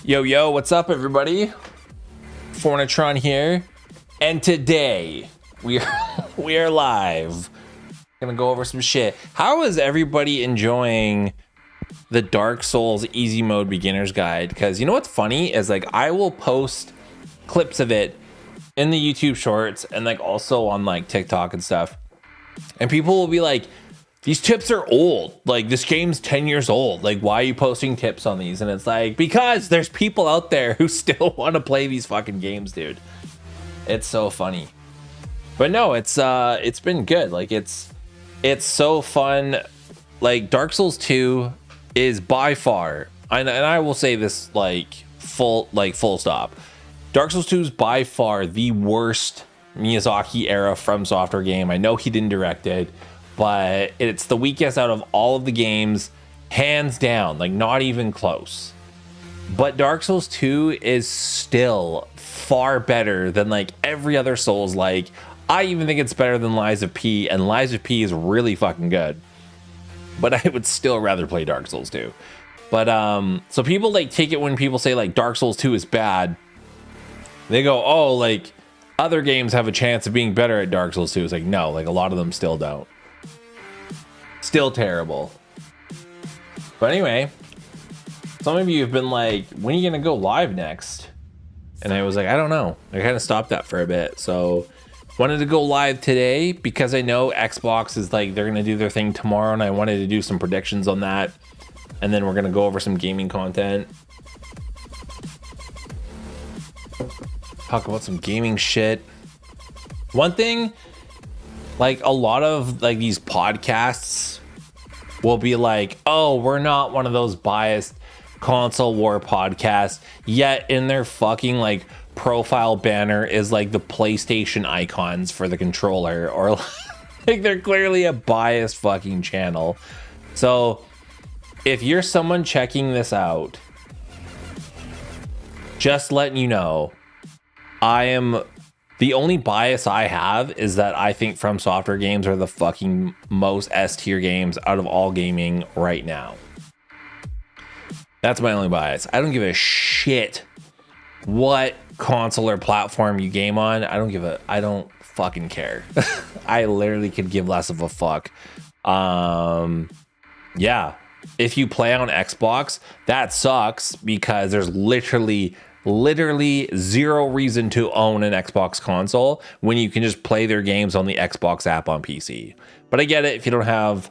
Yo, what's up, everybody? Fornitron here, and today we are live. Gonna go over some shit. How is everybody enjoying the Dark Souls easy mode beginner's guide? Because you know what's funny is like I will post clips of it in the YouTube shorts and like also on like TikTok and stuff, and people will be like, these tips are old. Like, this game's 10 years old. Like, why are you posting tips on these? And it's like, because there's people out there who still want to play these fucking games, dude. It's so funny. But no, it's been good. Like, it's so fun. Like, Dark Souls 2 is by far, and I will say this like full stop. Dark Souls 2 is by far the worst Miyazaki era From Software game. I know he didn't direct it, but it's the weakest out of all of the games, hands down, like not even close. But Dark Souls 2 is still far better than like every other Souls. Like, I even think it's better than Lies of P, and Lies of P is really fucking good. But I would still rather play Dark Souls 2. But so people like take it when people say like Dark Souls 2 is bad. They go, oh, like other games have a chance of being better at Dark Souls 2. It's like, no, like a lot of them still don't. Still terrible. But anyway, some of you have been like, when are you gonna go live next? And I was like, I don't know. I kind of stopped that for a bit. So wanted to go live today because I know Xbox is like, they're gonna do their thing tomorrow, and I wanted to do some predictions on that. And then we're gonna go over some gaming content. Talk about some gaming shit. One thing, like a lot of like these podcasts will be like, oh, we're not one of those biased console war podcasts, yet in their fucking like profile banner is like the PlayStation icons for the controller, or like they're clearly a biased fucking channel. So if you're someone checking this out, just letting you know, the only bias I have is that I think From Software games are the fucking most S tier games out of all gaming right now. That's my only bias. I don't give a shit what console or platform you game on. I don't fucking care. I literally could give less of a fuck. Yeah. If you play on Xbox, that sucks because there's literally zero reason to own an Xbox console when you can just play their games on the Xbox app on PC. But I get it, if you don't have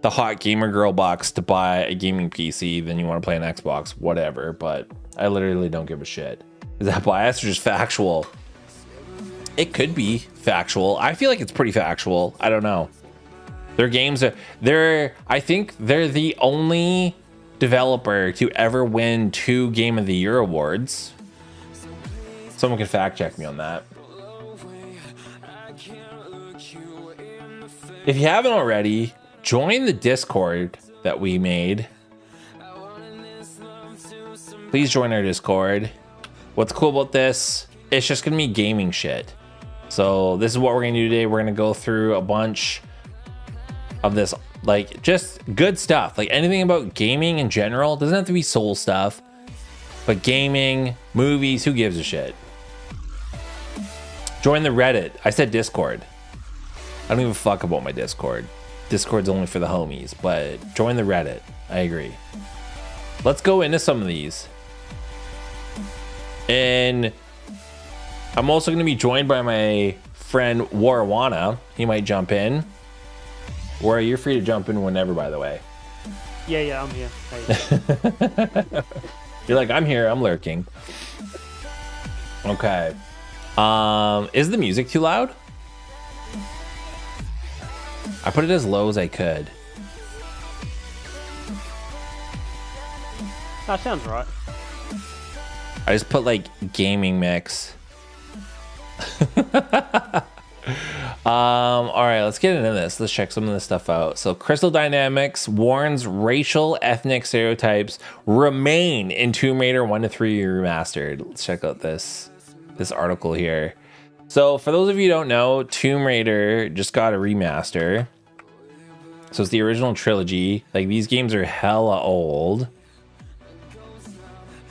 the hot gamer girl box to buy a gaming PC, then you want to play an Xbox, whatever. But I literally don't give a shit. Is that biased or just factual? It could be factual. I feel like it's pretty factual. I don't know. Their games are, I think they're the only developer to ever win 2 Game of the Year awards. Someone can fact check me on that. If you haven't already, join the Discord that we made. Please join our Discord. What's cool about this, it's just gonna be gaming shit. So this is what we're gonna do today. We're gonna go through a bunch of this, like just good stuff, like anything about gaming in general. It doesn't have to be soul stuff, but gaming, movies, who gives a shit? Join the Reddit. I said Discord. I don't give a fuck about my Discord. Discord's only for the homies, but join the Reddit. I agree. Let's go into some of these. And I'm also going to be joined by my friend Warwana. He might jump in. Or you're free to jump in whenever, by the way. Yeah, I'm here. Hey. You're like, I'm here, I'm lurking. Okay. Is the music too loud? I put it as low as I could. That sounds right. I just put like gaming mix. All right, let's get into this. Let's check some of this stuff out. So Crystal Dynamics warns racial ethnic stereotypes remain in Tomb Raider 1 to 3 remastered. Let's check out this article here. So for those of you who don't know, Tomb Raider just got a remaster. So it's the original trilogy. Like, these games are hella old.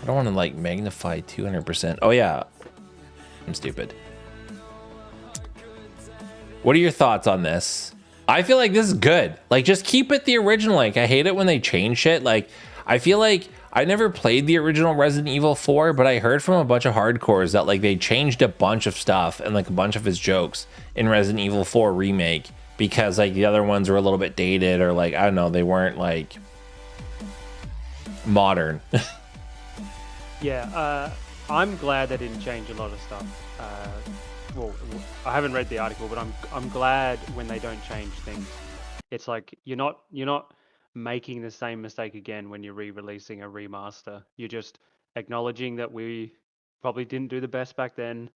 I don't want to like magnify 200%. Oh yeah, I'm stupid. What are your thoughts on this? I feel like this is good. Like, just keep it the original. Like, I hate it when they change shit. Like, I feel like I never played the original Resident Evil 4, but I heard from a bunch of hardcores that like they changed a bunch of stuff and like a bunch of his jokes in Resident Evil 4 remake because like the other ones were a little bit dated or like, I don't know, they weren't like modern. Yeah, I'm glad they didn't change a lot of stuff. Well, I haven't read the article, but I'm glad when they don't change things. It's like you're not making the same mistake again when you're re-releasing a remaster. You're just acknowledging that we probably didn't do the best back then,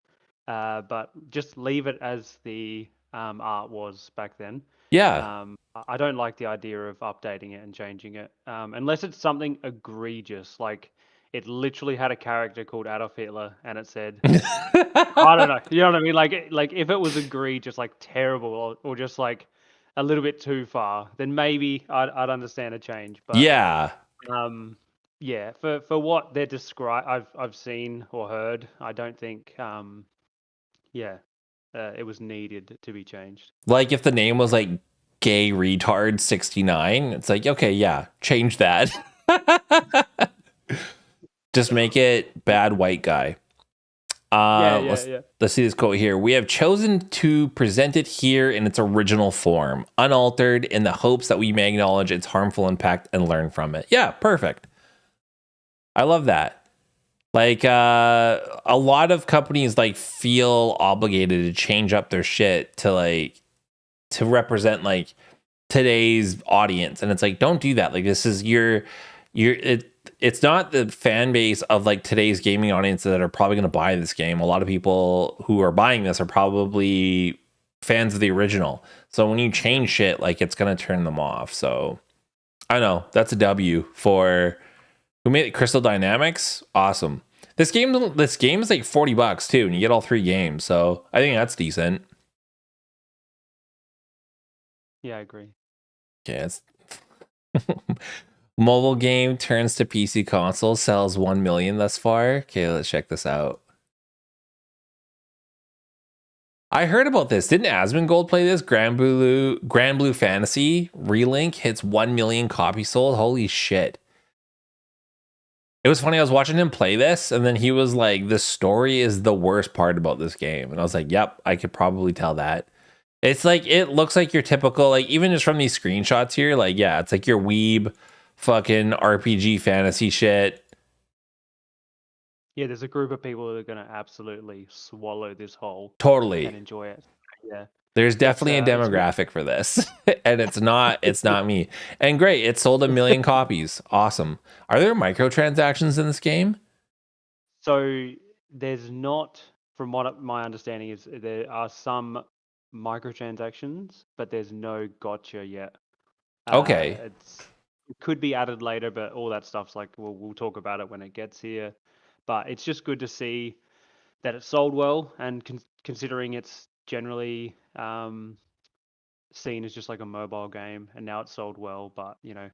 but just leave it as the art was back then. Yeah. I don't like the idea of updating it and changing it, unless it's something egregious, like it literally had a character called Adolf Hitler, and it said, I don't know, you know what I mean? Like if it was egregious, like terrible, or just like a little bit too far, then maybe I'd understand a change. But Yeah. yeah, for what they're I've seen or heard, I don't think yeah, it was needed to be changed. Like if the name was like gay retard 69, it's like, okay, yeah, change that. Just make it bad white guy. Yeah. Let's see this quote here. We have chosen to present it here in its original form, unaltered, in the hopes that we may acknowledge its harmful impact and learn from it. Yeah, perfect. I love that. Like a lot of companies like feel obligated to change up their shit to represent like today's audience, and it's like, don't do that. Like, this is it's not the fan base of like today's gaming audience that are probably going to buy this game. A lot of people who are buying this are probably fans of the original, so when you change shit, like, it's going to turn them off. So I don't know, that's a W for who made it. Crystal Dynamics, awesome. This game is like $40 too, and you get all 3 games, so I think that's decent. Yeah, I agree. Okay, it's mobile game turns to PC console, sells 1 million thus far. Okay, let's check this out. I heard about this. Didn't Asmongold play this? Grand Blue Fantasy Relink hits 1 million copies sold. Holy shit. It was funny. I was watching him play this, and then he was like, the story is the worst part about this game. And I was like, yep, I could probably tell that. It's like, it looks like your typical, like, even just from these screenshots here, like, yeah, it's like your weeb fucking RPG fantasy shit. Yeah, there's a group of people that are going to absolutely swallow this whole Totally. and enjoy it. Yeah. There's definitely a demographic for this. And it's not me. And great, it sold 1 million copies. Awesome. Are there microtransactions in this game? So there's not, from what my understanding is, there are some microtransactions, but there's no gotcha yet. Okay. It could be added later, but all that stuff's like, we'll talk about it when it gets here. But it's just good to see that it sold well, and considering it's generally seen as just like a mobile game, and now it's sold well. But you know,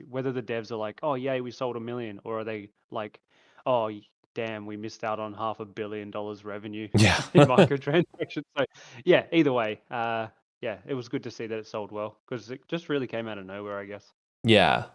whether the devs are like, oh yay, we sold 1 million, or are they like, oh damn, we missed out on $500 million revenue Yeah. in microtransactions. So yeah, either way, yeah, it was good to see that it sold well, because it just really came out of nowhere, I guess. Yeah.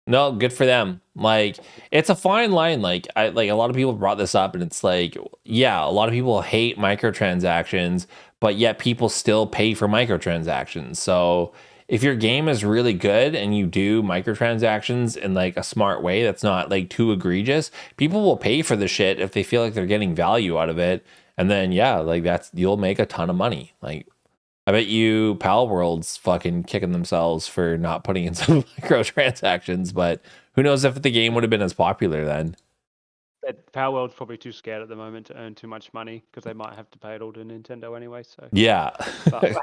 No, good for them. Like, it's a fine line. Like, a lot of people brought this up, and it's like, yeah, a lot of people hate microtransactions, but yet people still pay for microtransactions. So if your game is really good and you do microtransactions in like a smart way that's not like too egregious, people will pay for the shit if they feel like they're getting value out of it. And then yeah, like you'll make a ton of money. Like, I bet you Pal World's fucking kicking themselves for not putting in some microtransactions, but who knows if the game would have been as popular then. But Power World's probably too scared at the moment to earn too much money, because they might have to pay it all to Nintendo anyway. So Yeah. but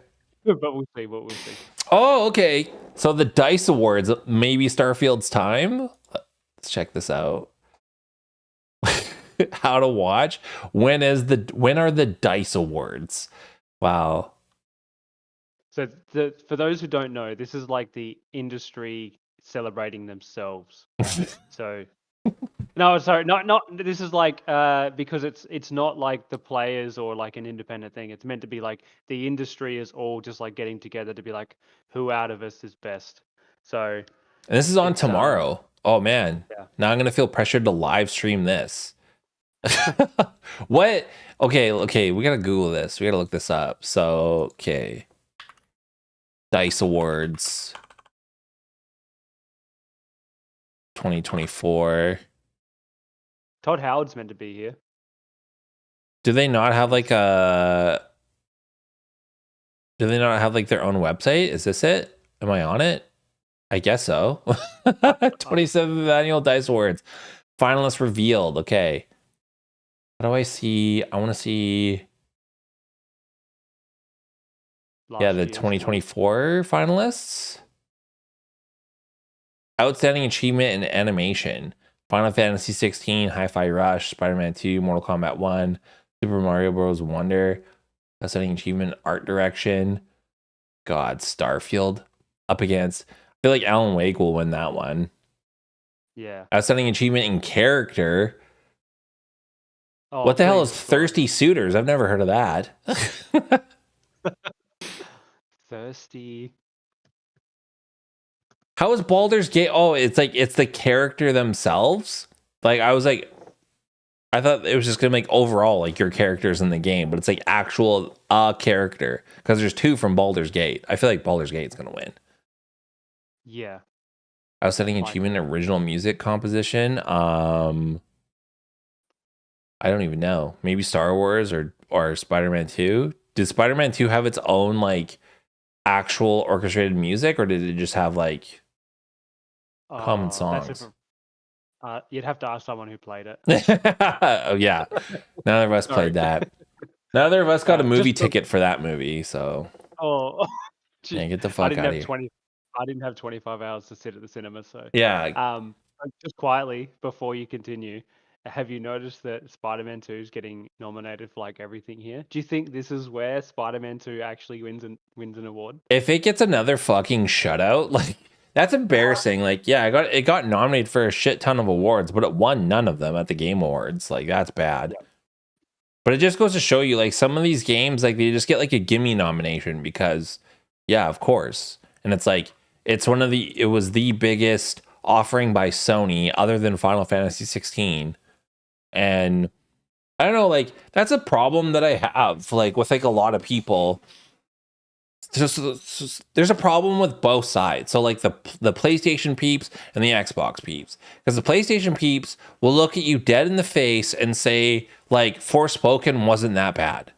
we'll see what we'll see. Oh, okay. So the DICE Awards, maybe Starfield's time. Let's check this out. How to watch. When are the DICE Awards? Wow. So for those who don't know, this is like the industry celebrating themselves. So No, sorry, not. This is like because it's not like the players or like an independent thing. It's meant to be like the industry is all just like getting together to be like who out of us is best. So And this is on it's tomorrow. Oh man. yeah. Now I'm gonna feel pressured to live stream this. What? Okay, we gotta Google this. We gotta look this up. So, okay. Dice Awards 2024. Todd Howard's meant to be here. Do they not have like their own website? Is this it? Am I on it? I guess so. 27th annual Dice Awards. Finalists revealed. Okay. How do I see? I want to see. Yeah, the 2024 finalists. Outstanding achievement in animation. Final Fantasy 16, Hi-Fi Rush, Spider-Man 2, Mortal Kombat 1, Super Mario Bros. Wonder. Outstanding achievement in art direction. God, Starfield up against. I feel like Alan Wake will win that one. Yeah. Outstanding achievement in character. Oh, What the hell is Thirsty Suitors? I've never heard of that. Thirsty. How is Baldur's Gate? Oh, it's like it's the character themselves. Like I was like, I thought it was just gonna make overall like your characters in the game, but it's like actual character because there's two from Baldur's Gate. I feel like Baldur's Gate's gonna win. Yeah. Outstanding achievement in original music composition. I don't even know. Maybe Star Wars or Spider-Man 2. Did Spider-Man 2 have its own like actual orchestrated music, or did it just have like common songs? You'd have to ask someone who played it. Oh yeah, neither of us played that. Neither of us got a movie ticket for that movie, so yeah, get the fuck out of here. I didn't have 25 hours to sit at the cinema, so yeah. Just quietly before you continue, have you noticed that Spider-Man 2 is getting nominated for like everything here? Do you think this is where Spider-Man 2 actually wins an award? If it gets another fucking shutout, like that's embarrassing. Like, yeah, it got nominated for a shit ton of awards, but it won none of them at the Game Awards. Like, that's bad. Yeah. But it just goes to show you, like, some of these games, like, they just get like a gimme nomination because, yeah, of course. And it's like, it was the biggest offering by Sony other than Final Fantasy 16. And I don't know, like, that's a problem that I have, like, with like a lot of people. There's a problem with both sides. So like the PlayStation peeps and the Xbox peeps, because the PlayStation peeps will look at you dead in the face and say like Forspoken wasn't that bad,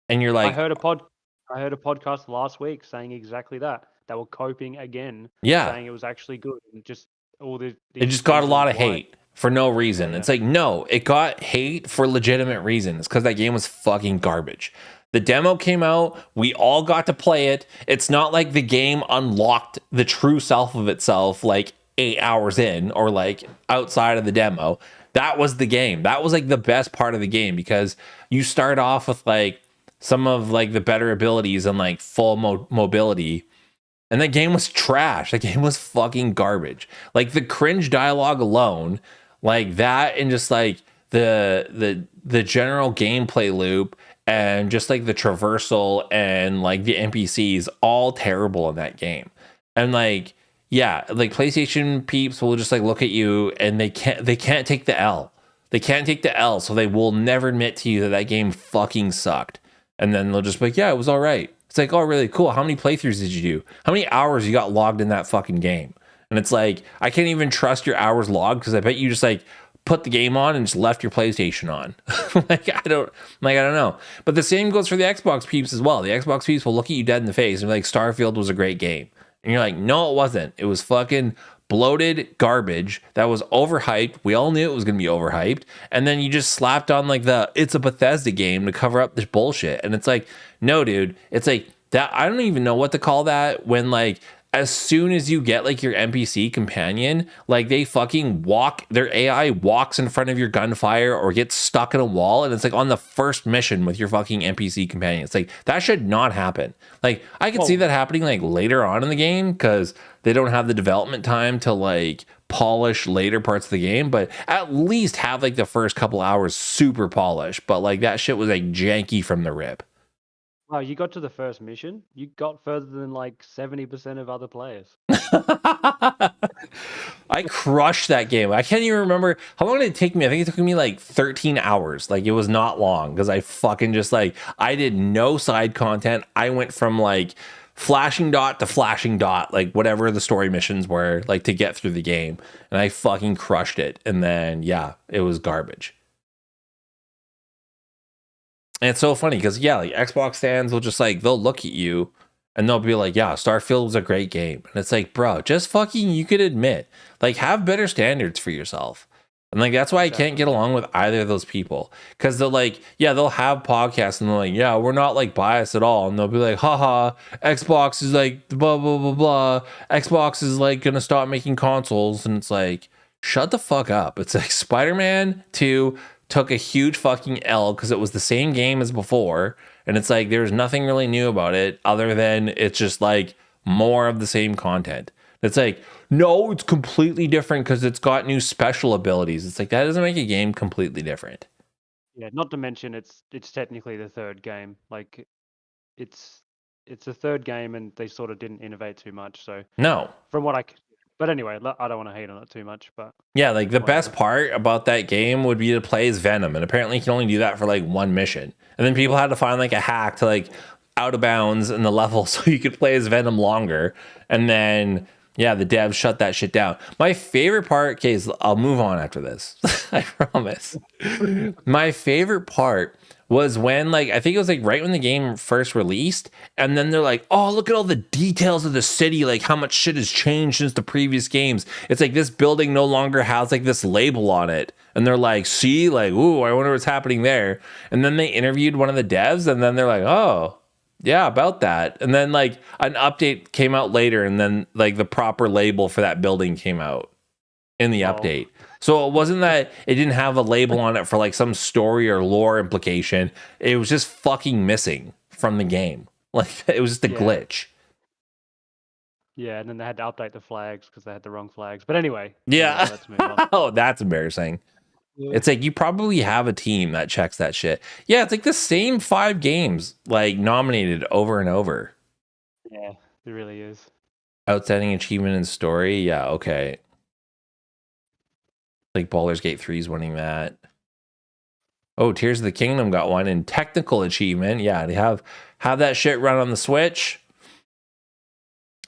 and you're like, I heard a podcast last week saying exactly that. They were coping again, saying it was actually good, and just it just got a lot of hate for no reason. Yeah. It's like, no, it got hate for legitimate reasons because that game was fucking garbage. The demo came out. We all got to play it. It's not like the game unlocked the true self of itself like 8 hours in or like outside of the demo. That was the game. That was like the best part of the game because you start off with like some of like the better abilities and like full mobility. And the game was trash. The game was fucking garbage. Like the cringe dialogue alone, like that, and just like the general gameplay loop. And just like the traversal and like the NPCs, all terrible in that game. And like, yeah, like PlayStation peeps will just like look at you and they can't take the L. They can't take the L, so they will never admit to you that game fucking sucked. And then they'll just be like, yeah, it was all right. It's like, oh, really cool. How many playthroughs did you do? How many hours you got logged in that fucking game? And it's like, I can't even trust your hours logged because I bet you just like put the game on and just left your PlayStation on. I don't know. But the same goes for the Xbox peeps as well. The Xbox peeps will look at you dead in the face and be like, Starfield was a great game. And you're like, no, it wasn't. It was fucking bloated garbage that was overhyped. We all knew it was going to be overhyped. And then you just slapped on like it's a Bethesda game to cover up this bullshit. And it's like, no, dude, it's like that. I don't even know what to call that when like, as soon as you get like your NPC companion, like they fucking their AI walks in front of your gunfire or gets stuck in a wall. And it's like on the first mission with your fucking NPC companion. It's like, that should not happen. Like I could see that happening like later on in the game because they don't have the development time to like polish later parts of the game, but at least have like the first couple hours super polished. But like that shit was like janky from the rip. Wow, you got to the first mission. You got further than like 70% of other players. I crushed that game. I can't even remember how long did it take me. I think it took me like 13 hours. Like it was not long because I fucking just like I did no side content. I went from like flashing dot to flashing dot, like whatever the story missions were, like to get through the game. And I fucking crushed it. And then yeah, it was garbage. And it's so funny because yeah, like Xbox fans will just like they'll look at you and they'll be like, yeah, Starfield was a great game. And it's like, bro, just fucking you could admit, like have better standards for yourself. And like that's why I can't get along with either of those people. Cause they're like, yeah, they'll have podcasts and they're like, yeah, we're not like biased at all. And they'll be like, haha, Xbox is like blah blah blah blah. Xbox is like gonna stop making consoles. And it's like, shut the fuck up. It's like Spider-Man 2 took a huge fucking L because it was the same game as before. And it's like there's nothing really new about it other than it's just like more of the same content. It's like, no, it's completely different because it's got new special abilities. It's like that doesn't make a game completely different. Yeah, not to mention it's technically the third game. Like it's the third game and they sort of didn't innovate too much. So No. from what but anyway, I don't want to hate on it too much, but Yeah, like the whatever. best part about that game would be to play as Venom, and apparently you can only do that for like one mission. And then people had to find like a hack to like out of bounds in the level so you could play as Venom longer. And then yeah, the devs shut that shit down. My favorite part, okay, I'll move on after this. I promise. My favorite part was when like I think it was like right when the game first released, and then they're like, oh, look at all the details of the city, like how much shit has changed since the previous games. It's like this building no longer has like this label on it, and they're like, see, like, ooh, I wonder what's happening there. And then they interviewed one of the devs, and then they're like, oh yeah, about that. And then like an update came out later, and then like the proper label for that building came out in the update. So it wasn't that it didn't have a label on it for like some story or lore implication. It was just fucking missing from the game. Like it was just a glitch. Yeah, and then they had to update the flags because they had the wrong flags. But anyway. Yeah. Let's move on. Oh, that's embarrassing. Yeah. It's like you probably have a team that checks that shit. Yeah, it's like the same 5 games like nominated over and over. Yeah, it really is. Outstanding achievement in story. Yeah, okay. Like Baldur's Gate 3 is winning that. Oh, Tears of the Kingdom got one in technical achievement. Yeah, they have that shit run on the Switch.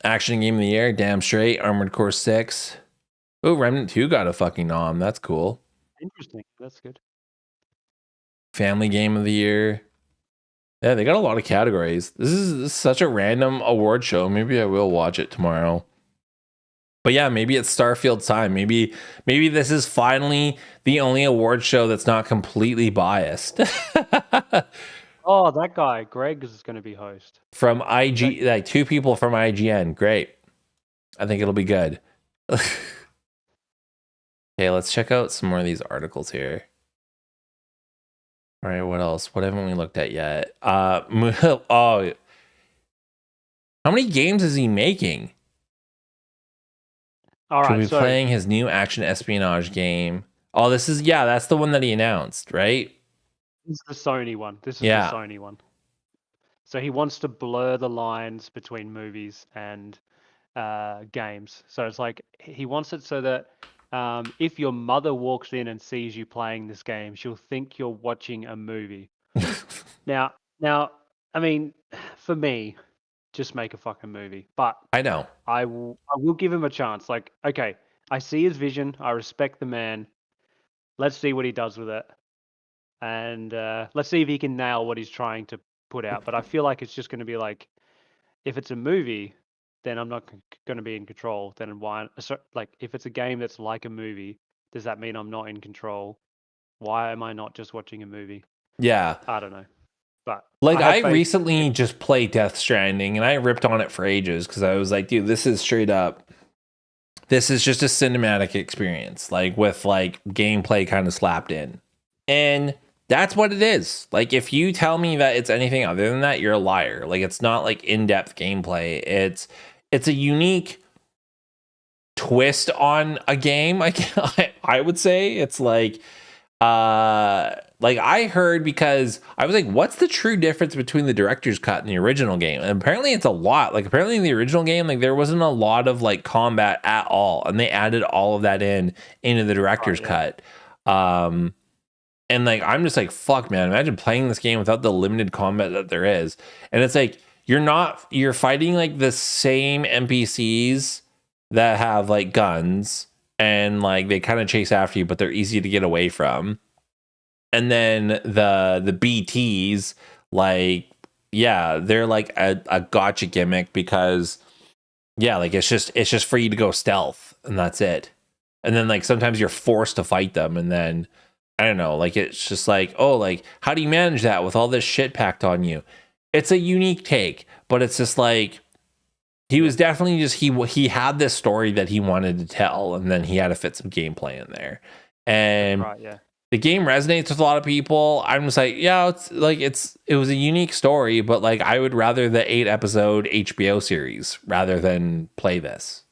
Action game of the year, damn straight. Armored Core 6. Oh, Remnant 2 got a fucking nom. That's cool. Interesting. That's good. Family game of the year. Yeah, they got a lot of categories. This is such a random award show. Maybe I will watch it tomorrow. But yeah, maybe it's Starfield time. Maybe this is finally the only award show that's not completely biased. Oh, that guy, Greg, is going to be host. From IG, like 2 people from IGN. Great. I think it'll be good. Okay, let's check out some more of these articles here. All right, what else? What haven't we looked at yet? Oh, how many games is he making? All right, should be playing his new action espionage game. Oh, that's the one that he announced, right? This is the Sony one. The Sony one. So he wants to blur the lines between movies and games. So it's like he wants it so that if your mother walks in and sees you playing this game, she'll think you're watching a movie. Now, I mean, for me, just make a fucking movie. But I know. I will give him a chance. Like, okay, I see his vision. I respect the man. Let's see what he does with it. And let's see if he can nail what he's trying to put out. But I feel like it's just going to be like, if it's a movie, then I'm not going to be in control. Then why? Like, if it's a game that's like a movie, does that mean I'm not in control? Why am I not just watching a movie? Yeah. I don't know. But like I recently just played Death Stranding and I ripped on it for ages because I was like, dude, this is straight up. This is just a cinematic experience, like with like gameplay kind of slapped in. And that's what it is. Like if you tell me that it's anything other than that, you're a liar. Like it's not like in-depth gameplay. It's a unique twist on a game. I would say it's like I heard, because I was like, what's the true difference between the director's cut and the original game? And apparently it's a lot. Like apparently in the original game, like there wasn't a lot of like combat at all, and they added all of that into the director's cut. And like I'm just like, fuck, man, imagine playing this game without the limited combat that there is. And it's like you're fighting like the same NPCs that have like guns, and like they kind of chase after you, but they're easy to get away from. And then the BTs, like, yeah, they're like a gotcha gimmick, because yeah, like it's just for you to go stealth, and that's it. And then like sometimes you're forced to fight them, and then I don't know, like it's just like, oh, like how do you manage that with all this shit packed on you? It's a unique take, but it's just like he was definitely just he had this story that he wanted to tell, and then he had to fit some gameplay in there. And the game resonates with a lot of people. I'm just like, yeah, it was a unique story, but like I would rather the 8-episode HBO series rather than play this.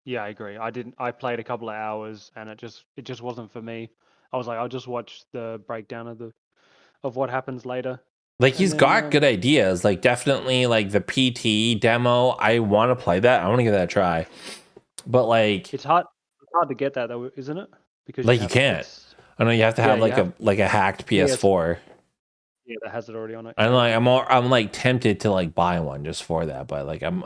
Yeah, I agree. I played a couple of hours, and it just wasn't for me. I was like, I'll just watch the breakdown of what happens later. Like he's got good ideas. Like definitely like the PT demo. I want to play that. I want to give that a try. But like it's hard to get that though, isn't it? Because like you can't. I know you have to have like a hacked PS4. Yeah, that has it already on it. And like I'm like tempted to like buy one just for that, but like I'm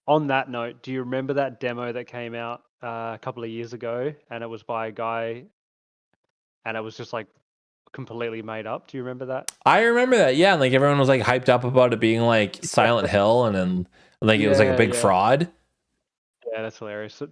on that note, do you remember that demo that came out a couple of years ago, and it was by a guy, and it was just like completely made up? Do you remember that? I remember that, yeah. And like everyone was like hyped up about it being like Silent Hill, and then like it was like a big fraud. Yeah, that's hilarious. So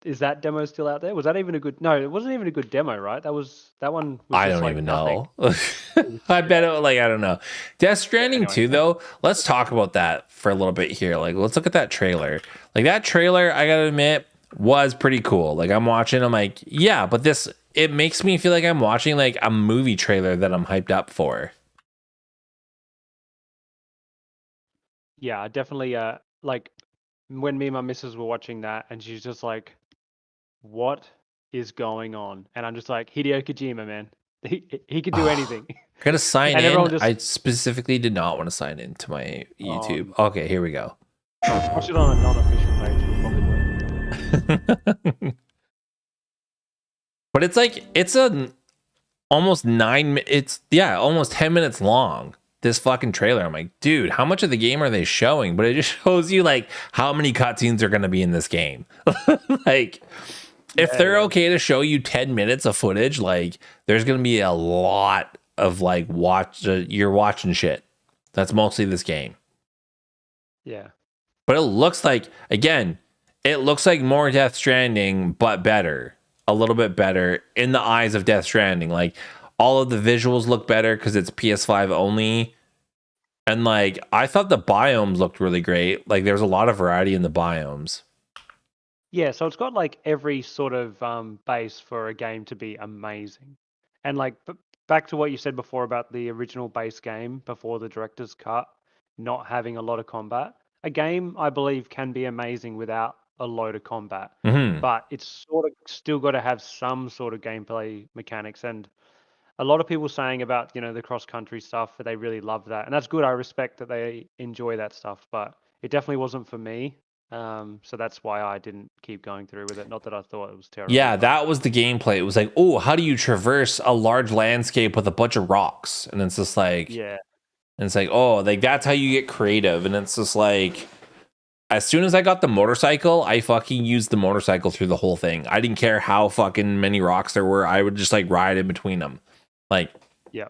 is that demo still out there? Was that even a good? No, it wasn't even a good demo, right? That one was. I just don't like even nothing. know. I bet it. Like I don't know. Death Stranding 2 though. Let's talk about that for a little bit here. Like let's look at that trailer. Like that trailer, I gotta admit, was pretty cool. Like I'm watching. I'm like, yeah, but it makes me feel like I'm watching like a movie trailer that I'm hyped up for. Yeah, definitely. Like when me and my missus were watching that, and she's just like, "What is going on?" And I'm just like, Hideo Kojima, man, he could do anything. Gotta sign in. I specifically did not want to sign in to my YouTube. Okay, here we go. Watch it on a non-official page. Probably. But it's like it's almost almost 10 minutes long. This fucking trailer. I'm like, dude, how much of the game are they showing? But it just shows you like how many cutscenes are going to be in this game. Like, if they're okay to show you 10 minutes of footage, like there's going to be a lot of like you're watching shit. That's mostly this game. Yeah. But it looks like, again, it looks like more Death Stranding, but better. A little bit better in the eyes of Death Stranding. Like, all of the visuals look better because it's PS5 only. And like, I thought the biomes looked really great. Like there's a lot of variety in the biomes. Yeah, so it's got like every sort of base for a game to be amazing. And like back to what you said before about the original base game before the director's cut not having a lot of combat. A game, I believe, can be amazing without a load of combat. Mm-hmm. But it's sort of still got to have some sort of gameplay mechanics. And a lot of people saying about, the cross-country stuff, they really love that. And that's good. I respect that they enjoy that stuff. But it definitely wasn't for me. So that's why I didn't keep going through with it. Not that I thought it was terrible. Yeah, that was the gameplay. It was like, oh, how do you traverse a large landscape with a bunch of rocks? And it's just like, yeah. And it's like, oh, like that's how you get creative. And it's just like, as soon as I got the motorcycle, I fucking used the motorcycle through the whole thing. I didn't care how fucking many rocks there were. I would just like ride in between them. Like, yeah,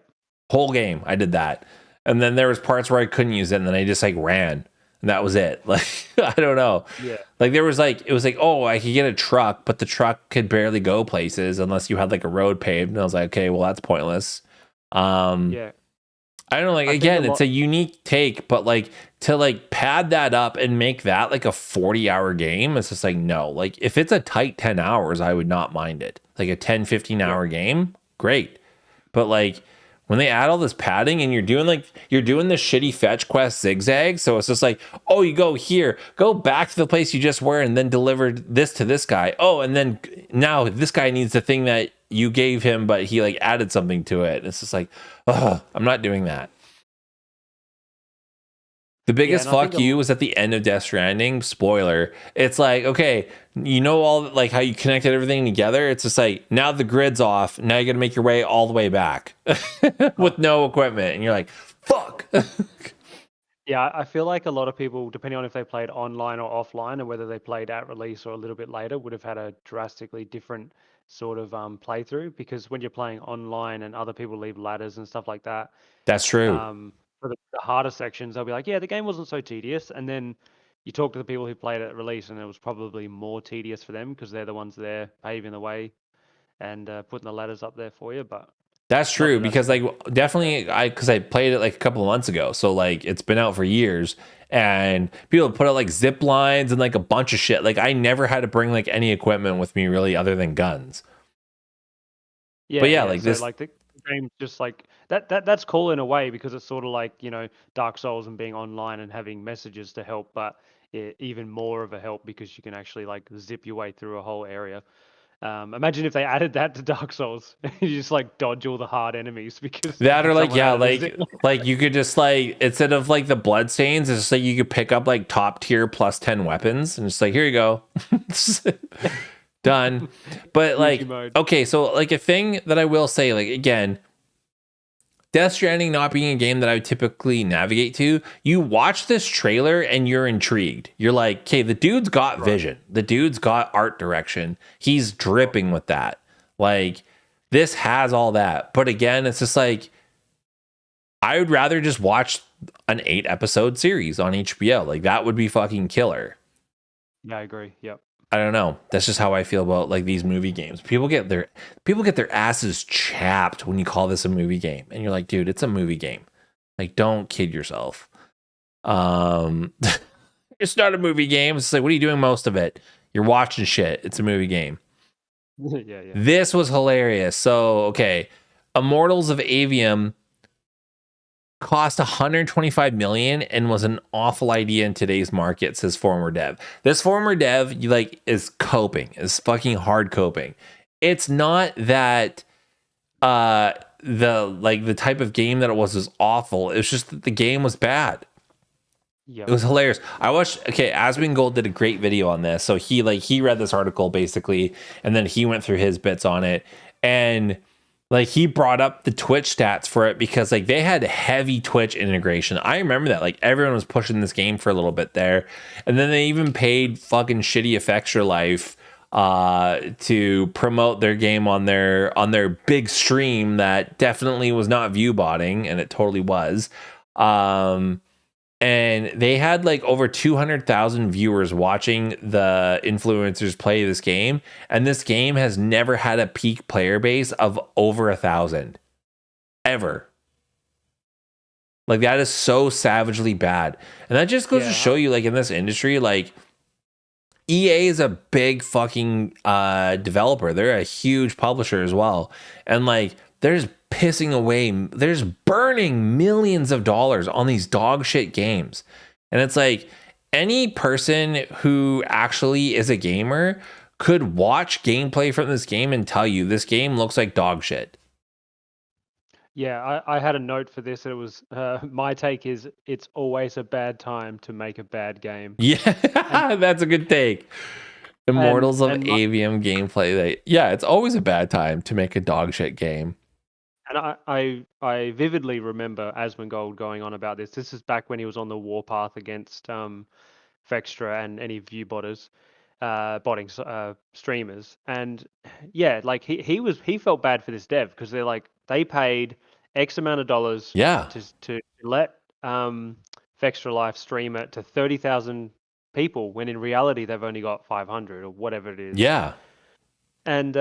whole game, I did that. And then there was parts where I couldn't use it, and then I just like ran. And that was it. Like, I don't know. Yeah. Like there was like, it was like, oh, I could get a truck, but the truck could barely go places unless you had like a road paved. And I was like, okay, well, that's pointless. Yeah. I don't know. Like, again, it's a unique take, but like to like pad that up and make that like a 40-hour game, it's just like, no. Like if it's a tight 10 hours, I would not mind it. Like a 10, 15-hour game, great. But like when they add all this padding and you're doing the shitty fetch quest zigzag, so it's just like, oh, you go here, go back to the place you just were, and then delivered this to this guy. Oh, and then now this guy needs the thing that you gave him, but he like added something to it. It's just like, oh, I'm not doing that. The biggest fuck you was at the end of Death Stranding. Spoiler. It's like, okay, you know, all like how you connected everything together. It's just like, now the grid's off. Now you got to make your way all the way back with no equipment. And you're like, fuck. Yeah, I feel like a lot of people, depending on if they played online or offline, and whether they played at release or a little bit later, would have had a drastically different sort of playthrough. Because when you're playing online and other people leave ladders and stuff like that, That's true. For the harder sections, they'll be like, yeah, the game wasn't so tedious. And then you talk to the people who played at release, and it was probably more tedious for them because they're the ones there paving the way and putting the ladders up there for you. But that's true, because like definitely because I played it like a couple of months ago, so like it's been out for years, and people put out like zip lines and like a bunch of shit. Like I never had to bring like any equipment with me really other than guns. Yeah, but yeah, yeah. like So this, like the game's just like that's cool in a way because it's sort of like, you know, Dark Souls and being online and having messages to help, but even more of a help because you can actually like zip your way through a whole area. Imagine if they added that to Dark Souls. You just like dodge all the hard enemies because that or like, someone yeah, added a zip. like you could just like, instead of like the blood stains, it's just like you could pick up like top tier plus 10 weapons and just like, here you go. Done. But like, okay, so like a thing that I will say, like, again, Death Stranding not being a game that I would typically navigate to, you watch this trailer and you're intrigued. You're like, okay, the dude's got vision. The dude's got art direction. He's dripping with that. Like, this has all that. But again, it's just like, I would rather just watch an 8-episode series on HBO. Like, that would be fucking killer. Yeah, I agree. Yep. I don't know. That's just how I feel about like these movie games. People get their asses chapped when you call this a movie game, and you're like, dude, it's a movie game. Like, don't kid yourself. It's not a movie game. It's like, what are you doing most of it? You're watching shit. It's a movie game. Yeah. This was hilarious. So, okay, Immortals of Avium cost 125 million and was an awful idea in today's market, says former dev. This former dev is fucking hard coping. It's not that the type of game that it was awful. It was just that the game was bad. Yep. It was hilarious. I watched, Asmongold did a great video on this. So he read this article basically, and then he went through his bits on it, and like he brought up the Twitch stats for it because like they had heavy Twitch integration. I remember that, like everyone was pushing this game for a little bit there, and then they even paid fucking shitty FXR Life to promote their game on their big stream that definitely was not view botting, and it totally was. And they had like over 200,000 viewers watching the influencers play this game. And this game has never had a peak player base of over 1,000 ever. Like, that is so savagely bad. And that just goes to show you, like, in this industry, like, EA is a big fucking developer. They're a huge publisher as well. And like, there's burning millions of dollars on these dog shit games. And it's like, any person who actually is a gamer could watch gameplay from this game and tell you this game looks like dog shit. Yeah, I had a note for this. It was my take is it's always a bad time to make a bad game. Yeah, that's a good take. Immortals of Avium gameplay. It's always a bad time to make a dog shit game. And I vividly remember Asmongold going on about this. This is back when he was on the warpath against Vextra and any view botters, botting streamers. And yeah, like he felt bad for this dev because they paid X amount of dollars to let Vextra Life stream it to 30,000 people when in reality they've only got 500 or whatever it is. Yeah. And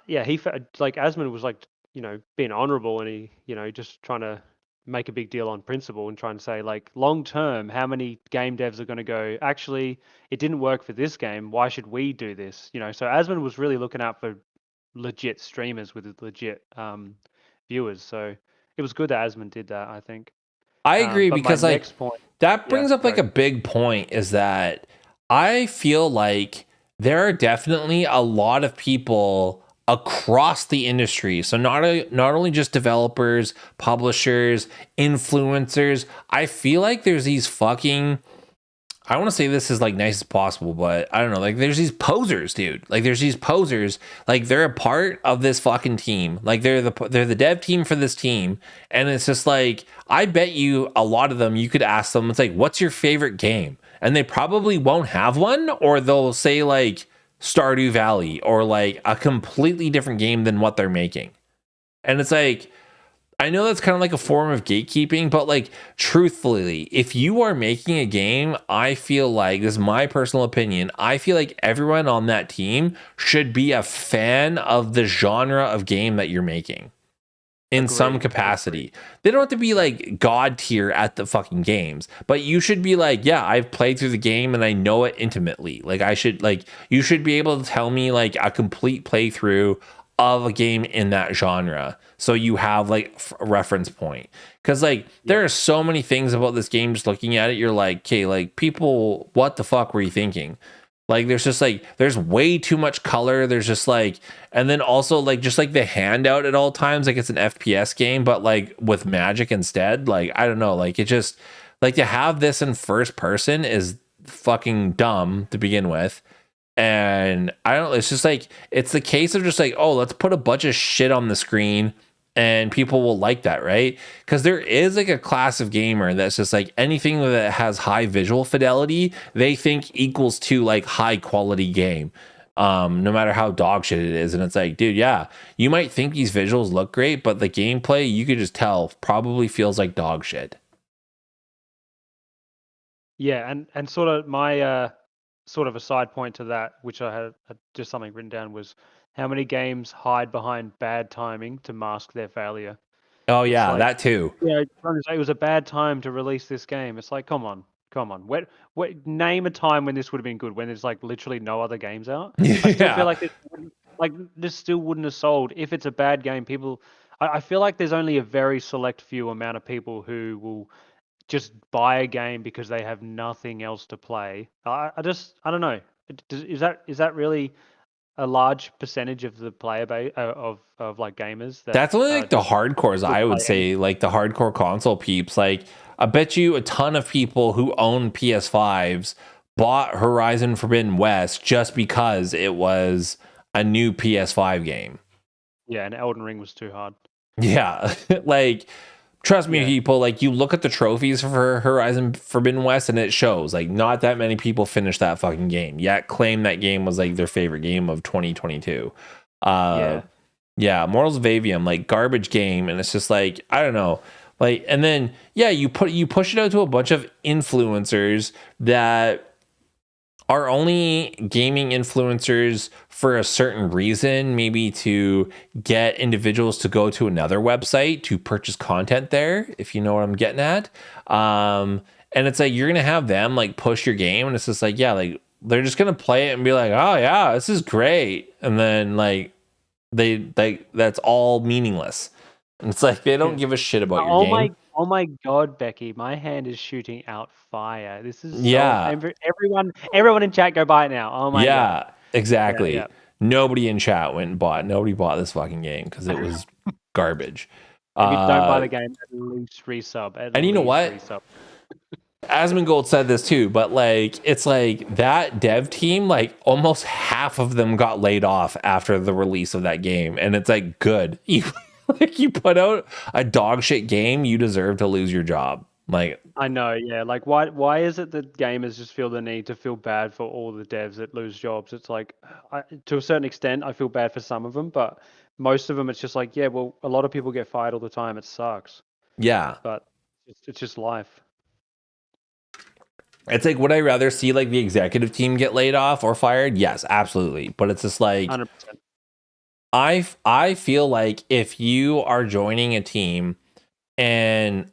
he felt like Asmon was like, you know, being honorable, and he, you know, just trying to make a big deal on principle and trying to say, like, long term, how many game devs are going to go, actually, it didn't work for this game. Why should we do this? You know, so Asmon was really looking out for legit streamers with legit viewers. So it was good that Asmund did that, I think. I agree But my because like next point, that yeah, brings up like sorry. a big point is that I feel like there are definitely a lot of people across the industry. So not only just developers, publishers, influencers. I feel like there's these fucking I want to say this as like nice as possible, but I don't know. Like, there's these posers, dude. Like, there's these posers. Like, they're a part of this fucking team. Like, they're the dev team for this team, and it's just like I bet you a lot of them. You could ask them, it's like, what's your favorite game? And they probably won't have one, or they'll say like Stardew Valley or like a completely different game than what they're making. And it's like I know that's kind of like a form of gatekeeping, but like truthfully, if you are making a game, I feel like this is my personal opinion. I feel like everyone on that team should be a fan of the genre of game that you're making in some capacity. They don't have to be like god tier at the fucking games, but you should be like, yeah, I've played through the game and I know it intimately. Like you should be able to tell me like a complete playthrough of a game in that genre. So you have like a reference point. Cause like there are so many things about this game, just looking at it, you're like, okay, like people, what the fuck were you thinking? Like there's just like there's way too much color. There's just like and then also like just like the handout at all times, like it's an FPS game, but like with magic instead. Like I don't know, like it just like to have this in first person is fucking dumb to begin with. And I don't it's just like it's the case of just like, oh, let's put a bunch of shit on the screen and people will like that, right? Because there is like a class of gamer that's just like anything that has high visual fidelity, they think equals to like high quality game. No matter how dog shit it is. And it's like, dude, yeah, you might think these visuals look great, but the gameplay, you could just tell, probably feels like dog shit. Yeah, and sort of my sort of a side point to that, which I had just something written down, was how many games hide behind bad timing to mask their failure. Oh It's yeah, like, that too. yeah, trying to say it was a bad time to release this game. It's like, come on, come on. Name a time when this would have been good, when there's like literally no other games out. I still feel Yeah. like this still wouldn't have sold if it's a bad game. People, I feel like there's only a very select few amount of people who will just buy a game because they have nothing else to play. I don't know. Is that really a large percentage of the player base of like gamers that That's only like the just hardcores, would I would play say, like the hardcore console peeps. Like, I bet you a ton of people who own PS5s bought Horizon Forbidden West just because it was a new PS5 game. Yeah, and Elden Ring was too hard. Yeah. Like, trust me, Yeah. people, like, you look at the trophies for Horizon Forbidden West and it shows, like, not that many people finished that fucking game, yet claim that game was, like, their favorite game of 2022. Yeah. Yeah, Mortals of Avium, like garbage game, and it's just like I don't know, like, and then yeah, you push it out to a bunch of influencers that are only gaming influencers for a certain reason, maybe to get individuals to go to another website to purchase content there, if you know what I'm getting at. And it's like you're gonna have them like push your game, and it's just like yeah, like they're just gonna play it and be like, oh yeah, this is great, and then like they that's all meaningless. And it's like they don't give a shit about your game. Oh my God, Becky, my hand is shooting out fire. This is so Yeah, everyone in chat go buy it now. Oh my God. yeah, Yeah, yeah. exactly. Nobody in chat went and bought. Nobody bought this fucking game because it was garbage. If you don't buy Uh, the game, at least resub. At and you know least what? resub. Asmongold said this too, but like it's like that dev team, like almost half of them got laid off after the release of that game, and it's like good. You like you put out a dog shit game, you deserve to lose your job. Like I know, yeah. Like, why is it that gamers just feel the need to feel bad for all the devs that lose jobs? It's like, to a certain extent, I feel bad for some of them, but most of them, it's just like, yeah, well, a lot of people get fired all the time. It sucks, yeah, but it's just life. it's like would I rather see like the executive team get laid off or fired? Yes, absolutely. But it's just like 100%. I feel like if you are joining a team and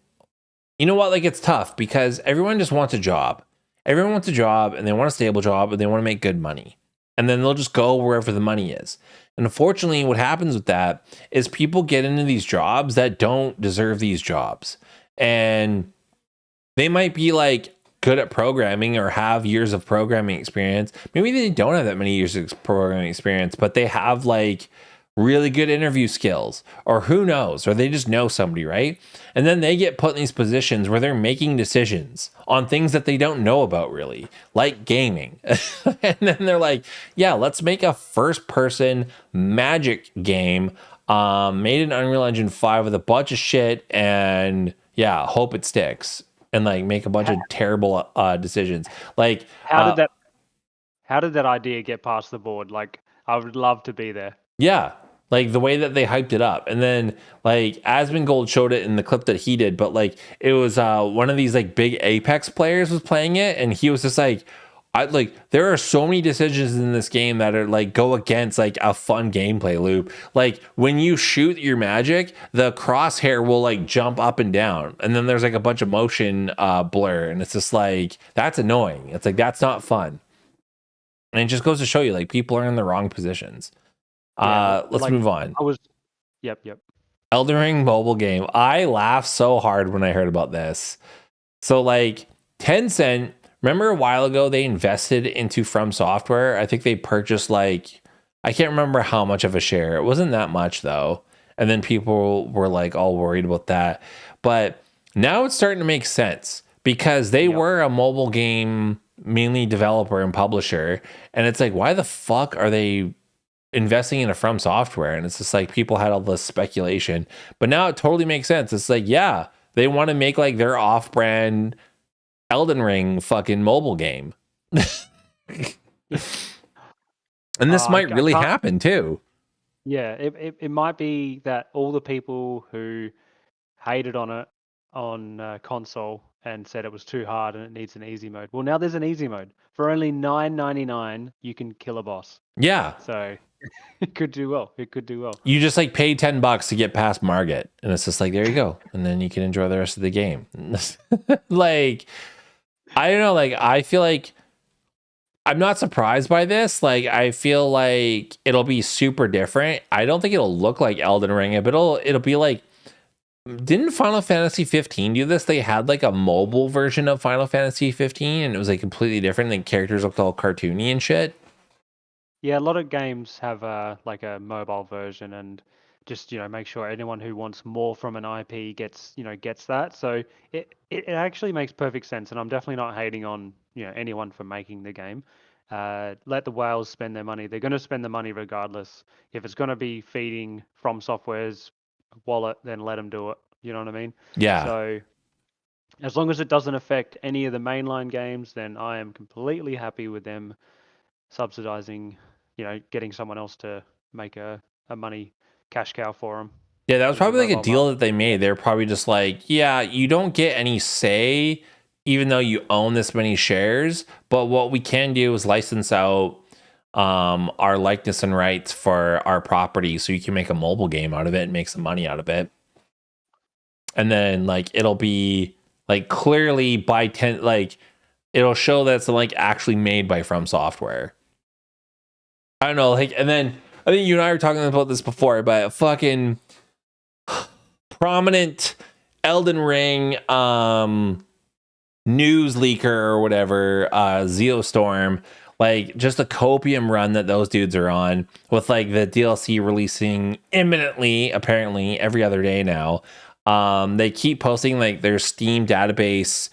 you know what, like it's tough because everyone just wants a job. Everyone wants a job and they want a stable job and they want to make good money. and then they'll just go wherever the money is. And unfortunately, what happens with that is people get into these jobs that don't deserve these jobs. And they might be like good at programming or have years of programming experience. Maybe they don't have that many years of programming experience, but they have like really good interview skills, or who knows, or they just know somebody, right? And then they get put in these positions where they're making decisions on things that they don't know about really, like gaming. And then they're like, yeah, let's make a first person magic game made in Unreal Engine 5 with a bunch of shit, and yeah, hope it sticks, and like make a bunch of terrible decisions. Like how did that idea get past the board? Like, I would love to be there. yeah, like the way that they hyped it up. And then like Asmongold showed it in the clip that he did, but like it was one of these like big Apex players was playing it, and he was just like, there are so many decisions in this game that are like go against like a fun gameplay loop. Like when you shoot your magic, the crosshair will like jump up and down, and then there's like a bunch of motion blur, and it's just like, that's annoying. It's like, that's not fun. And it just goes to show you, like, people are in the wrong positions. Let's like, move on. Yep. Elden Ring mobile game. I laughed so hard when I heard about this. So like Tencent, remember a while ago they invested into From Software? I think they purchased like, I can't remember how much of a share. It wasn't that much though. And then people were like all worried about that. But now it's starting to make sense because they were a mobile game mainly developer and publisher. And it's like, why the fuck are they investing in a From Software? And it's just like people had all this speculation, but now it totally makes sense. It's like, yeah, they want to make like their off-brand Elden Ring fucking mobile game. And this might really happen too. Yeah, it might be that all the people who hated on it on console and said it was too hard and it needs an easy mode. Well, now there's an easy mode. For only $9.99, you can kill a boss. Yeah. So it could do well. You just like pay $10 to get past Margit, and it's just like, there you go. And then you can enjoy the rest of the game. Like, I don't know. Like, I feel like I'm not surprised by this. Like, I feel like it'll be super different. I don't think it'll look like Elden Ring, but it'll be like, didn't Final Fantasy 15 do this? They had like a mobile version of Final Fantasy 15, and it was like completely different. The characters looked all cartoony and shit. Yeah, a lot of games have like a mobile version, and just make sure anyone who wants more from an IP gets that. So it actually makes perfect sense, and I'm definitely not hating on anyone for making the game. Let the whales spend their money. They're going to spend the money regardless. If it's going to be feeding From Software's wallet, then let them do it. You know what I mean? Yeah. So as long as it doesn't affect any of the mainline games, then I am completely happy with them subsidizing, getting someone else to make a money cash cow for them. Yeah, that was probably like a deal that they made. They're probably just like, yeah, you don't get any say, even though you own this many shares. But what we can do is license out our likeness and rights for our property, so you can make a mobile game out of it and make some money out of it. And then like it'll be like clearly by 10, like it'll show that it's like actually made by From Software. I don't know, like, and then I think you and I were talking about this before, but a fucking prominent Elden Ring news leaker or whatever, Zeostorm, like just the copium run that those dudes are on, with like the DLC releasing imminently, apparently every other day now. They keep posting like their Steam database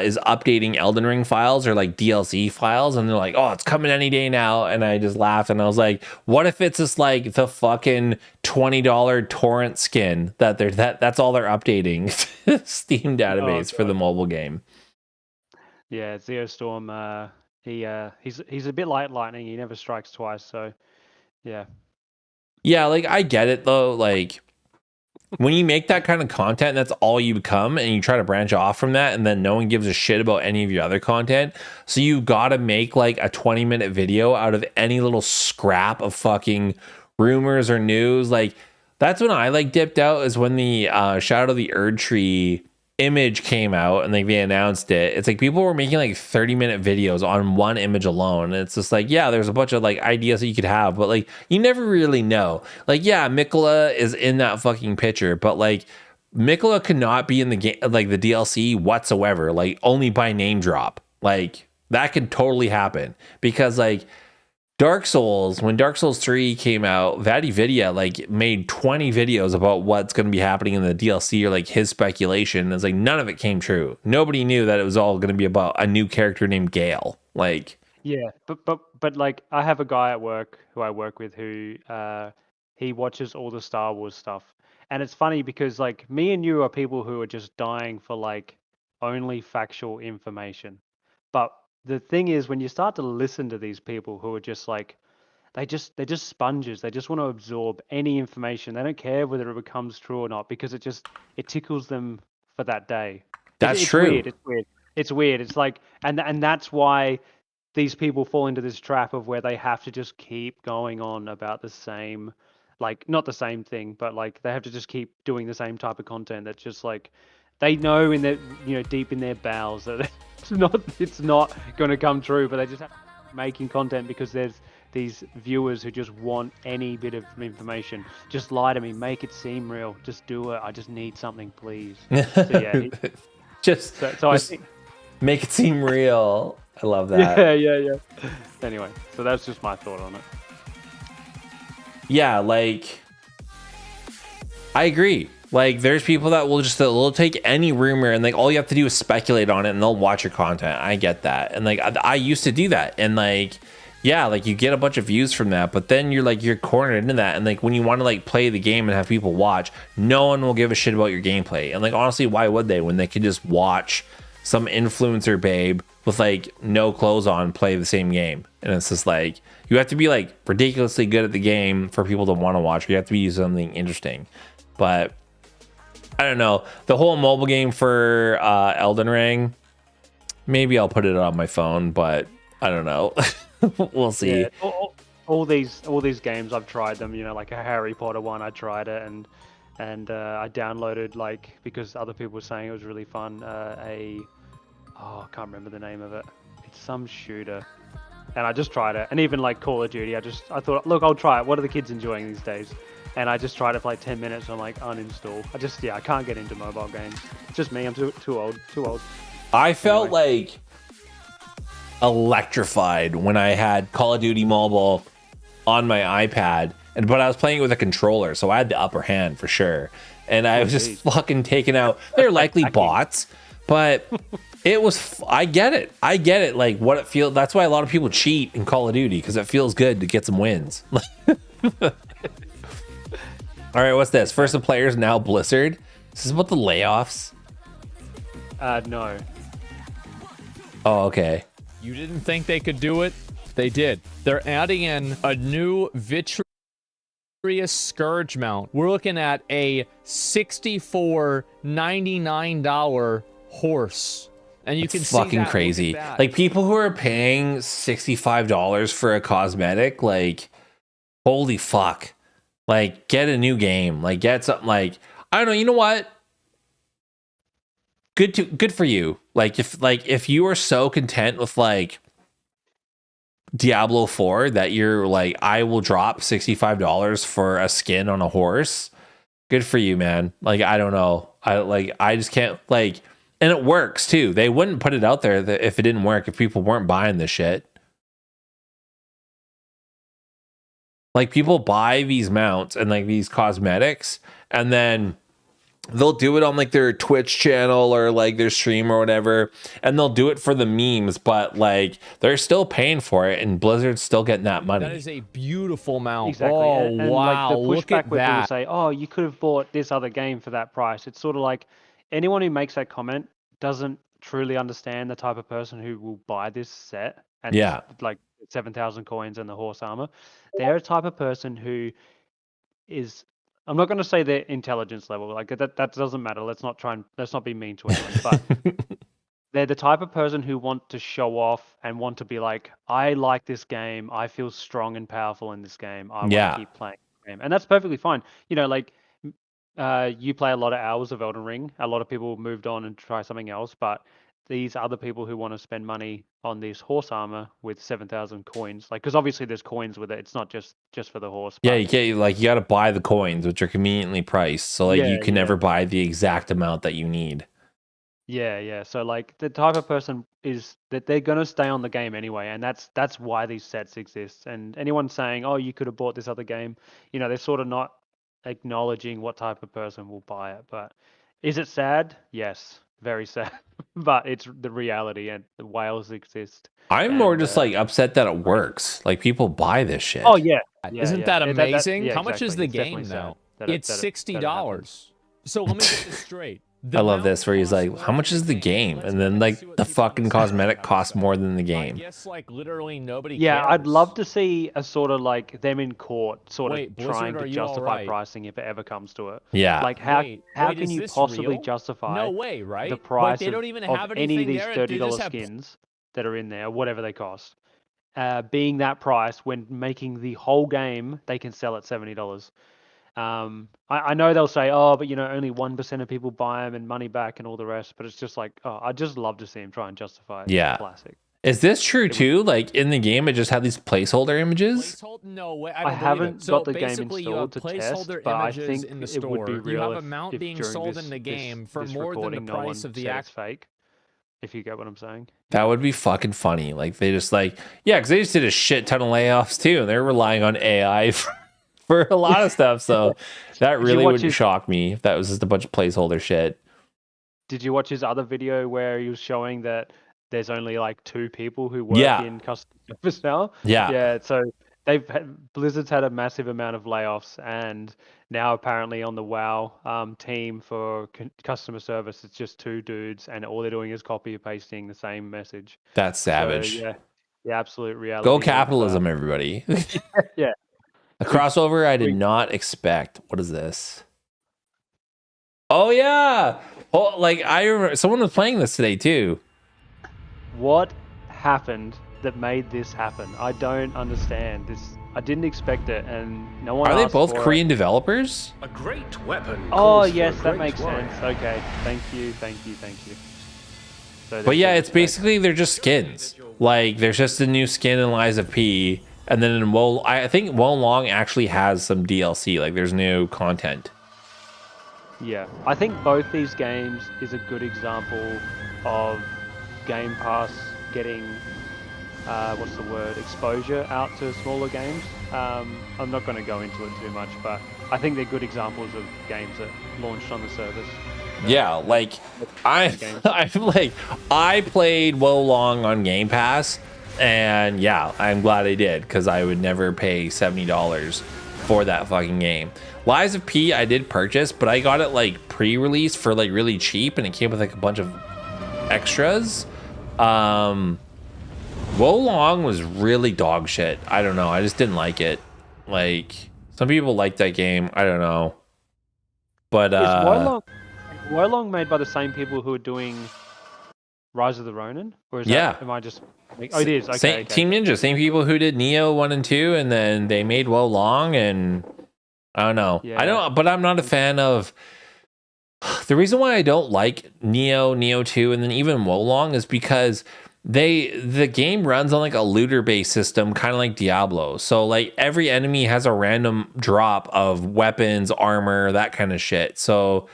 is updating Elden Ring files or like DLC files, and they're like, oh, it's coming any day now. And I just laughed, and I was like, what if it's just like the fucking $20 torrent skin that's all they're updating? Steam database for the mobile game. Yeah, Zeostorm, he's a bit like lightning. He never strikes twice. So yeah, like I get it though. Like when you make that kind of content, that's all you become, and you try to branch off from that, and then no one gives a shit about any of your other content. So you've got to make like a 20-minute video out of any little scrap of fucking rumors or news. Like that's when I like dipped out, is when the Shadow of the Erd Tree image came out and like they announced it, it's like people were making like 30-minute videos on one image alone. And it's just like, yeah, there's a bunch of like ideas that you could have, but like you never really know. Like, yeah, Mikola is in that fucking picture, but like Mikola could not be in the game, like the DLC whatsoever, like only by name drop. Like that could totally happen because like Dark Souls, when Dark Souls 3 came out, VatiVidya like made 20 videos about what's going to be happening in the DLC or like his speculation. It's like none of it came true. Nobody knew that it was all going to be about a new character named Gale. Like, Yeah, but like I have a guy at work who I work with who he watches all the Star Wars stuff. And it's funny because like me and you are people who are just dying for like only factual information. But the thing is when you start to listen to these people who are just like they're just sponges. They just want to absorb any information. They don't care whether it becomes true or not because it tickles them for that day. that's It's true. weird. It's weird. It's weird. It's like and that's why these people fall into this trap of where they have to just keep going on about the same, like not the same thing, but like they have to just keep doing the same type of content that's just like they know in their deep in their bowels that it's not going to come true, but they just have to keep making content because there's these viewers who just want any bit of information. Just lie to me, make it seem real. Just do it. I just need something, please. So yeah, just so I just think make it seem real. I love that. yeah. Anyway, so that's just my thought on it. Yeah, like I agree. Like there's people that will just they'll take any rumor and like all you have to do is speculate on it and they'll watch your content. I get that. And like I used to do that. And like yeah, like you get a bunch of views from that, but then you're cornered into that. And like when you want to like play the game and have people watch, no one will give a shit about your gameplay. And like honestly, why would they when they could just watch some influencer babe with like no clothes on play the same game? And it's just like you have to be like ridiculously good at the game for people to want to watch. You have to be something interesting. But I don't know. The whole mobile game for Elden Ring, maybe I'll put it on my phone, but I don't know. We'll see. Yeah, all these games I've tried them. Like a Harry Potter one, I tried it and I downloaded like because other people were saying it was really fun. I can't remember the name of it. It's some shooter, and I just tried it. And even like Call of Duty, I thought, look, I'll try it. What are the kids enjoying these days? And I just tried it for like 10 minutes. And I'm like, uninstall. I can't get into mobile games. It's just me. I'm too old. Too old. I felt like electrified when I had Call of Duty Mobile on my iPad, but I was playing it with a controller, so I had the upper hand for sure. And I was just fucking taken out. They're likely bots, but it was. I get it. Like what it feels. That's why a lot of people cheat in Call of Duty because it feels good to get some wins. All right, what's this? First of players, now Blizzard. This is about the layoffs. No. Oh, okay. You didn't think they could do it? They did. They're adding in a new Vitreous Scourge mount. We're looking at a $64.99 horse. And you can see fucking crazy. Like people who are paying $65 for a cosmetic, like holy fuck. Like get a new game. Like get something like I don't know, you know what? Good for you. Like if you are so content with like Diablo 4 that you're like I will drop $65 for a skin on a horse, good for you, man. Like I don't know. I just can't like, and it works too. They wouldn't put it out there if it didn't work, if people weren't buying this shit. Like people buy these mounts and like these cosmetics and then they'll do it on like their Twitch channel or like their stream or whatever, and they'll do it for the memes, but like they're still paying for it and Blizzard's still getting that money. That is a beautiful mount. Exactly. Oh, and wow. Like the Look pushback at where people that. say, oh, you could have bought this other game for that price. It's sort of like anyone who makes that comment doesn't truly understand the type of person who will buy this set and Yeah. like 7,000 coins and the horse armor. They're a type of person who is, I'm not going to say their intelligence level, like that doesn't matter. Let's not be mean to anyone, but they're the type of person who want to show off and want to be like, I like this game. I feel strong and powerful in this game. I want to keep playing the game. And that's perfectly fine. Like You play a lot of hours of Elden Ring. A lot of people moved on and try something else, but these other people who want to spend money on this horse armor with 7,000 coins, like, because obviously there's coins with it. It's not just for the horse. Yeah, But you can't, like, you got to buy the coins, which are conveniently priced. So like you yeah, can yeah, never buy the exact amount that you need. yeah. So like the type of person is that they're gonna stay on the game anyway, and that's why these sets exist. And anyone saying, "Oh, you could have bought this other game," they're sort of not acknowledging what type of person will buy it. But is it sad? Yes, very sad. But it's the reality, and the whales exist. I'm more And just like upset that it works. Like people buy this shit. oh yeah, Isn't that amazing? yeah, How much is exactly. the It's definitely game sad now? that It's that happens. $60. So let me get this straight. The I love mount this where he's costs like, more how much than is the game? Let's And then see like what the people fucking decide cosmetic about costs that. more than the I game. guess like literally nobody Yeah, cares. I'd love to see a sort of like them in court, sort Wait, of Blizzard, trying are to you all justify right? pricing if it ever comes to it. Yeah. Like how Wait, can is you this possibly real? justify No way, right? the Like, price they don't even of have any of anything these there. They $30 just have skins that are in there, whatever they cost, being that price when making the whole game they can sell at $70. I know they'll say, oh, but only 1% of people buy them and money back and all the rest. But it's just like, oh, I'd just love to see him try and justify it. It's Yeah. classic. Is this true It would- too? Like in the game, it just had these placeholder images. Placeholder? No way. I don't believe haven't it. got So the game basically, you have installed to test, placeholder but I images think in the it would store. be You real have a if mount being during sold this, in the game for this more than the recording, no one price of the said it's act. fake. If you get what I'm saying. That would be fucking funny. Like they just like, yeah, because they just did a shit ton of layoffs too, and they're relying on AI for a lot of stuff. So that really wouldn't shock me if that was just a bunch of placeholder shit. Did you watch his other video where he was showing that there's only like 2 people who work in customer service now? Yeah. So Blizzard's had a massive amount of layoffs, and now apparently on the WoW team for customer service, it's just 2 dudes, and all they're doing is copy and pasting the same message. That's savage. So, yeah, the absolute reality. Go capitalism, everybody. Yeah. A crossover I did not expect. What is this? Oh yeah. Oh, like I remember someone was playing this today too. What happened that made this happen? I don't understand this. I didn't expect it, and no one. Are they asked both for Korean it. developers? A great weapon. Oh calls for yes, a that great makes warrior. sense. Okay, thank you. So But yeah, it's basically basically they're just skins. Like there's just a new skin in Liza P, and then in I think Wo Long actually has some DLC. Like there's new content. yeah, I think both these games is a good example of Game Pass getting what's the word, exposure out to smaller games. I'm not going to go into it too much, but I think they're good examples of games that launched on the service. Yeah, like I played Wo Long on Game Pass, and yeah, I'm glad I did because I would never pay $70 for that fucking game. Lies of P I did purchase, but I got it like pre-release for like really cheap, and it came with like a bunch of extras. Wo Long was really dog shit. I don't know. I just didn't like it. Like some people like that game. I don't know. But Is Wo Long made by the same people who are doing Rise of the Ronin? Or is Yeah. that, am I just... Oh, it is. Okay, same okay. Team Ninja, same people who did Neo 1 and 2, and then they made Wo Long, and I don't know. Yeah. I don't, but I'm not a fan of. The reason why I don't like Neo 2, and then even Wo Long is because the game runs on like a looter based system, kind of like Diablo. So like every enemy has a random drop of weapons, armor, that kind of shit. So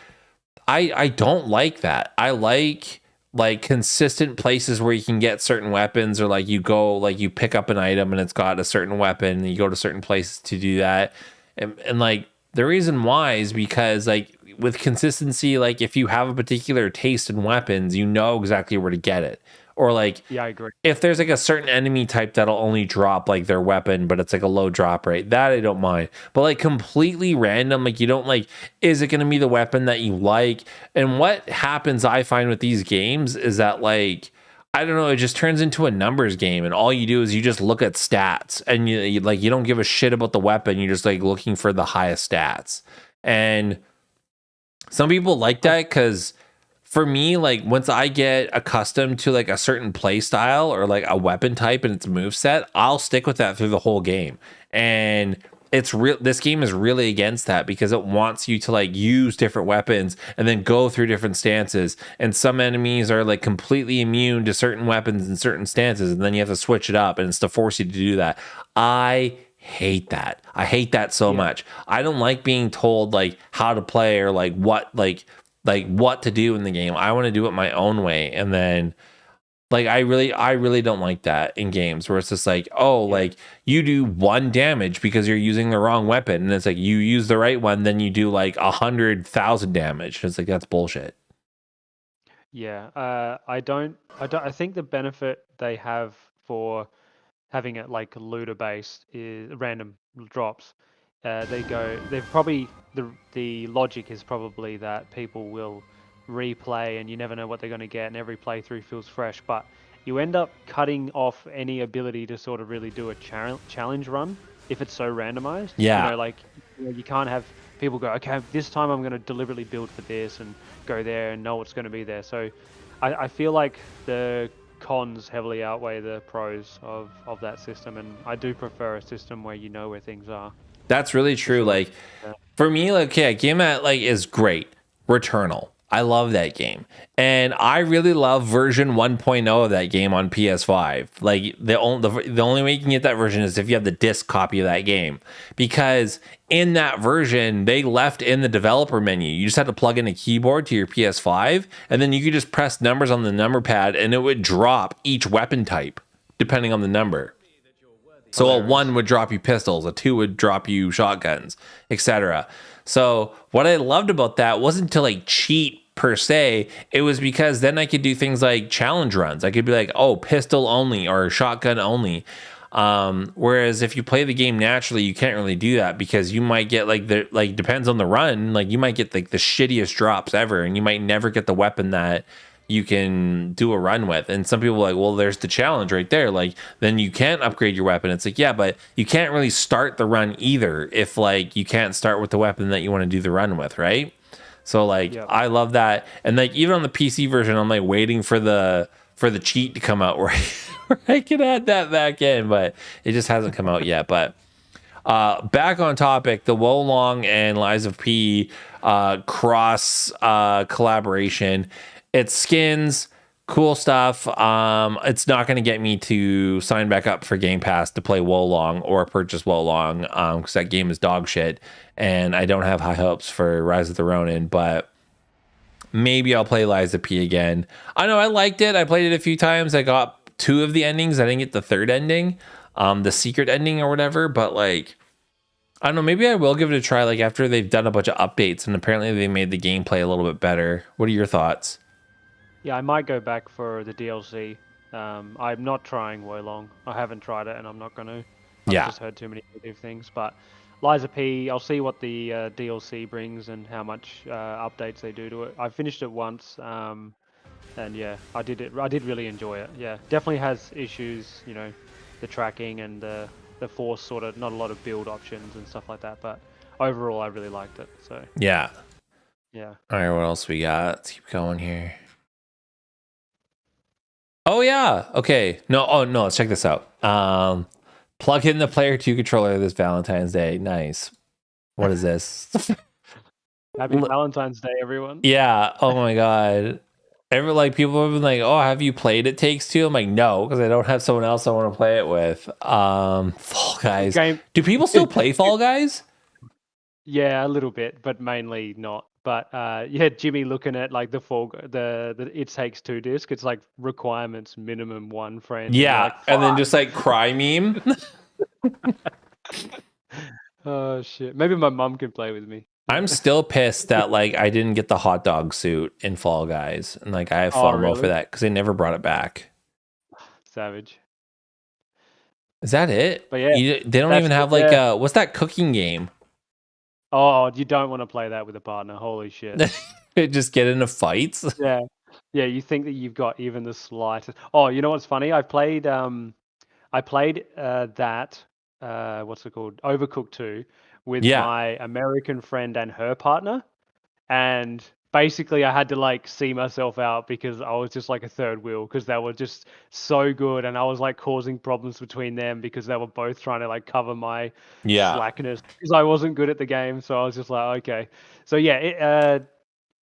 I don't like that. I like consistent places where you can get certain weapons, or like you go, like you pick up an item and it's got a certain weapon and you go to certain places to do that. And like the reason why is because like with consistency, like if you have a particular taste in weapons, you know exactly where to get it. Or like, Yeah, I agree. if there's like a certain enemy type that'll only drop like their weapon, but it's like a low drop rate, that I don't mind. But like completely random, like you don't like, is it going to be the weapon that you like? And what happens, I find with these games is that like, I don't know, it just turns into a numbers game, and all you do is you just look at stats, and you like, you don't give a shit about the weapon. You're just like looking for the highest stats. And some people like that because, for me, like once I get accustomed to like a certain play style or like a weapon type and its moveset, I'll stick with that through the whole game. And it's real. This game is really against that because it wants you to like use different weapons and then go through different stances. And some enemies are like completely immune to certain weapons in certain stances, and then you have to switch it up, and it's to force you to do that. I hate that. I hate that so much. I don't like being told like how to play or like what to do in the game. I want to do it my own way, and then. Like I really don't like that in games where it's just like, oh, like you do 1 damage because you're using the wrong weapon, and it's like you use the right one, then you do like 100,000 damage. It's like that's bullshit. Yeah, I think the benefit they have for having it like looter based is random drops. They've probably the logic is probably that people will replay and you never know what they're going to get, and every playthrough feels fresh. But you end up cutting off any ability to sort of really do a challenge run if it's so randomized. Yeah. You know, like you can't have people go, okay, this time I'm going to deliberately build for this and go there and know what's going to be there. So I feel like the cons heavily outweigh the pros of that system, and I do prefer a system where you know where things are. That's really true. Like for me, like a game that like is great. Returnal. I love that game. And I really love version 1.0 of that game on PS5. Like the only way you can get that version is if you have the disc copy of that game. Because in that version, they left in the developer menu. You just had to plug in a keyboard to your PS5, and then you could just press numbers on the number pad and it would drop each weapon type depending on the number. So a 1 would drop you pistols, a 2 would drop you shotguns, etc. So what I loved about that wasn't to like cheat per se. It was because then I could do things like challenge runs. I could be like, oh, pistol only or shotgun only. Whereas if you play the game naturally, you can't really do that because you might get like depends on the run. Like you might get like the shittiest drops ever, and you might never get the weapon that you can do a run with. And some people are like, well, there's the challenge right there. Like, then you can't upgrade your weapon. It's like, yeah, but you can't really start the run either if like you can't start with the weapon that you want to do the run with, right? So like, I love that. And like even on the PC version, I'm like waiting for the cheat to come out where I can add that back in, but it just hasn't come out yet. But back on topic, the Wolong and Lies of P cross collaboration. It's skins, cool stuff. It's not going to get me to sign back up for Game Pass to play Wolong or purchase Wolong because that game is dog shit, and I don't have high hopes for Rise of the Ronin, but maybe I'll play Lies of P again. I know I liked it. I played it a few times. I got 2 of the endings. I didn't get the 3rd ending, the secret ending or whatever, but like, I don't know, maybe I will give it a try like after they've done a bunch of updates and apparently they made the gameplay a little bit better. What are your thoughts? Yeah, I might go back for the DLC. I'm not trying Wolong. I haven't tried it, and I'm not going to. I've just heard too many negative things. But Lies of P, I'll see what the DLC brings and how much updates they do to it. I finished it once, and yeah, I did really enjoy it. Yeah, definitely has issues, you know, the tracking and the force sort of not a lot of build options and stuff like that. But overall, I really liked it. So yeah. All right, what else we got? Let's keep going here. Oh yeah. Okay. No. Oh no. Let's check this out. Plug in the Player 2 controller this Valentine's Day. Nice. What is this? Happy Valentine's Day, everyone. Yeah. Oh my god. People have been like, "Oh, have you played It Takes Two?" I'm like, "No," because I don't have someone else I want to play it with. Fall Guys. Do people still play Fall Guys? Yeah, a little bit, but mainly not. But yeah, Jimmy looking at like the It Takes Two disc. It's like requirements minimum 1 friend. Yeah, like, and then just like cry meme. Oh shit! Maybe my mom can play with me. I'm still pissed that like I didn't get the hot dog suit in Fall Guys, and like I have FOMO for that because they never brought it back. Savage. Is that it? But yeah, they don't even have like what's that cooking game? Oh, you don't want to play that with a partner. Holy shit. Just get into fights. Yeah. Yeah, you think that you've got even the slightest. Oh, you know what's funny? I played that what's it called? Overcooked 2 with my American friend and her partner. And basically I had to like see myself out because I was just like a third wheel because they were just so good, and I was like causing problems between them because they were both trying to like cover my Yeah. slackness because I wasn't good at the game. So I was just like, okay. So yeah,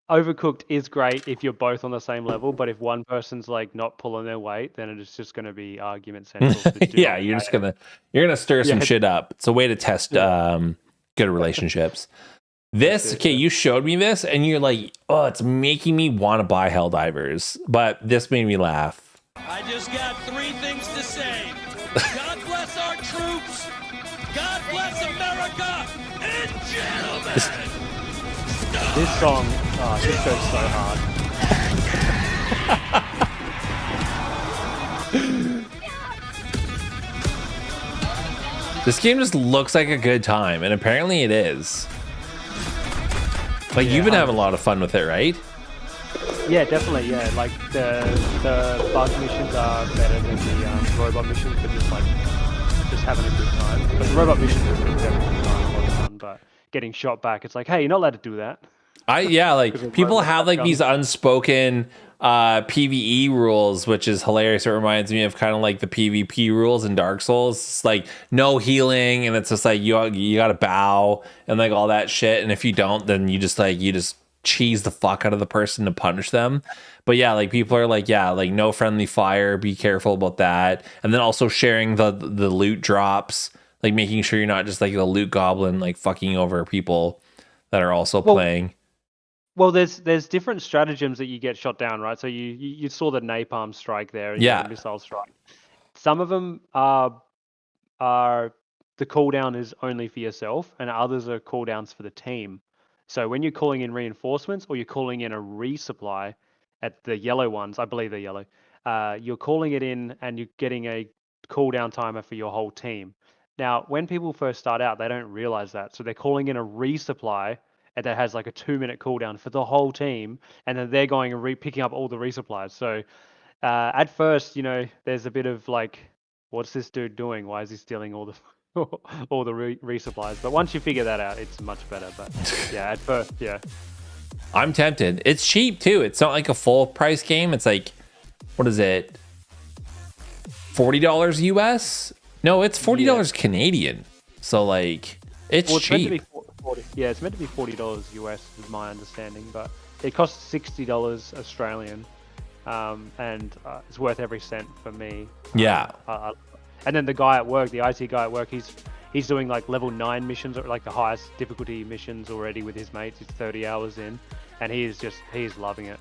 Overcooked is great if you're both on the same level, but if one person's like not pulling their weight, then it's just going to be argument central. So do Yeah, not you're gonna stir some Yeah. shit up. It's a way to test good relationships. Okay, you showed me this and you're like, oh, it's making me want to buy Helldivers, but this made me laugh. I just got 3 things to say. God bless our troops. God bless America. And gentlemen. This song, this goes so hard. This game just looks like a good time, and apparently it is. Like, you've been having a lot of fun with it, right? Yeah, definitely. Yeah, like the bug missions are better than the robot missions, but just having a good time. But the robot missions are definitely a lot of fun. But getting shot back, it's like, hey, you're not allowed to do that. Like people have like these unspoken PvE rules, which is hilarious. It reminds me of kind of like the PvP rules in Dark Souls. It's like no healing, and it's just like you gotta bow and like all that shit. And if you don't, then you just cheese the fuck out of the person to punish them. But yeah, like people are like, yeah, like no friendly fire, be careful about that. And then also sharing the loot drops, like making sure you're not just like the loot goblin like fucking over people that are also playing. Well, there's different stratagems that you get shot down, right? So you saw the napalm strike there, and Yeah, the missile strike. Some of them are the cooldown is only for yourself, and others are cooldowns for the team. So when you're calling in reinforcements or you're calling in a resupply at the yellow ones, I believe they're yellow, you're calling it in and you're getting a cooldown timer for your whole team. Now, when people first start out, they don't realize that. So they're calling in a resupply and that has like a 2-minute cooldown for the whole team. And then they're going and picking up all the resupplies. So at first, there's a bit of like, what's this dude doing? Why is he stealing all the all the resupplies? But once you figure that out, it's much better. But yeah, at first, yeah. I'm tempted. It's cheap too. It's not like a full price game. It's like, what is it? $40 US? No, it's $40 Canadian. So like, it's cheap. Meant to be 40, yeah, it's meant to be $40 US, is my understanding, but it costs $60 Australian, and it's worth every cent for me. Yeah. And then the guy at work, the IT guy at work, he's doing like level 9 missions, or like the highest difficulty missions already with his mates. He's 30 hours in, and he's loving it.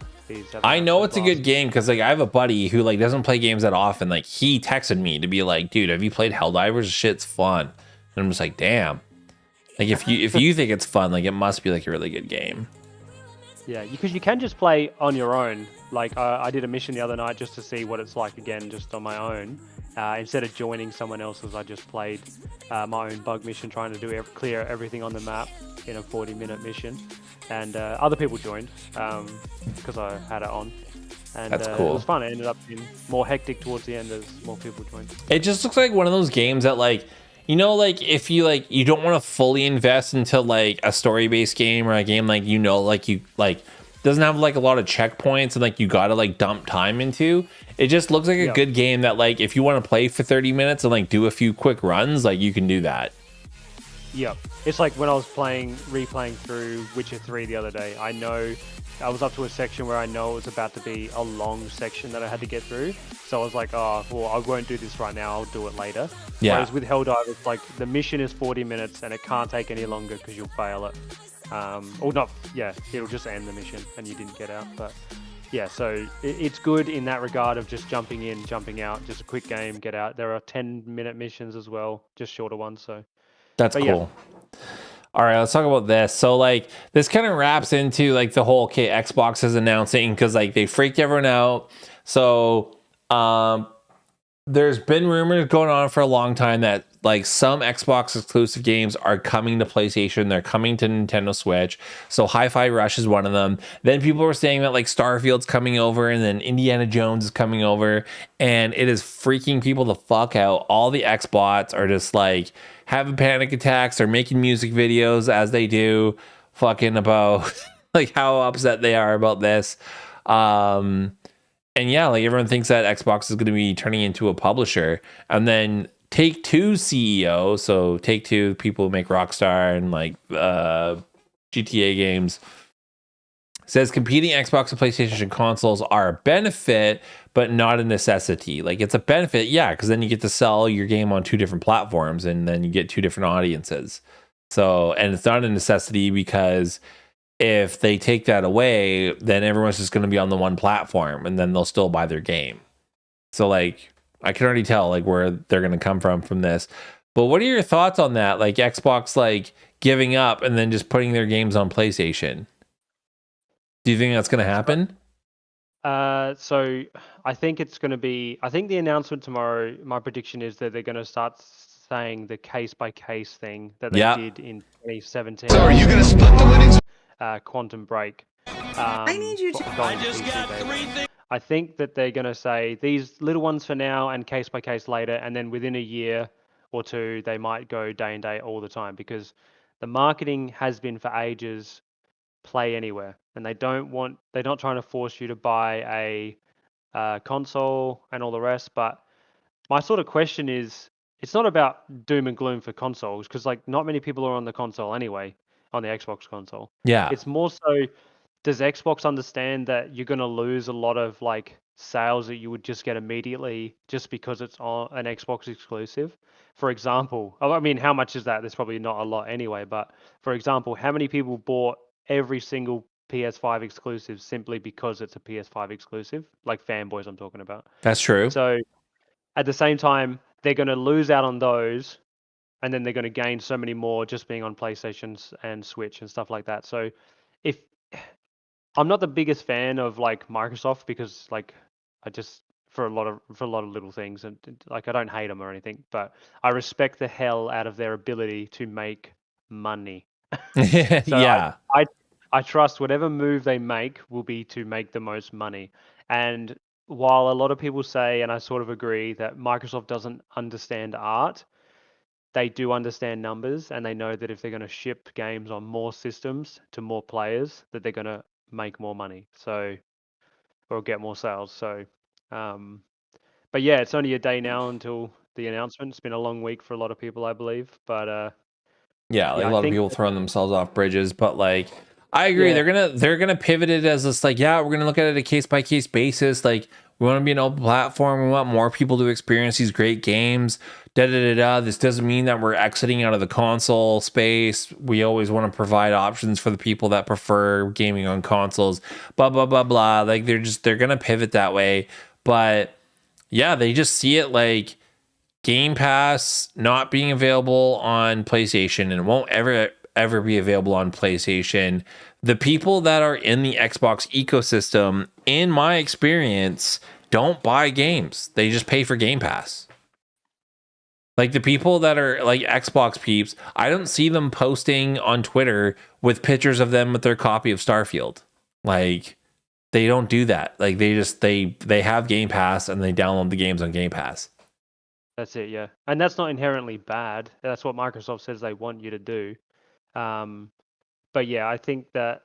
I know it's a good game because like I have a buddy who like doesn't play games that often. Like he texted me to be like, dude, have you played Helldivers? Shit's fun. And I'm just like, damn. Like if you think it's fun, like it must be like a really good game. Yeah, because you can just play on your own. Like I did a mission the other night just to see what it's like again, just on my own. Instead of joining someone else's, I just played my own bug mission, trying to clear everything on the map in a 40-minute mission. And other people joined because I had it on. And that's cool. It was fun. It ended up being more hectic towards the end as more people joined. It just looks like one of those games that like, like if you like you don't want to fully invest into like a story-based game or a game like like you like doesn't have like a lot of checkpoints and like you gotta like dump time into. It just looks like a good game that like if you want to play for 30 minutes and like do a few quick runs, like you can do that. Yep. It's like when I was replaying through Witcher 3 the other day. I know I was up to a section where I know it was about to be a long section that I had to get through. So I was like, oh, well, I won't do this right now. I'll do it later. Yeah. Whereas with Helldivers, it's like the mission is 40 minutes and it can't take any longer because you'll fail it. Or not, yeah, it'll just end the mission and you didn't get out. But yeah, so it's good in that regard of just jumping in, jumping out, just a quick game, get out. There are 10-minute missions as well, just shorter ones. So that's cool. Yeah. All right, let's talk about this. So like this kind of wraps into like the whole Xbox is announcing because like they freaked everyone out. So there's been rumors going on for a long time that like some Xbox exclusive games are coming to PlayStation. They're coming to Nintendo Switch. So Hi-Fi Rush is one of them. Then people were saying that like Starfield's coming over and then Indiana Jones is coming over. And it is freaking people the fuck out. All the Xbots are just like having panic attacks or making music videos as they do fucking about like how upset they are about this. And yeah, like everyone thinks that Xbox is going to be turning into a publisher, and then Take-Two CEO, so Take-Two, people who make Rockstar and like GTA games, says competing Xbox and PlayStation consoles are a benefit, but not a necessity. Like it's a benefit, yeah, because then you get to sell your game on 2 different platforms, and then you get 2 different audiences. So, and it's not a necessity because if they take that away, then everyone's just going to be on the one platform, and then they'll still buy their game. So like, I can already tell like where they're going to come from this. But what are your thoughts on that? Like Xbox like giving up and then just putting their games on PlayStation? Do you think that's going to happen? So I think it's going to be. I think the announcement tomorrow. My prediction is that they're going to start saying the case by case thing that they did in 2017. So are you going to split the winnings? Quantum Break. I need you to. I just got 3 things. I think that they're going to say these little ones for now and case by case later, and then within a year or 2, they might go day and day all the time, because the marketing has been for ages play anywhere, and they're not trying to force you to buy a console and all the rest. But my sort of question is, it's not about doom and gloom for consoles, because like not many people are on the console anyway, on the Xbox console. Yeah. It's more so, does Xbox understand that you're going to lose a lot of like sales that you would just get immediately just because it's on an Xbox exclusive? For example, I mean, how much is that? There's probably not a lot anyway, but for example, how many people bought every single PS5 exclusive simply because it's a PS5 exclusive? Like fanboys I'm talking about. That's true. So at the same time, they're going to lose out on those, and then they're going to gain so many more just being on PlayStations and Switch and stuff like that. So if I'm not the biggest fan of like Microsoft, because like I just for a lot of little things, and like I don't hate them or anything, but I respect the hell out of their ability to make money. So yeah. I trust whatever move they make will be to make the most money. And while a lot of people say, and I sort of agree, that Microsoft doesn't understand art, they do understand numbers, and they know that if they're going to ship games on more systems to more players, that they're going to make more money, so, or get more sales. So but yeah, it's only a day now until the announcement. It's been a long week for a lot of people, I believe, but Yeah, like yeah, a I lot of think people throwing themselves off bridges, but like I agree, Yeah. they're gonna pivot it as this like, yeah, we're gonna look at it a case by case basis. Like we want to be an open platform. We want more people to experience these great games. Da da da da. This doesn't mean that we're exiting out of the console space. We always want to provide options for the people that prefer gaming on consoles. Blah blah blah blah. Like they're gonna pivot that way. But yeah, they just see it like Game Pass not being available on PlayStation, and it won't ever be available on PlayStation. The people that are in the Xbox ecosystem, in my experience, don't buy games. They just pay for Game Pass. Like the people that are like Xbox peeps, I don't see them posting on Twitter with pictures of them with their copy of Starfield. Like they don't do that. Like they have Game Pass and they download the games on Game Pass. That's it, yeah. And that's not inherently bad. That's what Microsoft says they want you to do. But yeah, I think that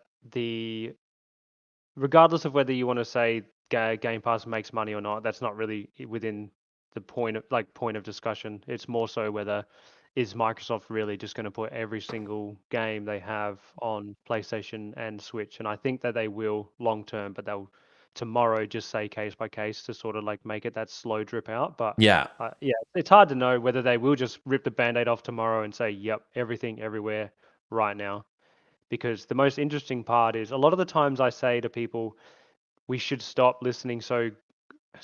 regardless of whether you want to say Game Pass makes money or not, that's not really within the point of discussion. It's more so whether is Microsoft really just going to put every single game they have on PlayStation and Switch. And I think that they will long term, but they'll tomorrow just say case by case to sort of like make it that slow drip out. But Yeah. yeah, it's hard to know whether they will just rip the Band-Aid off tomorrow and say, yep, everything everywhere right now. Because the most interesting part is a lot of the times I say to people, we should stop listening so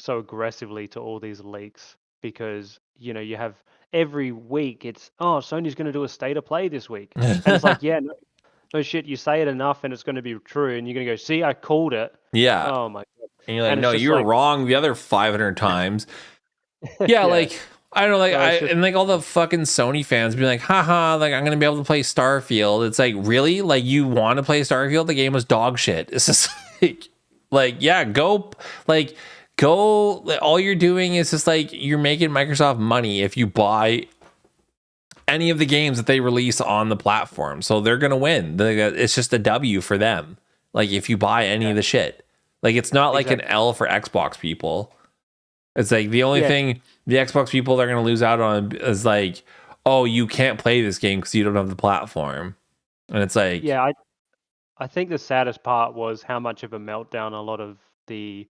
aggressively to all these leaks, because you have every week it's Sony's going to do a state of play this week, and it's like yeah, no shit, you say it enough and it's going to be true, and you're going to go, see, I called it. Yeah. Oh my god. And you're like, And no, it's just you were like- wrong the other 500 times. Yeah, like I don't know, like So it's just- and like all the fucking Sony fans be like, haha, like I'm gonna be able to play Starfield. It's like, really? Like you want to play Starfield? The game was dog shit. It's just like yeah, go. All you're doing is just like you're making Microsoft money if you buy any of the games that they release on the platform. So they're gonna win. It's just a W for them. Like if you buy any of the shit, like it's not like Exactly. an L for Xbox people. It's like the only thing the Xbox people are going to lose out on is like, oh, you can't play this game because you don't have the platform. And it's like, Yeah, I think the saddest part was how much of a meltdown a lot of the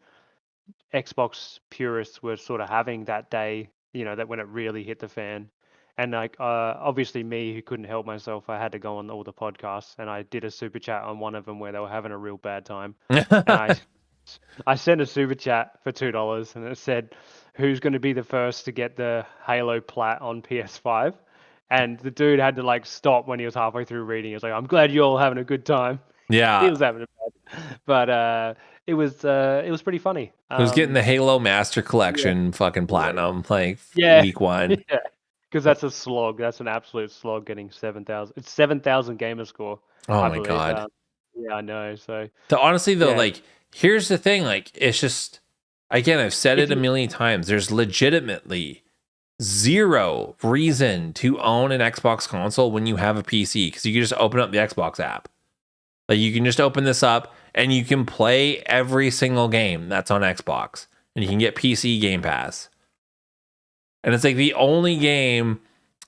Xbox purists were sort of having that day, that when it really hit the fan. And like obviously me who couldn't help myself, I had to go on all the podcasts and I did a super chat on one of them where they were having a real bad time. And I sent a super chat for $2 and it said, who's going to be the first to get the Halo Plat on PS5? And the dude had to like stop when he was halfway through reading. He was like, I'm glad you're all having a good time. He was having a bad, but it was pretty funny. Who's getting the Halo Master Collection fucking platinum week 1? Yeah, because that's a slog. That's an absolute slog getting 7,000. It's 7,000 gamer score. Oh I my believe. god. Yeah, I know. So Honestly though, like here's the thing, like it's just, again, I've said it a million times. There's legitimately zero reason to own an Xbox console when you have a PC, because you can just open up the Xbox app. Like you can just open this up and you can play every single game that's on Xbox, and you can get PC Game Pass. And it's like the only game,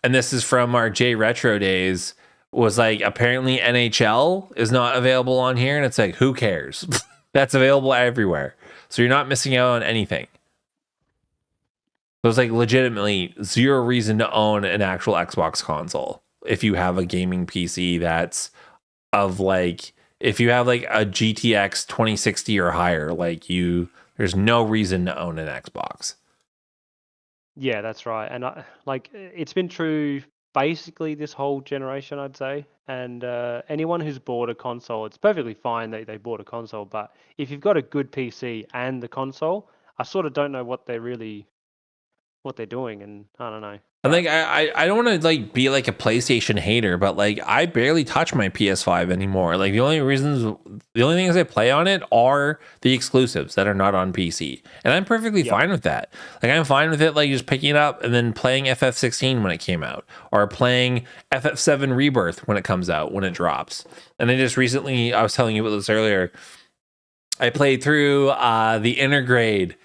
and this is from our J Retro days, was like apparently NHL is not available on here, and it's like, who cares? That's available everywhere. So you're not missing out on anything. So it's like legitimately zero reason to own an actual Xbox console if you have a gaming PC that's of like, if you have like a GTX 2060 or higher, like there's no reason to own an Xbox. Yeah, that's right. And it's been true basically this whole generation, I'd say. And anyone who's bought a console, it's perfectly fine that they bought a console. But if you've got a good PC and the console, I sort of don't know what they're doing. And I don't know. And like I don't want to like be like a PlayStation hater, but like I barely touch my PS5 anymore. Like the only things I play on it are the exclusives that are not on PC, and I'm perfectly fine with that. Like I'm fine with it, like just picking it up and then playing FF16 when it came out, or playing FF7 Rebirth when it comes out, when it drops. And then just recently, I was telling you about this earlier, I played through the Intergrade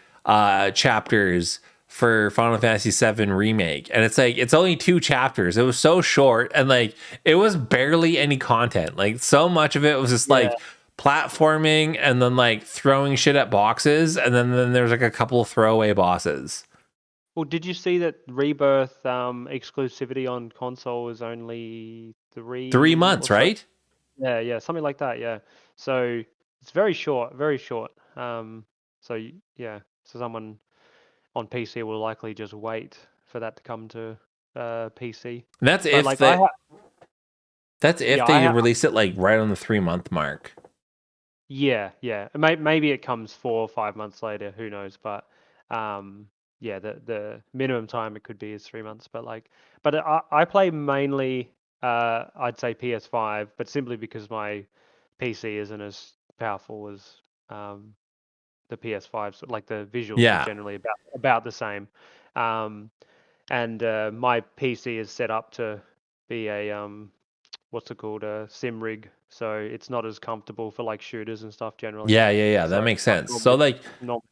chapters for Final Fantasy VII Remake, and it's like it's only 2 chapters. It was so short, and like it was barely any content. Like so much of it was just like platforming and then like throwing shit at boxes, and then there's like a couple of throwaway bosses. Well, did you see that Rebirth exclusivity on console is only 3 months, right? Yeah, something like that. Yeah, so it's very short, very short. So someone on PC will likely just wait for that to come to PC. And that's if like, they release it like right on the 3-month mark. Yeah. Maybe it comes 4 or 5 months later. Who knows? But the minimum time it could be is 3 months. But I play mainly I'd say PS5, but simply because my PC isn't as powerful as the PS5, so like the visuals are generally about the same. And my PC is set up to be a what's it called, a sim rig, so it's not as comfortable for like shooters and stuff generally. So, that makes sense. So like like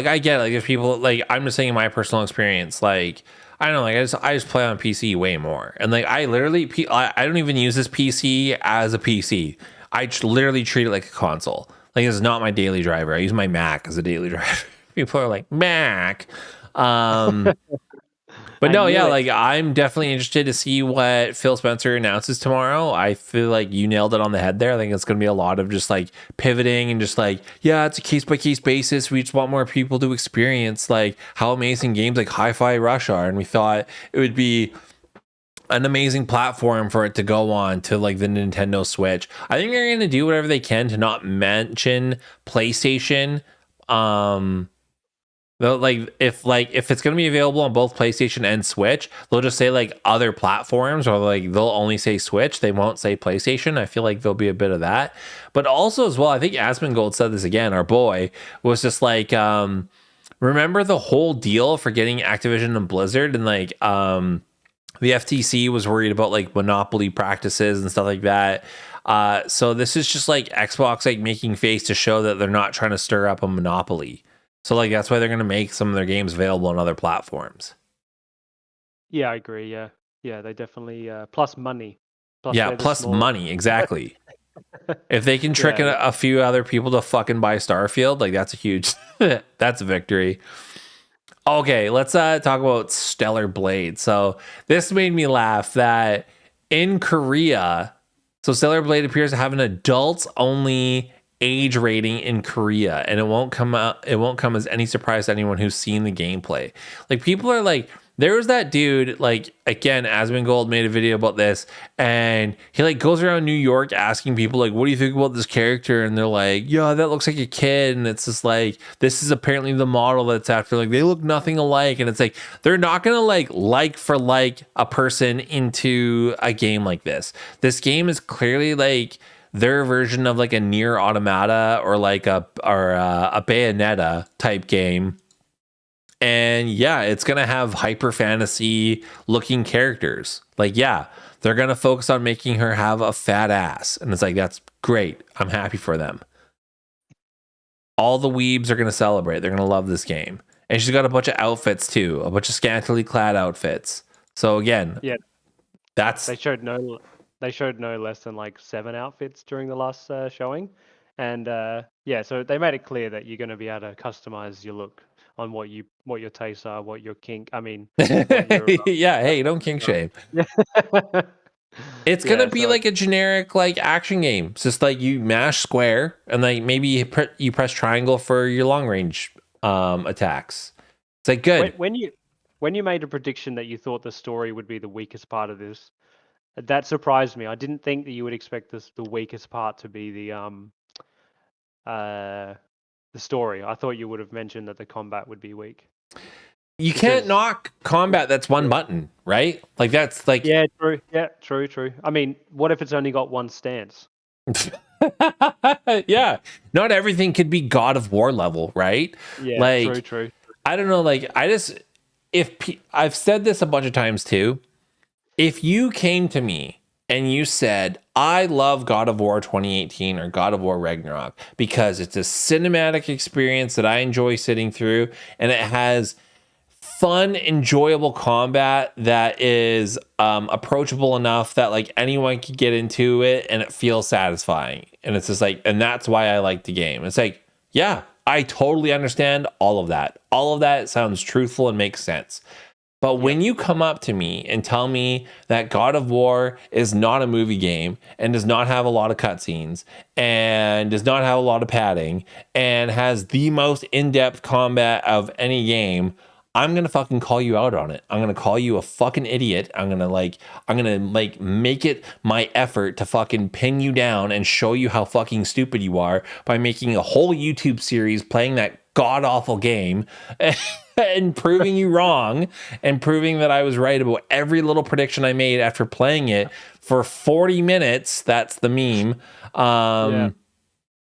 I get it. Like if people, like I'm just saying my personal experience, like I don't know, like I just play on PC way more, and like I literally I don't even use this PC as a PC. I literally treat it like a console. Like it's not my daily driver. I use my Mac as a daily driver. People are like, Mac. But no, like I'm definitely interested to see what Phil Spencer announces tomorrow. I feel like you nailed it on the head there. I think it's going to be a lot of just like pivoting and just like, it's a case by case basis. We just want more people to experience like how amazing games like Hi-Fi Rush are. And we thought it would be an amazing platform for it to go on to like the Nintendo Switch. I think they're going to do whatever they can to not mention PlayStation. If it's going to be available on both PlayStation and Switch, they'll just say like other platforms, or like they'll only say Switch. They won't say PlayStation. I feel like there'll be a bit of that. But also as well, I think Asmongold said this again, our boy, was just like, remember the whole deal for getting Activision and Blizzard and like the FTC was worried about like monopoly practices and stuff like that. So this is just like Xbox like making face to show that they're not trying to stir up a monopoly. So like that's why they're going to make some of their games available on other platforms. Yeah, I agree. Yeah, they definitely plus money. Plus money, exactly. If they can trick a few other people to fucking buy Starfield, like that's a huge, that's a victory. Okay, let's talk about Stellar Blade. So this made me laugh that in Korea, so Stellar Blade appears to have an adults-only age rating in Korea, and it won't come as any surprise to anyone who's seen the gameplay. Like people are like, there was that dude, like again, Asmongold made a video about this, and he like goes around New York asking people like, what do you think about this character? And they're like, yeah, that looks like a kid. And it's just like, this is apparently the model that's after, like they look nothing alike. And it's like, they're not gonna like for like a person into a game like this. This game is clearly like their version of like a Nier Automata or like a Bayonetta type game. And yeah, it's going to have hyper fantasy looking characters. Like, yeah, they're going to focus on making her have a fat ass. And it's like, that's great. I'm happy for them. All the weebs are going to celebrate. They're going to love this game. And she's got a bunch of outfits too, a bunch of scantily clad outfits. So again, yeah, that's... They showed no less than like 7 outfits during the last showing. And so they made it clear that you're going to be able to customize your look on what your tastes are, what your kink. I mean, yeah. Hey, don't kink shame. It's gonna be like a generic like action game. It's just like you mash square and like maybe you press triangle for your long range attacks. It's like good. When you made a prediction that you thought the story would be the weakest part of this, that surprised me. I didn't think that you would expect the weakest part to be the story. I thought you would have mentioned that the combat would be weak. You can't knock combat that's one button, right? Like that's like... Yeah, true. Yeah, true. I mean, what if it's only got one stance? Yeah. Not everything could be God of War level, right? Yeah, like, true. I don't know, like I've said this a bunch of times too. If you came to me and you said, I love God of War 2018 or God of War Ragnarok because it's a cinematic experience that I enjoy sitting through and it has fun, enjoyable combat that is approachable enough that like anyone can get into it and it feels satisfying. And it's just like, and that's why I like the game. It's like, yeah, I totally understand all of that. All of that sounds truthful and makes sense. But when you come up to me and tell me that God of War is not a movie game and does not have a lot of cutscenes and does not have a lot of padding and has the most in-depth combat of any game, I'm going to fucking call you out on it. I'm going to call you a fucking idiot. I'm going to make it my effort to fucking pin you down and show you how fucking stupid you are by making a whole YouTube series playing that god-awful game and proving you wrong and proving that I was right about every little prediction I made after playing it for 40 minutes. That's the meme. And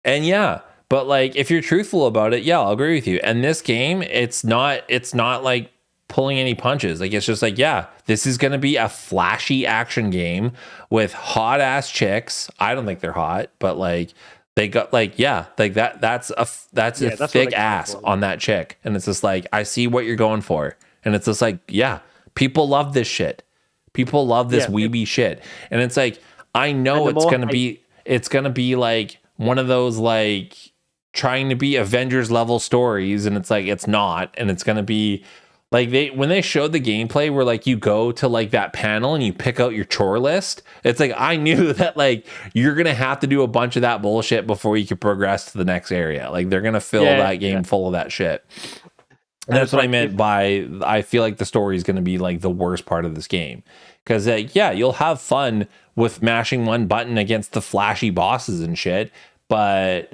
yeah, but like if you're truthful about it, yeah, I'll agree with you. And this game, it's not like pulling any punches. Like it's just like, yeah, this is going to be a flashy action game with hot ass chicks. I don't think they're hot, but like they got like, yeah, like that's a thick ass on that chick. And it's just like, I see what you're going for. And it's just like, yeah, people love this shit. People love this weeby shit. And it's like, I know it's going to be like one of those like trying to be Avengers level stories. And it's like, it's not. And it's going to be like when they showed the gameplay where like you go to like that panel and you pick out your chore list, it's like I knew that like you're gonna have to do a bunch of that bullshit before you can progress to the next area. Like they're gonna fill that game full of that shit. And that's what I meant by I feel like the story is gonna be like the worst part of this game. Because you'll have fun with mashing one button against the flashy bosses and shit, but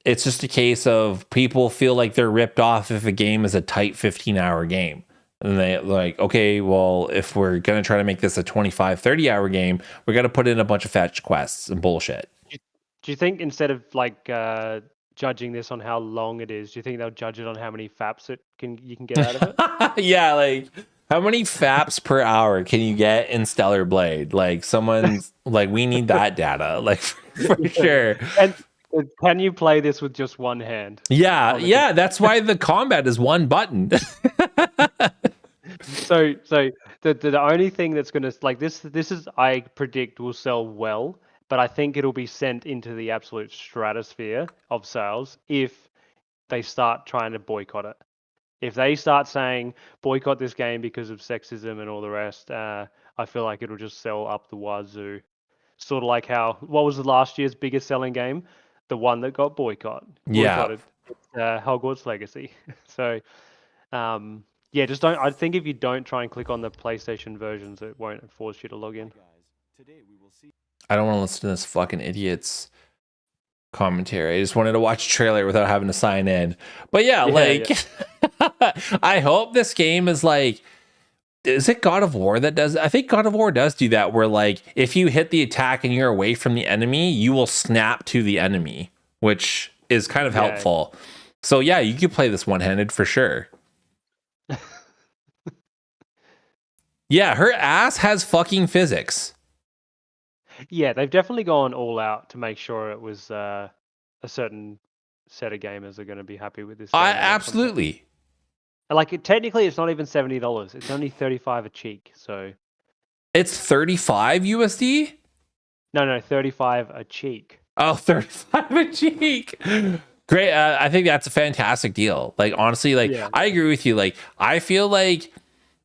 it's just a case of people feel like they're ripped off if a game is a tight 15-hour game. And they're like, okay, well, if we're going to try to make this a 25, 30-hour game, we got to put in a bunch of fetch quests and bullshit. Do you think instead of like judging this on how long it is, do you think they'll judge it on how many faps you can get out of it? Yeah, like How many faps per hour can you get in Stellar Blade? Like someone's like, we need that data, like for sure. And can you play this with just one hand? Yeah. That's why the combat is one button. So the only thing that's gonna like this is I predict will sell well, but I think it'll be sent into the absolute stratosphere of sales if they start trying to boycott it. If they start saying boycott this game because of sexism and all the rest, I feel like it'll just sell up the wazoo. Sort of like what was the last year's biggest selling game? The one that got boycotted. Yeah. Hogwarts Legacy. So, yeah, just don't. I think if you don't try and click on the PlayStation versions, it won't force you to log in. I don't want to listen to this fucking idiot's commentary. I just wanted to watch a trailer without having to sign in. But yeah. I hope this game is like, is it God of War that does? I think God of War does do that, where like if you hit the attack and you're away from the enemy, you will snap to the enemy, which is kind of helpful. So yeah, you could play this one-handed for sure. Yeah, her ass has fucking physics. Yeah, they've definitely gone all out to make sure it was a certain set of gamers are going to be happy with this game. Absolutely. Like technically, it's not even $70. It's only $35 a cheek. So it's 35 USD. No, 35 a cheek. Oh, 35 a cheek. Great. I think that's a fantastic deal. Like honestly, like I agree with you. Like I feel like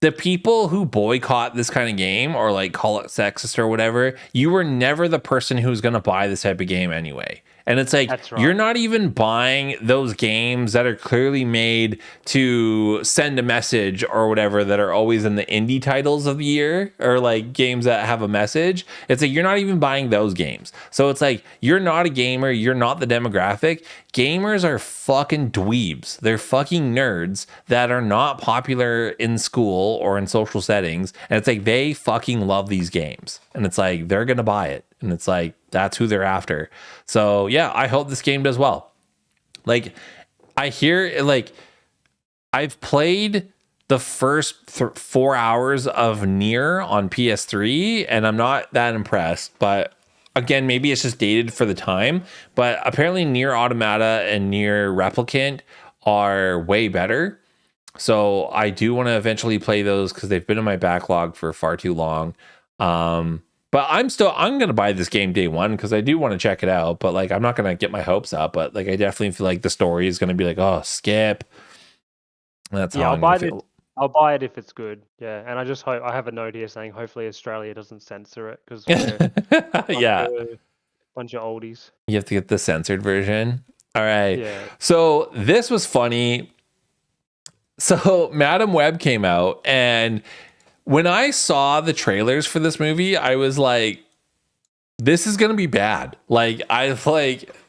the people who boycott this kind of game or like call it sexist or whatever, you were never the person who's going to buy this type of game anyway. And it's like, you're not even buying those games that are clearly made to send a message or whatever, that are always in the indie titles of the year, or like games that have a message. It's like, you're not even buying those games. So it's like, you're not a gamer. You're not the demographic. Gamers are fucking dweebs. They're fucking nerds that are not popular in school or in social settings. And it's like, they fucking love these games. And it's like, they're going to buy it. And it's like, that's who they're after. So yeah, I hope this game does well. Like I hear, like I've played the first 4 hours of Nier on PS3 and I'm not that impressed, but again, maybe it's just dated for the time, but apparently Nier Automata and Nier Replicant are way better. So I do want to eventually play those because they've been in my backlog for far too long. But I'm going to buy this game day one because I do want to check it out. But like, I'm not going to get my hopes up. But like, I definitely feel like the story is going to be like, oh, skip. That's how I'm going to feel. I'll buy it if it's good. Yeah, and I just hope I have a note here saying hopefully Australia doesn't censor it because yeah, bunch of oldies. You have to get the censored version. All right. Yeah. So this was funny. So Madam Web came out, and when I saw the trailers for this movie, I was like, this is going to be bad. Like,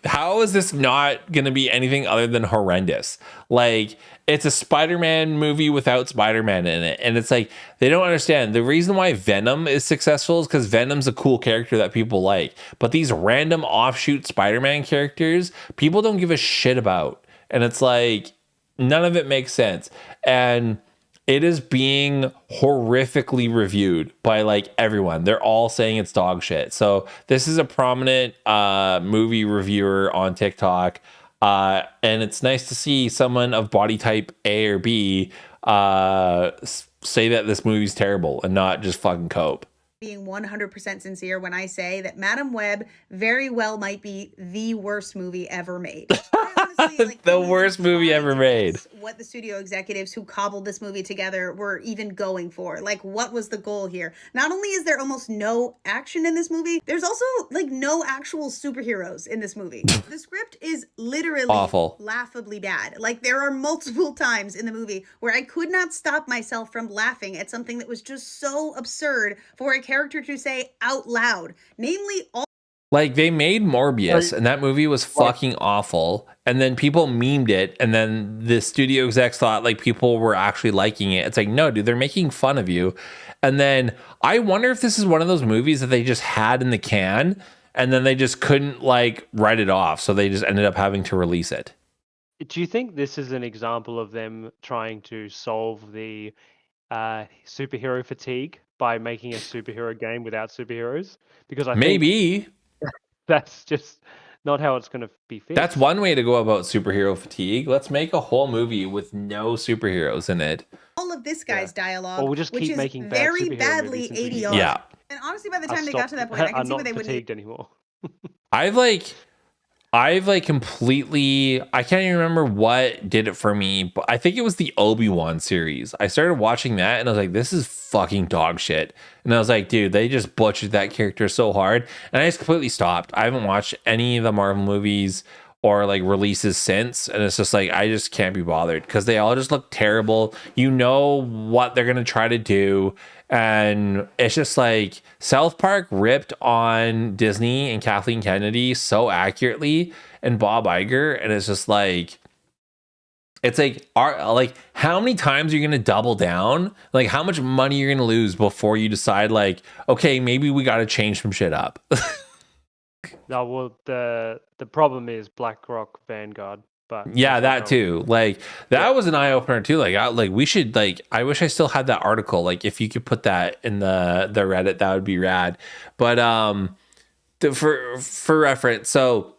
how is this not going to be anything other than horrendous? Like, it's a Spider-Man movie without Spider-Man in it. And it's like, they don't understand. The reason why Venom is successful is because Venom's a cool character that people like. But these random offshoot Spider-Man characters, people don't give a shit about. And it's like, none of it makes sense. And it is being horrifically reviewed by like everyone. They're all saying it's dog shit. So this is a prominent movie reviewer on TikTok. And it's nice to see someone of body type A or B say that this movie's terrible and not just fucking cope. Being 100% sincere when I say that Madam Web very well might be the worst movie ever made. Honestly, like, the worst movie ever made. What the studio executives who cobbled this movie together were even going for. Like, what was the goal here? Not only is there almost no action in this movie, there's also like no actual superheroes in this movie. The script is literally awful, laughably bad. Like, there are multiple times in the movie where I could not stop myself from laughing at something that was just so absurd for a character to say out loud, namely all. Like, they made Morbius, and that movie was fucking awful. And then people memed it, and then the studio execs thought like people were actually liking it. It's like, no, dude, they're making fun of you. And then I wonder if this is one of those movies that they just had in the can, and then they just couldn't like write it off, so they just ended up having to release it. Do you think this is an example of them trying to solve the superhero fatigue by making a superhero game without superheroes, because I think Maybe that's just not how it's going to be fixed. that's one way to go about superhero fatigue. Let's make a whole movie with no superheroes in it. All of this guy's dialogue, Or we'll just which keep is making bad very superhero badly movies until you ADR. guys Yeah. And honestly, by the are time they got to that point, I can see not where they wouldn't. fatigued anymore. I've like completely, I can't even remember what did it for me, but I think it was the Obi-Wan series. I started watching that and I was like, this is fucking dog shit. And I was like, dude, they just butchered that character so hard. And I just completely stopped. I haven't watched any of the Marvel movies or like releases since. And it's just like, I just can't be bothered because they all just look terrible. You know what they're going to try to do. And it's just like South Park ripped on Disney and Kathleen Kennedy so accurately and Bob Iger. And it's just like, it's like, how many times are you going to double down? Like, how much money you're going to lose before you decide, like, okay, maybe we got to change some shit up. No, well, the problem is BlackRock Vanguard. But yeah, that too. Like that was an eye opener too. Like we should I wish I still had that article. Like if you could put that in the Reddit, that would be rad. But for reference, so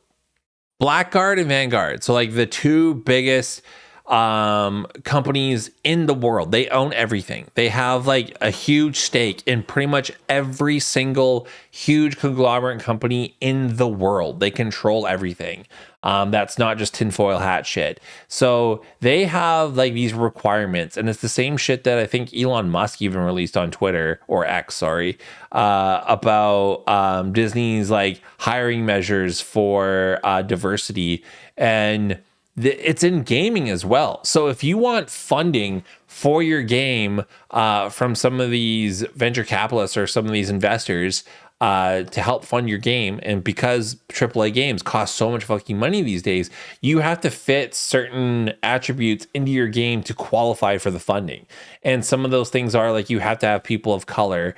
Blackguard and Vanguard. So like the two biggest companies in the world. They own everything. They have like a huge stake in pretty much every single huge conglomerate company in the world. They control everything. That's not just tinfoil hat shit. So they have like these requirements, and it's the same shit that I think Elon Musk even released on Twitter, or X, sorry, about Disney's like hiring measures for diversity, and it's in gaming as well. So if you want funding for your game from some of these venture capitalists or some of these investors to help fund your game, and because AAA games cost so much fucking money these days, you have to fit certain attributes into your game to qualify for the funding. And some of those things are like you have to have people of color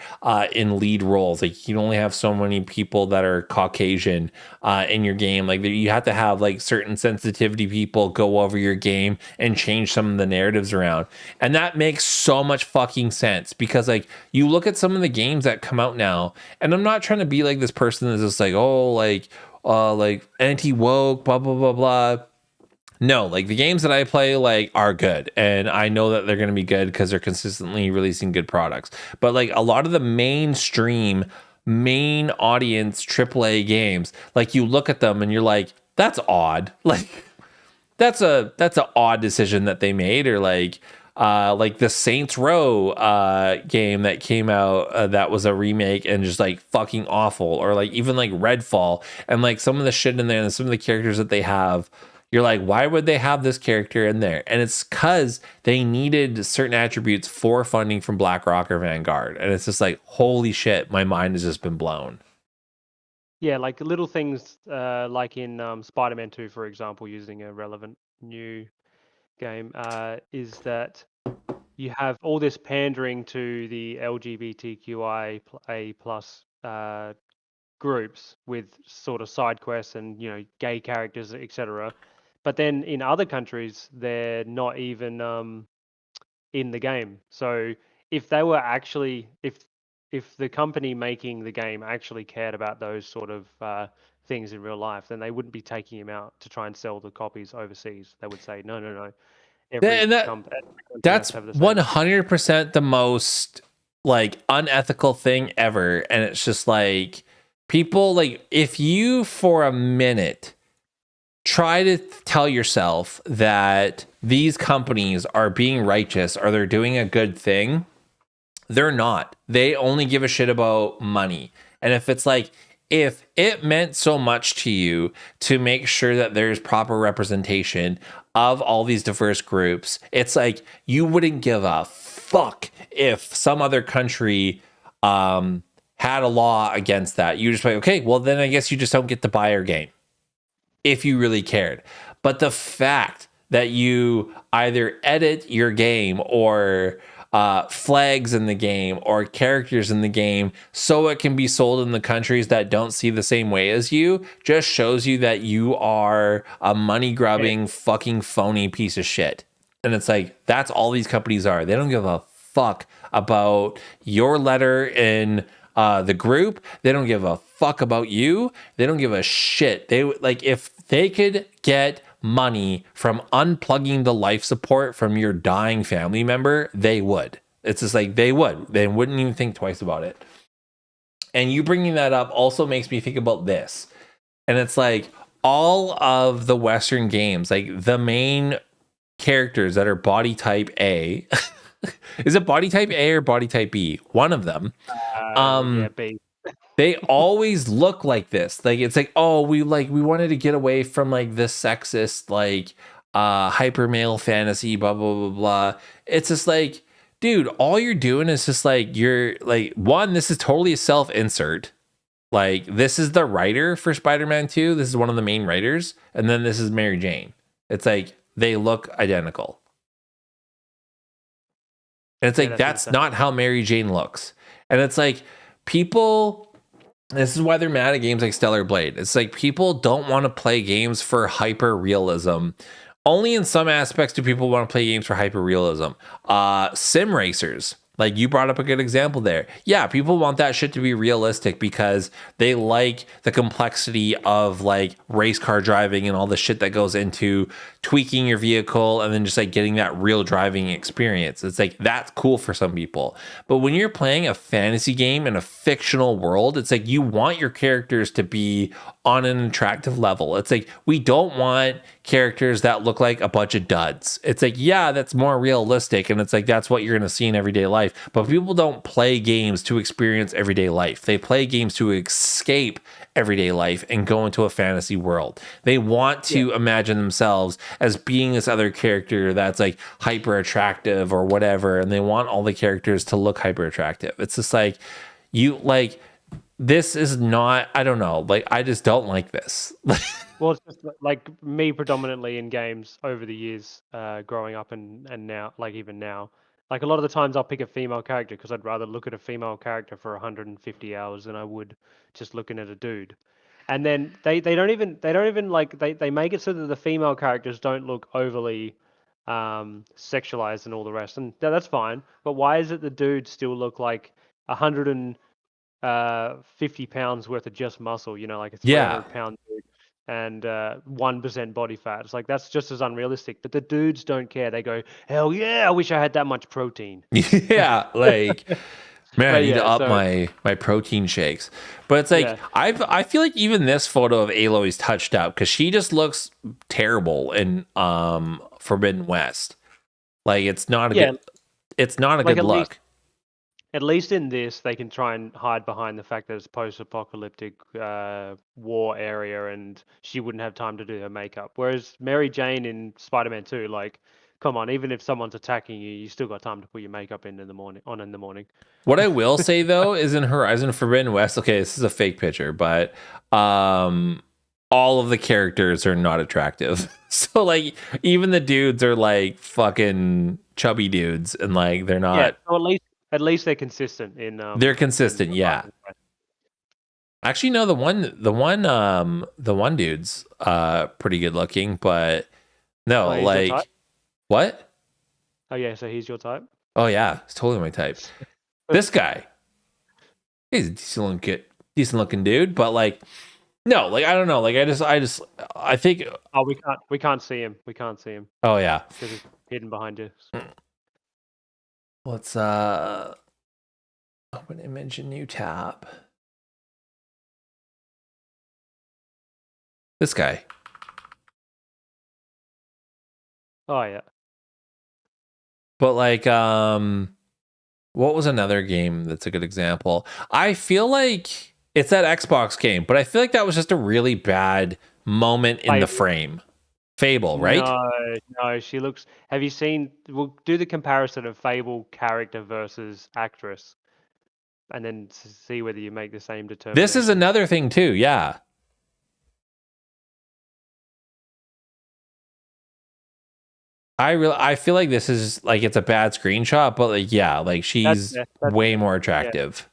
in lead roles. Like you can only have so many people that are Caucasian in your game. Like you have to have like certain sensitivity people go over your game and change some of the narratives around. And that makes so much fucking sense, because like you look at some of the games that come out now, and I'm not trying to be like this person that's just like, oh, like anti-woke, blah, blah, blah, blah. No, like the games that I play like are good, and I know that they're going to be good because they're consistently releasing good products. But like a lot of the mainstream, main audience AAA games, like you look at them and you're like, that's odd. Like that's an odd decision that they made. Or like the Saints Row game that came out that was a remake and just like fucking awful. Or like even like Redfall, and like some of the shit in there and some of the characters that they have, you're like, why would they have this character in there? And it's because they needed certain attributes for funding from BlackRock or Vanguard. And it's just like, holy shit, my mind has just been blown. Yeah, like little things like in Spider-Man 2, for example, using a relevant new game, is that you have all this pandering to the LGBTQIA plus groups with sort of side quests and, you know, gay characters, etc. But then in other countries, they're not even in the game. So if they were actually, if the company making the game actually cared about those sort of things in real life, then they wouldn't be taking them out to try and sell the copies overseas. They would say, no. That's 100% the most like unethical thing ever. And it's just like, people, like, if you for a minute try to tell yourself that these companies are being righteous or they're doing a good thing, they're not. They only give a shit about money. And if it's like, if it meant so much to you to make sure that there's proper representation of all these diverse groups, it's like you wouldn't give a fuck if some other country had a law against that. You just like, okay, well then I guess you just don't get to buy our game if you really cared. But the fact that you either edit your game or flags in the game or characters in the game so it can be sold in the countries that don't see the same way as you just shows you that you are a money grubbing fucking phony piece of shit. And it's like, that's all these companies are. They don't give a fuck about your letter in the group. They don't give a fuck about you. They don't give a shit. They like, if they could get money from unplugging the life support from your dying family member, they would. It's just like, they wouldn't even think twice about it. And you bringing that up also makes me think about this. And it's like, all of the Western games, like the main characters that are body type A, is it body type A or body type B? One of them. B. They always look like this. Like, it's like, oh, we wanted to get away from like this sexist, like hyper male fantasy, blah blah blah blah. It's just like, dude, all you're doing is just like, you're like, one, this is totally a self-insert. Like, this is the writer for Spider-Man 2. This is one of the main writers. And then this is Mary Jane. It's like, they look identical. And it's like, that's not how Mary Jane looks. And it's like, people, this is why they're mad at games like Stellar Blade. It's like, people don't want to play games for hyper realism. Only in some aspects do people want to play games for hyper realism. Sim racers. Like, you brought up a good example there. Yeah, people want that shit to be realistic because they like the complexity of like race car driving and all the shit that goes into tweaking your vehicle and then just like getting that real driving experience. It's like, that's cool for some people. But when you're playing a fantasy game in a fictional world, it's like, you want your characters to be on an attractive level. It's like, we don't want characters that look like a bunch of duds. It's like, yeah, that's more realistic, and it's like, that's what you're going to see in everyday life. But people don't play games to experience everyday life. They play games to escape everyday life and go into a fantasy world. They want to imagine themselves as being this other character that's like hyper attractive or whatever, and they want all the characters to look hyper attractive. It's just like, you like, this is not, I don't know, like, I just don't like this. Well, it's just like me predominantly in games over the years, growing up and now, like even now, like a lot of the times I'll pick a female character because I'd rather look at a female character for 150 hours than I would just looking at a dude. And then they don't even like, they make it so that the female characters don't look overly sexualized and all the rest, and that's fine. But why is it the dudes still look like 150 pounds worth of just muscle, you know, like a 300-pound dude and 1% body fat? It's like, that's just as unrealistic. But the dudes don't care. They go, hell yeah, I wish I had that much protein. Yeah, like, man, I need to up my protein shakes. But it's like, I feel like even this photo of Aloy's touched up because she just looks terrible in Forbidden West. Like, it's not a good look. At least in this, they can try and hide behind the fact that it's post-apocalyptic war area and she wouldn't have time to do her makeup. Whereas Mary Jane in Spider-Man 2, like, come on, even if someone's attacking you, you still got time to put your makeup in the morning. What I will say, though, is in Horizon Forbidden West, okay, this is a fake picture, but all of the characters are not attractive. So, like, even the dudes are, like, fucking chubby dudes, and, like, they're not... Yeah, so at least they're consistent in. They're consistent, yeah. Actually, no, the one dude's pretty good looking, but no, like, what? Oh yeah, so he's your type. Oh yeah, it's totally my type. This guy, he's a decent looking dude, but like, no, like, I don't know, like, I think. Oh, we can't see him. Oh yeah, because he's hidden behind you. So. Let's open image, a new tab. This guy. Oh yeah. But like, what was another game that's a good example? I feel like it's that Xbox game, but I feel like that was just a really bad moment in the frame. Fable, right? No, she looks... Have you seen... We'll do the comparison of Fable character versus actress, and then see whether you make the same determination. This is another thing too, yeah. I feel like this is like, it's a bad screenshot, but like, yeah, like, she's way more attractive.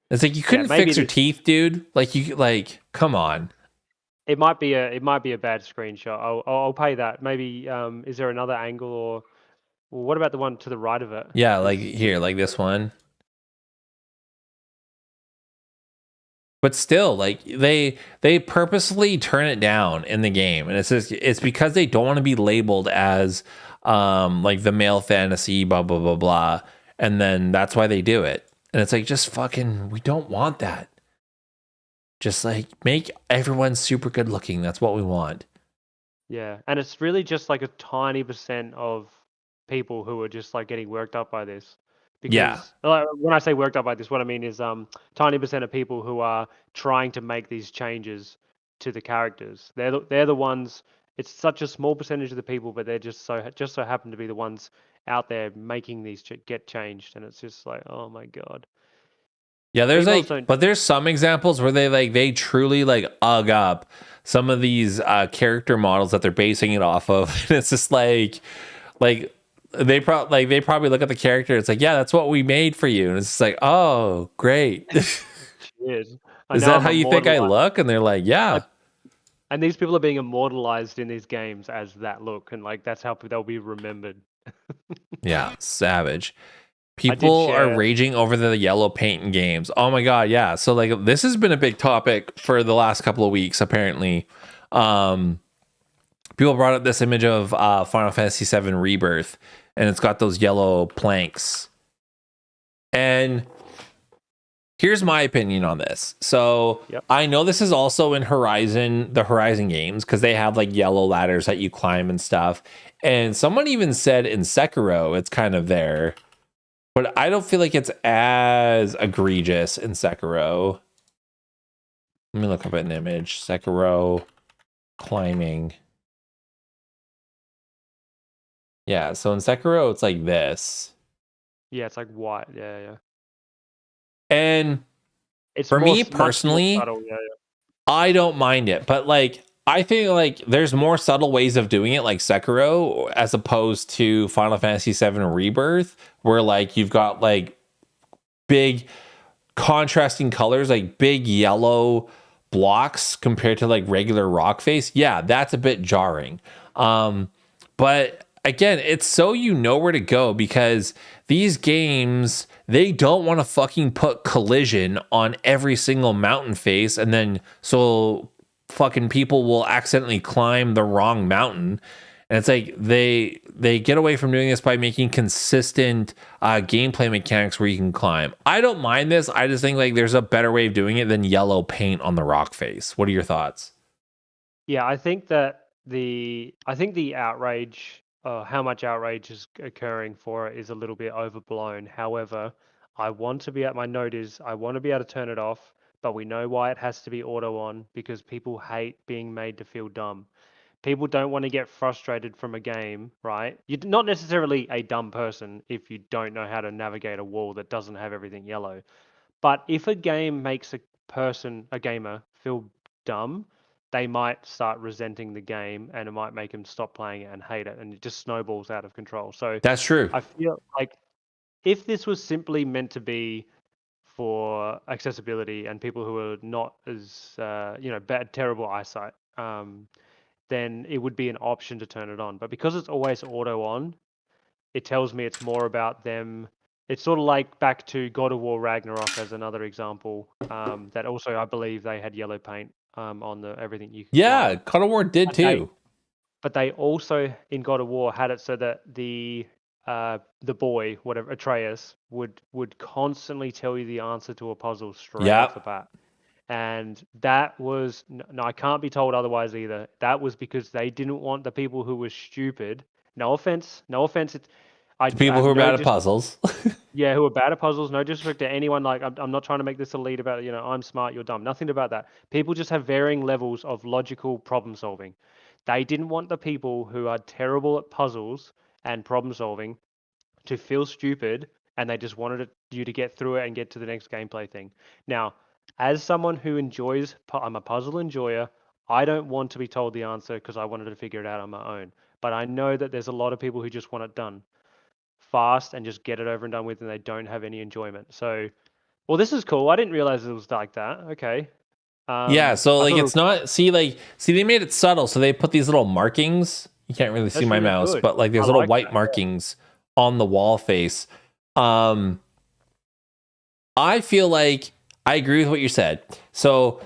Yeah. It's like, you couldn't fix her teeth, dude. Like, come on. It might be a bad screenshot. I'll pay that. Maybe is there another angle, or Well, what about the one to the right of it? Yeah, like here, like this one. But still, like they purposely turn it down in the game, and it's because they don't want to be labeled as like the male fantasy, blah blah blah blah, and then that's why they do it. And it's like, just fucking, we don't want that. Just like make everyone super good looking. That's what we want. Yeah, and it's really just like a tiny % of people who are just like getting worked up by this. Because Yeah. when I say worked up by this, what I mean is tiny % of people who are trying to make these changes to the characters. They're the ones. It's such a small percentage of the people, but they're just so happen to be the ones out there making these get changed, and it's just like, oh my god. Yeah, there's Females like, don't- but there's some examples where they truly like ug up some of these character models that they're basing it off of. And it's just like they probably look at the character. It's like, yeah, that's what we made for you. And it's just like, oh, great. Cheers. Is that how you think I look? And they're like, yeah. And these people are being immortalized in these games as that look, and like that's how they'll be remembered. Yeah, savage. People are raging over the yellow paint in games. Oh my god, yeah. So like this has been a big topic for the last couple of weeks, apparently. People brought up this image of Final Fantasy VII Rebirth, and it's got those yellow planks. And here's my opinion on this. So I know this is also in the Horizon games, because they have like yellow ladders that you climb and stuff. And someone even said in Sekiro it's kind of there. But I don't feel like it's as egregious in Sekiro. Let me look up an image. Sekiro climbing. Yeah, so in Sekiro, it's like this. Yeah, it's like white. Yeah. And It's for me much more personally, subtle, yeah. I don't mind it. But like, I think like there's more subtle ways of doing it, like Sekiro, as opposed to Final Fantasy VII Rebirth, where like you've got like big contrasting colors, like big yellow blocks compared to like regular rock face. Yeah, that's a bit jarring. But again, it's so you know where to go, because these games, they don't want to fucking put collision on every single mountain face, and then so fucking people will accidentally climb the wrong mountain. And it's like they get away from doing this by making consistent gameplay mechanics where you can climb. I don't mind this. I just think like there's a better way of doing it than yellow paint on the rock face. What are your thoughts? Yeah, I think that the outrage, how much outrage is occurring for it, is a little bit overblown. However, I want to be able to turn it off, but we know why it has to be auto on, because people hate being made to feel dumb. People don't want to get frustrated from a game, right? You're not necessarily a dumb person if you don't know how to navigate a wall that doesn't have everything yellow. But if a game makes a gamer, feel dumb, they might start resenting the game, and it might make them stop playing it and hate it, and it just snowballs out of control. So That's true. I feel like if this was simply meant to be for accessibility and people who are not as terrible eyesight, then it would be an option to turn it on. But because it's always auto on, it tells me it's more about them. It's sort of like back to God of War Ragnarok as another example. That also, I believe, they had yellow paint on the everything you could Yeah, climb. God of War did too. But they also in God of War had it so that the boy, whatever, Atreus, would constantly tell you the answer to a puzzle straight off the bat. And that was no, I can't be told otherwise either. That was because they didn't want the people who were stupid. No offense. People who are bad at puzzles. Yeah, who are bad at puzzles. No disrespect to anyone. Like I'm not trying to make this a lead about I'm smart, you're dumb. Nothing about that. People just have varying levels of logical problem solving. They didn't want the people who are terrible at puzzles and problem solving to feel stupid, and they just wanted you to get through it and get to the next gameplay thing. Now, as someone who enjoys, I'm a puzzle enjoyer, I don't want to be told the answer because I wanted to figure it out on my own. But I know that there's a lot of people who just want it done fast and just get it over and done with, and they don't have any enjoyment. So, well, this is cool. I didn't realize it was like that. Okay. Yeah, so like it's not see they made it subtle, so they put these little markings. You can't really see my mouse, but like there's little white markings on the wall face. I feel like I agree with what you said. So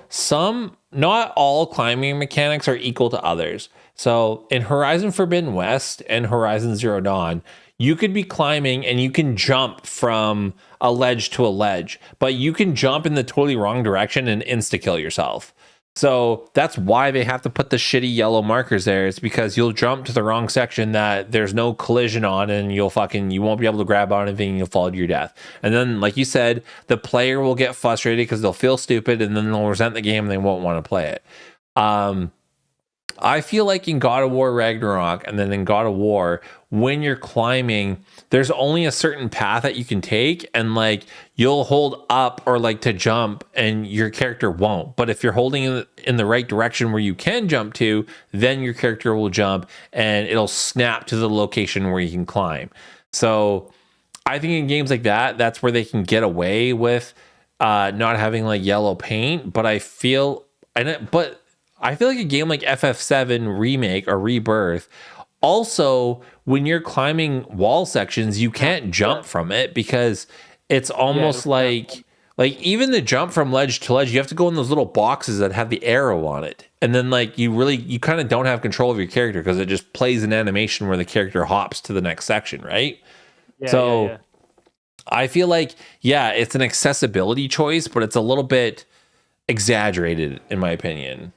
not all climbing mechanics are equal to others. So in Horizon Forbidden West and Horizon Zero Dawn, you could be climbing and you can jump from a ledge to a ledge, but you can jump in the totally wrong direction and insta-kill yourself. So that's why they have to put the shitty yellow markers there. It's because you'll jump to the wrong section that there's no collision on, and you won't be able to grab on anything, and you'll fall to your death. And then, like you said, the player will get frustrated because they'll feel stupid, and then they'll resent the game and they won't want to play it. I feel like in God of War Ragnarok and then in God of War, when you're climbing, there's only a certain path that you can take, and like you'll hold up or like to jump and your character won't. But if you're holding in the right direction where you can jump to, then your character will jump and it'll snap to the location where you can climb. So I think in games like that, that's where they can get away with not having like yellow paint. But I feel like a game like FF7 Remake or Rebirth, also when you're climbing wall sections, you can't jump from it because it's almost like even the jump from ledge to ledge, you have to go in those little boxes that have the arrow on it. And then like you kind of don't have control of your character because it just plays an animation where the character hops to the next section, right? Yeah. I feel like, it's an accessibility choice, but it's a little bit exaggerated in my opinion.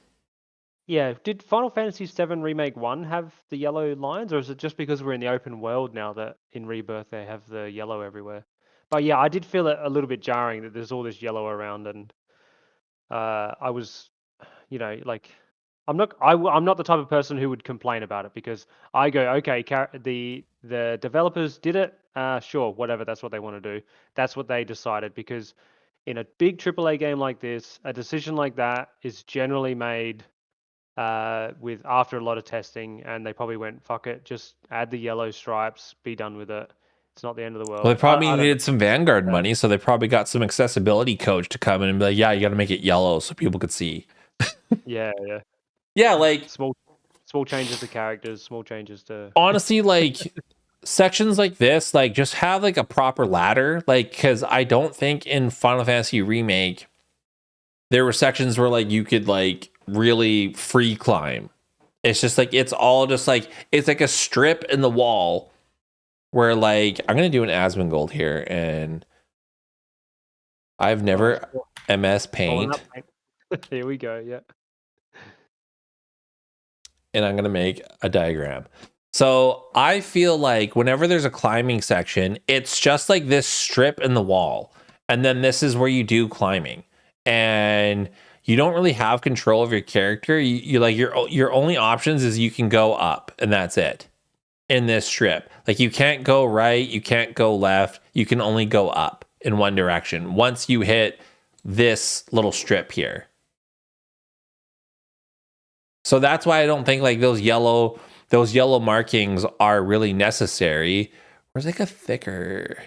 Yeah, did Final Fantasy VII Remake 1 have the yellow lines, or is it just because we're in the open world now that in Rebirth they have the yellow everywhere? But yeah, I did feel it a little bit jarring that there's all this yellow around, and I was, like, I'm not the type of person who would complain about it, because I go, okay, the developers did it, sure, whatever, that's what they want to do. That's what they decided, because in a big AAA game like this, a decision like that is generally made with after a lot of testing, and they probably went, fuck it, just add the yellow stripes, be done with it. It's not the end of the world. Well, they probably needed some Vanguard money, so they probably got some accessibility coach to come in and be like, yeah, you got to make it yellow so people could see. Yeah, like small changes to characters, small changes to honestly, like sections like this, like just have like a proper ladder, like, because I don't think in Final Fantasy Remake there were sections where like you could like really free climb. It's just like it's like a strip in the wall where like I'm gonna do an Asmongold here, and I've never MS Paint. Here we go. Yeah. And I'm gonna make a diagram. So I feel like whenever there's a climbing section, it's just like this strip in the wall, and then this is where you do climbing, and you don't really have control of your character. You like your only options is you can go up, and that's it in this strip. Like you can't go right, you can't go left, you can only go up in one direction once you hit this little strip here. So that's why I don't think like those yellow markings are really necessary. Where's like a thicker?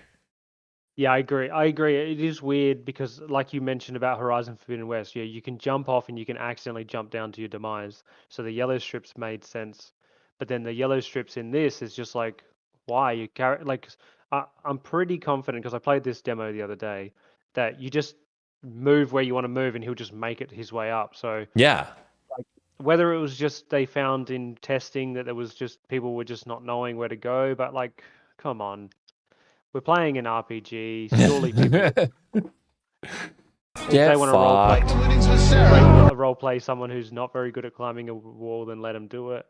Yeah, I agree. It is weird because, like you mentioned about Horizon Forbidden West, you can jump off and you can accidentally jump down to your demise. So the yellow strips made sense, but then the yellow strips in this is just like, why you carry? Like, I'm pretty confident because I played this demo the other day that you just move where you want to move and he'll just make it his way up. So yeah. Whether it was just they found in testing that there was just people were just not knowing where to go, but like, come on, we're playing an RPG. Surely people, if they want to role play someone who's not very good at climbing a wall, then let them do it.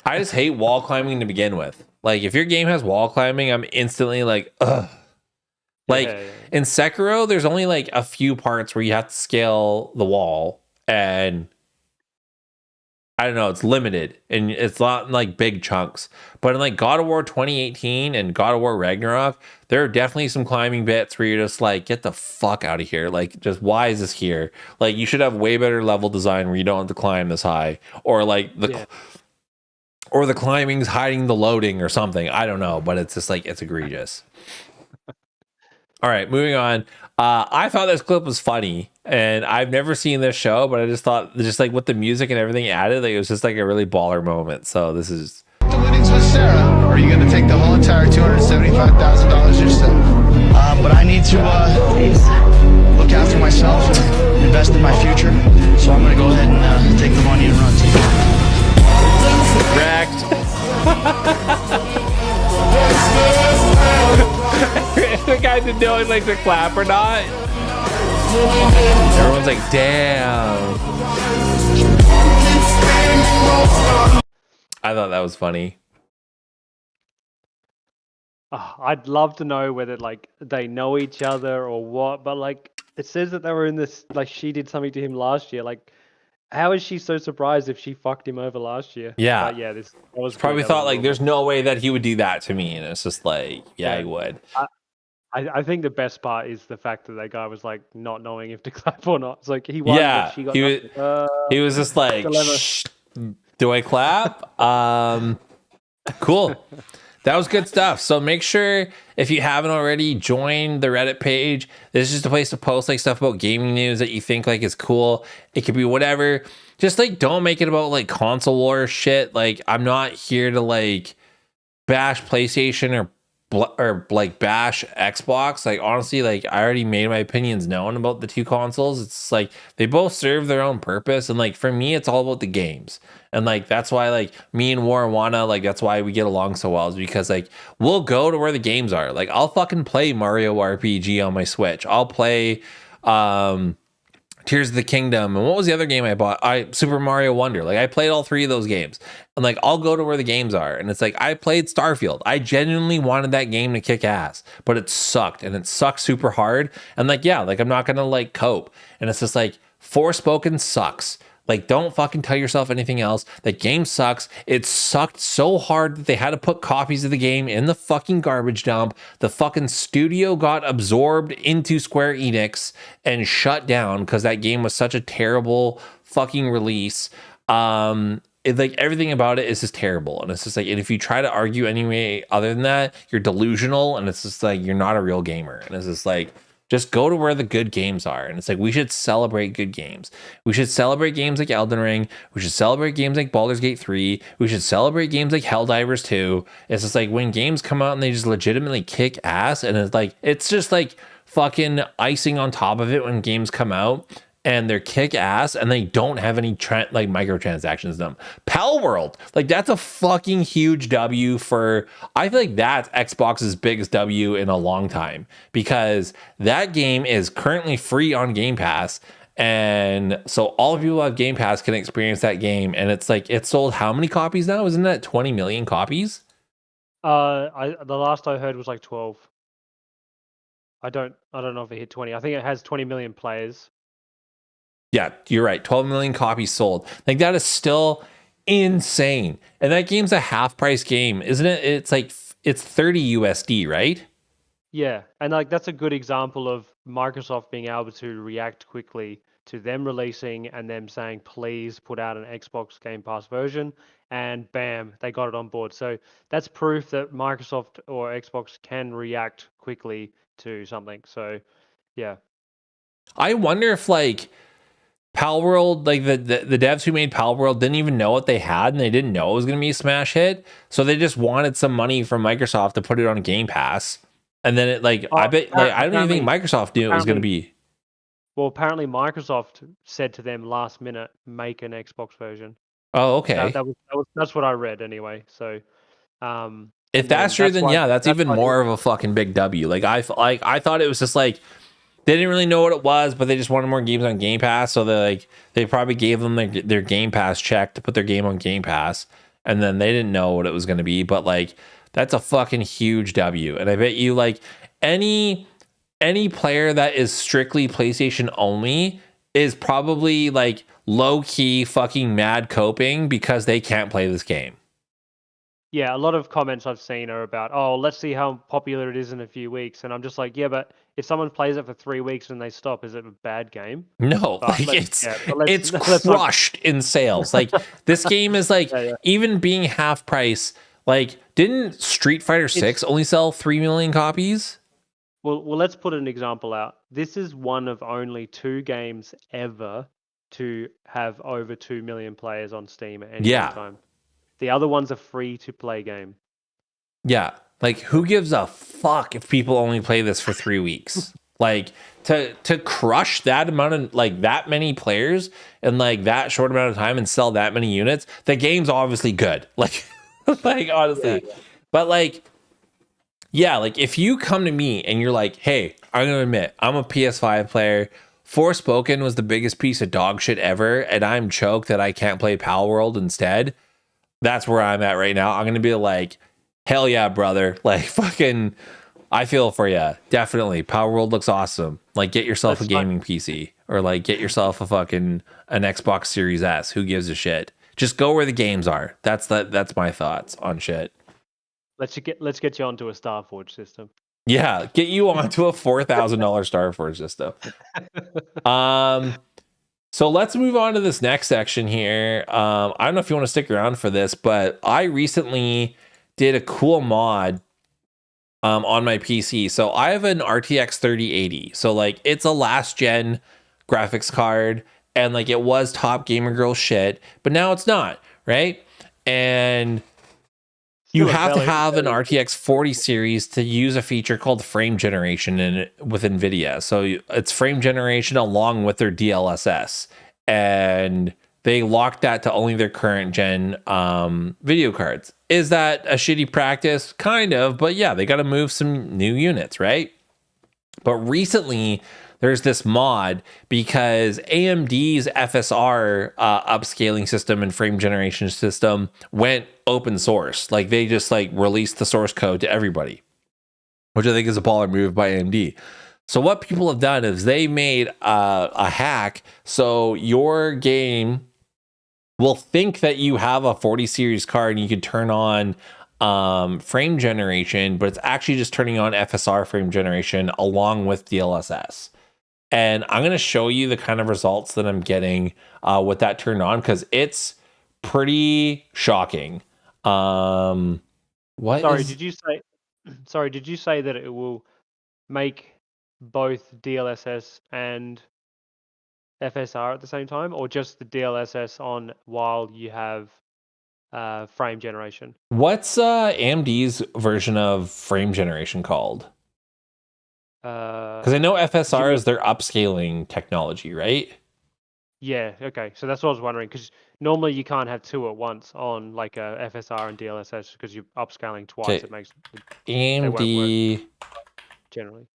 I just hate wall climbing to begin with. Like if your game has wall climbing, I'm instantly like, ugh. Like in Sekiro, there's only like a few parts where you have to scale the wall, and I don't know, it's limited and it's not like big chunks. But in like God of War 2018 and God of War Ragnarok, there are definitely some climbing bits where you're just like, get the fuck out of here. Like, just why is this here? Like, you should have way better level design where you don't have to climb this high, or like or the climbing's hiding the loading or something. I don't know, but it's just like, it's egregious. All right, moving on. I thought this clip was funny, and I've never seen this show, but I just thought, just like with the music and everything added, like it was just like a really baller moment. So this is. Sarah, or are you going to take the whole entire $275,000 yourself? But I need to look after myself and invest in my future. So I'm going to go ahead and take the money and run. Wrecked. The guy didn't know if like to clap or not. Everyone's like, damn. I thought that was funny. I'd love to know whether like they know each other or what, but like it says that they were in this, like she did something to him last year. Like, how is she so surprised if she fucked him over last year? Yeah. But yeah, that was Probably good. thought like there's no way that he would do that to me, and it's just like, yeah, he would. I think the best part is the fact that guy was like not knowing if to clap or not. It's like he won, Yeah, but she got he was just like, shh, do I clap? Cool. That was good stuff. So make sure, if you haven't already, join the Reddit page. This is just a place to post like stuff about gaming news that you think like is cool. It could be whatever. Just like don't make it about like console war shit. Like I'm not here to like bash PlayStation or like bash Xbox. Like honestly, like I already made my opinions known about the two consoles. It's like they both serve their own purpose, and like for me it's all about the games. And like that's why like me and Warwana, like that's why we get along so well, is because like we'll go to where the games are. Like I'll fucking play Mario RPG on my Switch. I'll play Tears of the Kingdom, and what was the other game I bought? Super Mario Wonder. Like I played all three of those games, and like I'll go to where the games are. And it's like I played Starfield. I genuinely wanted that game to kick ass, but it sucked, and it sucked super hard. And like yeah, like I'm not gonna like cope. And it's just like Forspoken sucks. Like, don't fucking tell yourself anything else. That game sucks. It sucked so hard that they had to put copies of the game in the fucking garbage dump. The fucking studio got absorbed into Square Enix and shut down because that game was such a terrible fucking release. Like everything about it is just terrible. And it's just like, and if you try to argue anyway other than that, you're delusional, and it's just like you're not a real gamer. And it's just like, just go to where the good games are. And it's like, we should celebrate good games. We should celebrate games like Elden Ring. We should celebrate games like Baldur's Gate 3. We should celebrate games like Helldivers 2. It's just like when games come out and they just legitimately kick ass, and it's just like fucking icing on top of it when games come out and they're kick ass and they don't have any like microtransactions in them. Pal World, like that's a fucking huge W for, I feel like that's Xbox's biggest W in a long time, because that game is currently free on Game Pass. And so all of you who have Game Pass can experience that game. And it's like, it sold how many copies now? Isn't that 20 million copies? The last I heard was like 12. I don't know if it hit 20. I think it has 20 million players. Yeah, you're right. 12 million copies sold. Like that is still insane. And that game's a half price game, isn't it? It's like it's 30 USD, right? Yeah, and like that's a good example of Microsoft being able to react quickly to them releasing and them saying, please put out an Xbox Game Pass version, and bam, they got it on board. So that's proof that Microsoft or Xbox can react quickly to something. So yeah. I wonder if like Palworld, like the devs who made Palworld didn't even know what they had, and they didn't know it was going to be a smash hit. So they just wanted some money from Microsoft to put it on Game Pass. And then it like, I bet, like, I don't even think Microsoft knew it was going to be. Well, apparently Microsoft said to them last minute, make an Xbox version. Oh, okay. That's what I read anyway. So, if that's true, then yeah, that's even more of a fucking big W. Like I thought it was just like, they didn't really know what it was, but they just wanted more games on Game Pass. So they probably gave them their Game Pass check to put their game on Game Pass. And then they didn't know what it was going to be. But like, that's a fucking huge W. And I bet you like any player that is strictly PlayStation only is probably like low key fucking mad coping because they can't play this game. Yeah, a lot of comments I've seen are about, oh, let's see how popular it is in a few weeks. And I'm just like, yeah, but if someone plays it for 3 weeks and they stop, is it a bad game? No, like it's crushed in sales. Like this game is like, even being half price, like didn't Street Fighter 6 only sell 3 million copies? Well, let's put an example out. This is one of only 2 games ever to have over 2 million players on Steam at any time. The other one's a free-to-play game. Yeah. Like, who gives a fuck if people only play this for 3 weeks? Like, to crush that amount of, like, that many players in, like, that short amount of time and sell that many units, the game's obviously good. Like, like, honestly. Yeah. But, like, yeah, like, if you come to me and you're like, hey, I'm going to admit, I'm a PS5 player. Forspoken was the biggest piece of dog shit ever, and I'm choked that I can't play Pal World instead. That's where I'm at right now. I'm going to be like, hell yeah, brother. Like, fucking, I feel for you. Definitely. Power World looks awesome. Like, get yourself a gaming PC, or like get yourself a fucking an Xbox Series S. Who gives a shit? Just go where the games are. That's my thoughts on shit. Let's get you onto a Starforge system. Yeah, get you onto a $4,000 Starforge system. So let's move on to this next section here. I don't know if you want to stick around for this, but I recently did a cool mod on my PC. So I have an RTX 3080. So like it's a last gen graphics card, and like it was top gamer girl shit, but now it's not, right? And you have to have an RTX 40 series to use a feature called frame generation with NVIDIA. So it's frame generation along with their DLSS. And they locked that to only their current gen video cards. Is that a shitty practice? Kind of, but yeah, they got to move some new units, right? But recently, there's this mod because AMD's FSR upscaling system and frame generation system went open source. Like they just like released the source code to everybody, which I think is a baller move by AMD. So what people have done is they made a hack so your game will think that you have a 40 series card and you can turn on frame generation, but it's actually just turning on FSR frame generation along with DLSS. And I'm going to show you the kind of results that I'm getting with that turned on, because it's pretty shocking. Did you say that it will make both DLSS and FSR at the same time, or just the DLSS on while you have frame generation? What's AMD's version of frame generation called? Because I know FSR is their upscaling technology, right? Yeah, okay. So that's what I was wondering, because normally you can't have two at once on like a FSR and DLSS because you're upscaling twice. Okay. It makes AMD generally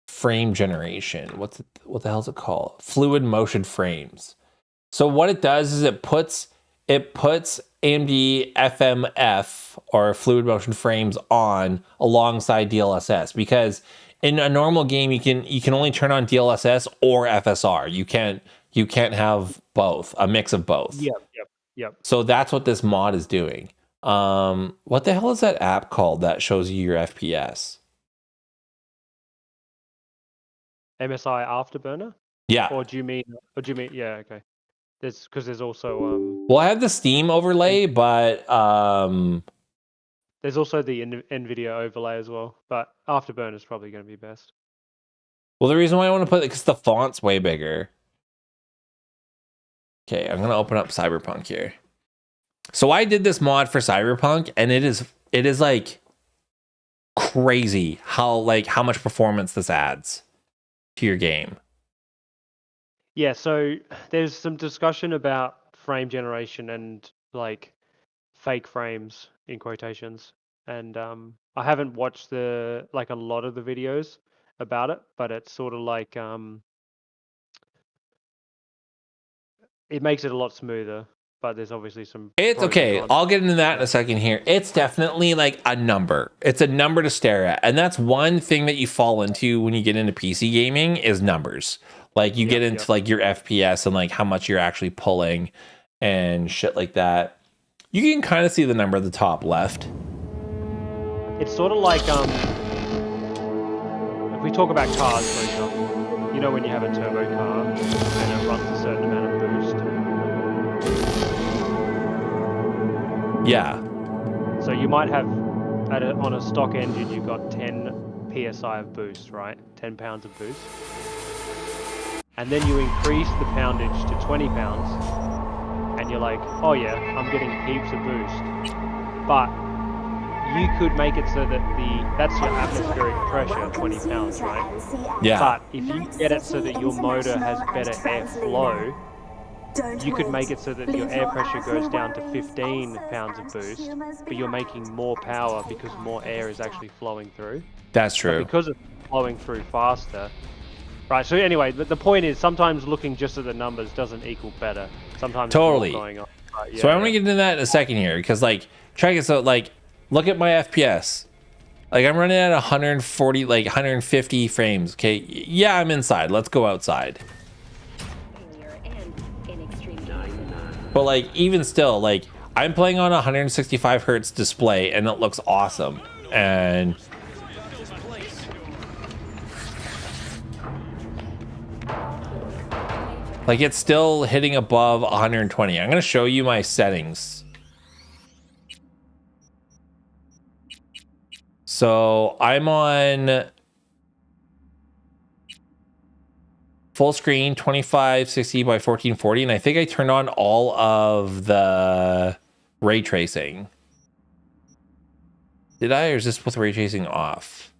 frame generation. What the hell is it called? Fluid motion frames. So what it does is it puts AMD FMF or fluid motion frames on alongside DLSS, because in a normal game you can only turn on DLSS or FSR. You can't have both, a mix of both. Yep. So that's what this mod is doing. What the hell is that app called that shows you your FPS? MSI Afterburner? Yeah. Or do you mean yeah, okay. There's also well, I have the Steam overlay, but there's also the NVIDIA overlay as well, but Afterburner is probably going to be best. Well, the reason why I want to put it because the font's way bigger. Okay, I'm gonna open up Cyberpunk here. So I did this mod for Cyberpunk, and it is like crazy how much performance this adds to your game. Yeah, so there's some discussion about frame generation and like fake frames in quotations, and I haven't watched a lot of the videos about it, but it's sort of like it makes it a lot smoother, but there's obviously some. It's okay. I'll get into that in a second here. It's definitely like a number. It's a number to stare at, and that's one thing that you fall into when you get into PC gaming is numbers. Like you get into like your FPS and like how much you're actually pulling and shit like that. You can kind of see the number at the top left. It's sort of like if we talk about cars, for example, you know when you have a turbo car and it runs a certain amount of boost. Yeah. So you might have on a stock engine you've got 10 psi of boost, right? 10 pounds of boost. And then you increase the poundage to 20 pounds, and you're like, oh yeah, I'm getting heaps of boost. But you could make it so that that's your atmospheric pressure, 20 pounds, right? Yeah. But if you get it so that your motor has better airflow, you could make it so that your air pressure goes down to 15 pounds of boost, but you're making more power because more air is actually flowing through. That's true. But because it's flowing through faster. Right, so anyway, the point is sometimes looking just at the numbers doesn't equal better. Sometimes Totally. there's more going on. Yeah, So I'm gonna get into that in a second here, because like, check it out. Like, look at my FPS. Like, I'm running at 140, like 150 frames. Okay, yeah, I'm inside. Let's go outside. But like, even still, like, I'm playing on a 165 hertz display, and it looks awesome. And like, it's still hitting above 120. I'm gonna show you my settings. So I'm on full screen 2560 by 1440, and I think I turned on all of the ray tracing. Did I, or is this with ray tracing off?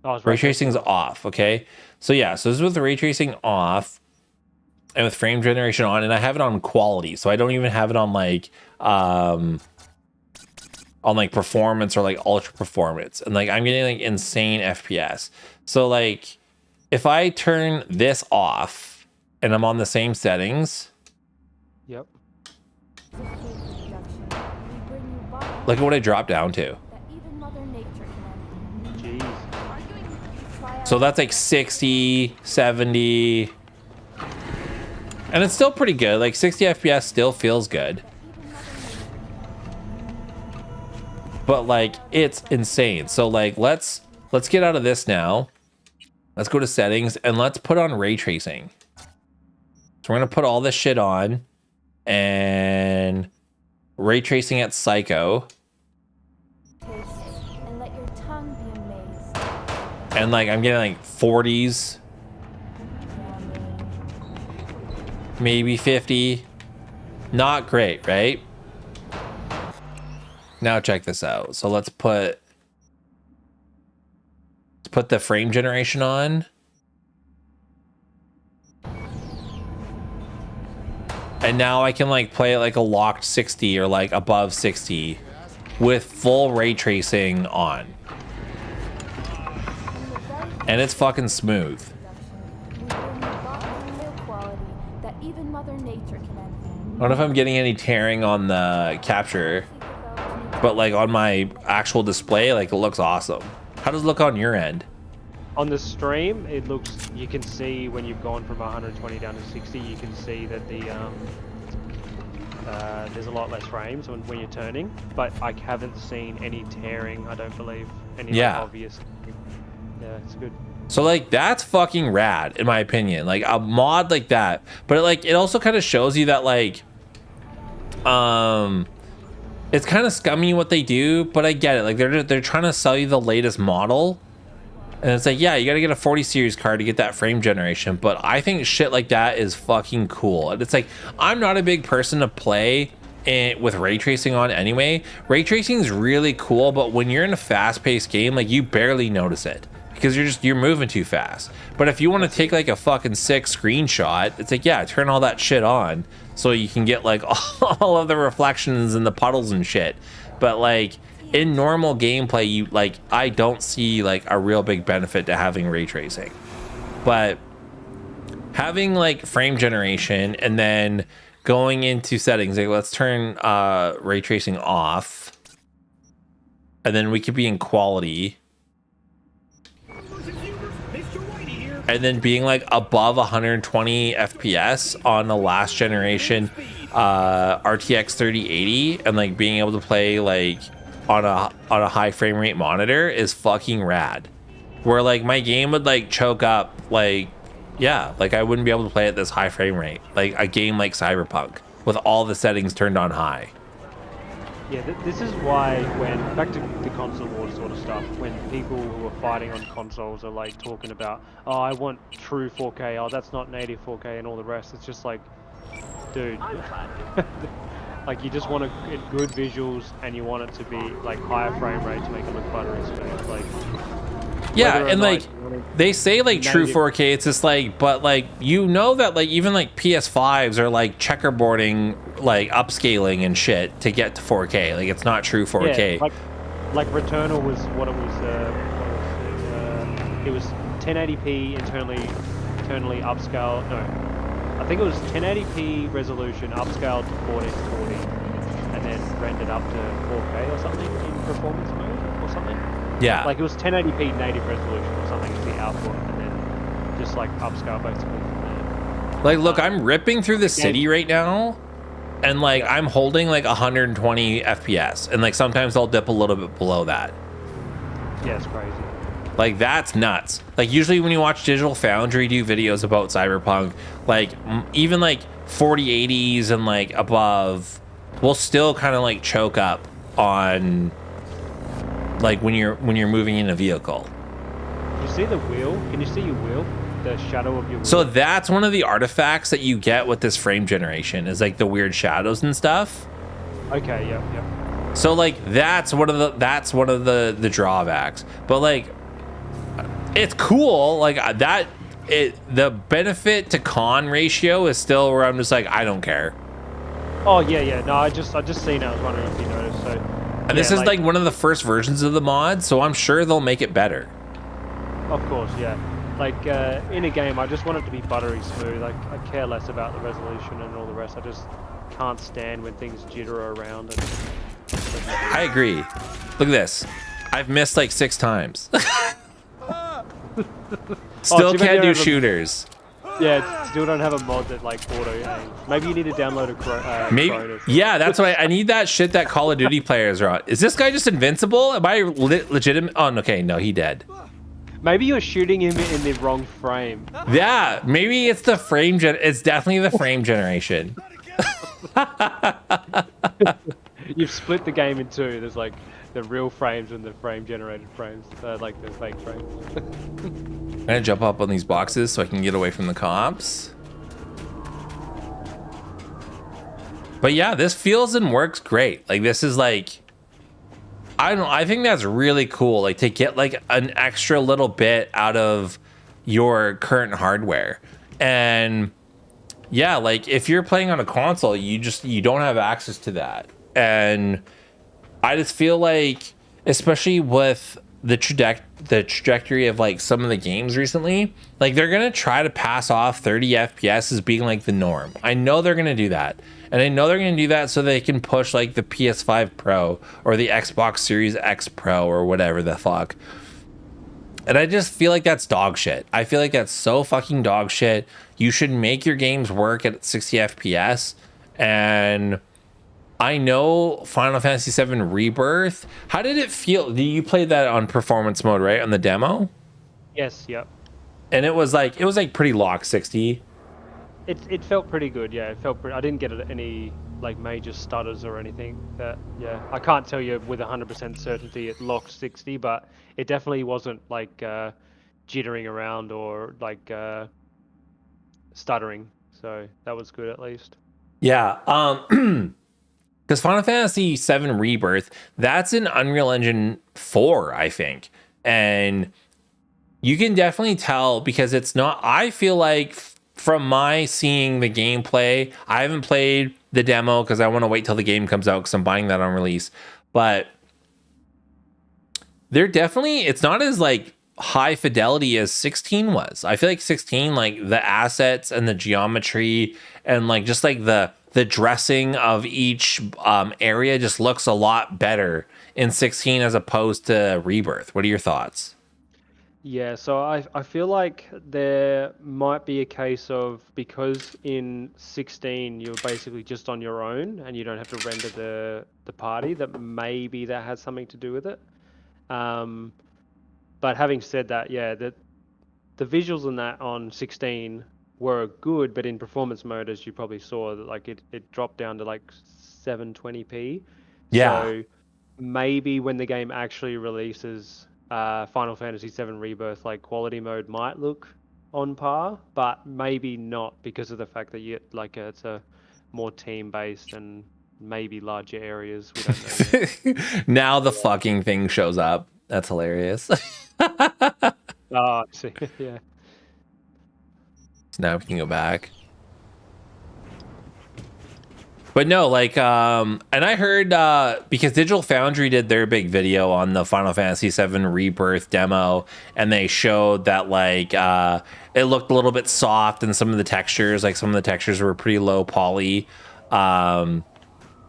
Oh, it's Ray tracing's off, okay? So yeah, so this is with the ray tracing off and with frame generation on, and I have it on quality, so I don't even have it on like performance or like ultra performance, and like I'm getting like insane FPS. So like if I turn this off and I'm on the same settings, Yep. look at what I dropped down to. Jeez. So that's like 60, 70, and it's still pretty good. Like 60 FPS still feels good, but like it's insane. So like let's get out of this now. Let's go to settings and let's put on ray tracing. So we're gonna put all this shit on and ray tracing at psycho. And let your tongue be amazed. And like I'm getting like 40s, maybe 50. Not great, right? Now check this out. So let's put the frame generation on. And now I can like play it like a locked 60 or like above 60 with full ray tracing on. And it's fucking smooth. I don't know if I'm getting any tearing on the capture, but like on my actual display, like it looks awesome. How does it look on your end? On the stream, it looks, you can see when you've gone from 120 down to 60, you can see that the there's a lot less frames when you're turning, but I haven't seen any tearing, I don't believe, any like, obvious. Yeah, it's good. So like that's fucking rad in my opinion. Like a mod like that, but like it also kind of shows you that like it's kind of scummy what they do, but I get it. Like they're trying to sell you the latest model, and it's like, yeah, you got to get a 40 series card to get that frame generation. But I think shit like that is fucking cool. And it's like, I'm not a big person to play with ray tracing on anyway. Ray tracing is really cool, but when you're in a fast-paced game, like you barely notice it because you're moving too fast. But if you want to take like a fucking sick screenshot, it's like, yeah, turn all that shit on so you can get like all of the reflections and the puddles and shit. But like in normal gameplay, you like, I don't see like a real big benefit to having ray tracing. But having like frame generation and then going into settings, like let's turn ray tracing off, and then we could be in quality, and then being like above 120 FPS on the last generation RTX 3080, and like being able to play like on a high frame rate monitor is fucking rad. Where like my game would like choke up, like, yeah, like I wouldn't be able to play at this high frame rate, like a game like Cyberpunk with all the settings turned on high. Yeah, this is why when, back to the console war sort of stuff, when people who are fighting on consoles are like talking about, oh, I want true 4K, oh, that's not native 4K and all the rest, it's just like, dude, Like you just want good visuals, and you want it to be like higher frame rate to make it look buttery smooth. Like Yeah, whether or and not like you want it they say like true native- 4K, it's just like, but like you know that like even like PS5s are like checkerboarding, like upscaling and shit to get to 4K. Like it's not true 4K. Yeah, like Returnal was what it was. It was 1080p internally upscaled. No, I think it was 1080p resolution upscaled to 1440, and then rendered up to 4K or something in performance mode or something. Yeah. Like it was 1080p native resolution or something as the output, and then just like upscale basically from there. Like, look, I'm ripping through the city right now, and like I'm holding like 120 FPS, and like sometimes I'll dip a little bit below that. Yeah, it's crazy. Like that's nuts. Like usually when you watch Digital Foundry do videos about Cyberpunk, like even like 4080s and like above will still kind of like choke up on like when you're moving in a vehicle. Can you see the wheel? Can you see your wheel? The shadow of your wheel? So that's one of the artifacts that you get with this frame generation is like the weird shadows and stuff. Okay, yep. So like that's one of the drawbacks. But like it's cool like that the benefit to con ratio is still where I'm just like I don't care. Oh yeah. No, I just seen it. I was wondering if you noticed. So And this is like one of the first versions of the mod, so I'm sure they'll make it better. Of course, yeah. Like in a game, I just want it to be buttery smooth. Like I care less about the resolution and all the rest. I just can't stand when things jitter around. And I agree. Look at this. I've missed like 6 times. Still can't do shooters. Yeah, still don't have a mod that like auto aims. Maybe you need to download a Maybe. Chrome or something. Yeah, that's why I need that shit that Call of Duty players are on. Is this guy just invincible? Am I legitimate? Oh, okay, no, he dead. Maybe you're shooting him in the wrong frame. Yeah, maybe it's the frame it's definitely the frame generation. You've split the game in two. There's like the real frames and the frame generated frames. Like the fake frames. I'm gonna jump up on these boxes so I can get away from the cops. But yeah, this feels and works great. Like this is like, I think that's really cool. Like to get like an extra little bit out of your current hardware. And yeah, like if you're playing on a console, you don't have access to that. And I just feel like, especially with the trajectory of like some of the games recently, like they're gonna try to pass off 30 FPS as being like the norm. I know they're gonna do that, and I know they're gonna do that so they can push like the PS5 Pro or the Xbox Series X Pro or whatever the fuck. And I just feel like that's dog shit. I feel like that's so fucking dog shit. You should make your games work at 60 FPS. And I know Final Fantasy VII Rebirth. How did it feel? You played that on performance mode, right? On the demo? Yes, yep. And it was like pretty lock 60. It felt pretty good, yeah. It felt pretty, I didn't get any like major stutters or anything. That yeah, I can't tell you with 100% certainty it locked 60, but it definitely wasn't like jittering around or like stuttering. So that was good at least. Yeah. Because Final Fantasy VII Rebirth, that's an Unreal Engine 4, I think. And you can definitely tell because it's not, I feel like from my seeing the gameplay, I haven't played the demo because I want to wait till the game comes out because I'm buying that on release. But they're definitely, it's not as like high fidelity as 16 was. I feel like 16, like the assets and the geometry and like just like the dressing of each area just looks a lot better in 16 as opposed to Rebirth. What are your thoughts? Yeah, so I feel like there might be a case of, because in 16 you're basically just on your own and you don't have to render the party, that maybe that has something to do with it. But having said that, yeah, the visuals in that on 16 were good, but in performance mode, as you probably saw, like it dropped down to like 720p. Yeah. So maybe when the game actually releases, Final Fantasy VII Rebirth, like quality mode might look on par, but maybe not because of the fact that it's a more team based and maybe larger areas. We don't know yet. Now the fucking thing shows up. That's hilarious. Oh, I see. Yeah. So now we can go back. But no, like, and I heard because Digital Foundry did their big video on the Final Fantasy VII Rebirth demo, and they showed that like it looked a little bit soft, and some of the textures were pretty low poly.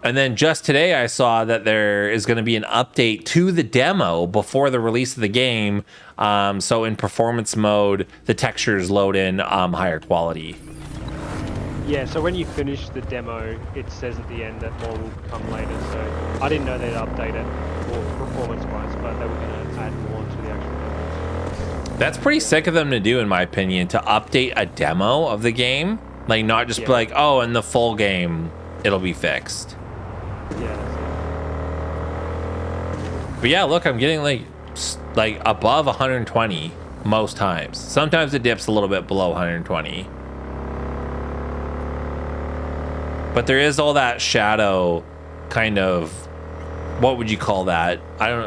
And then just today, I saw that there is going to be an update to the demo before the release of the game. So in performance mode, the textures load in higher quality. Yeah, so when you finish the demo, it says at the end that more will come later. So I didn't know they'd update it for performance-wise, but they were going to add more to the actual demo. That's pretty sick of them to do, in my opinion, to update a demo of the game. Like, not just be like, oh, in the full game, it'll be fixed. Yeah, that's it. But yeah, look, I'm getting like above 120 most times. Sometimes it dips a little bit below 120. But there is all that shadow kind of, what would you call that? I don't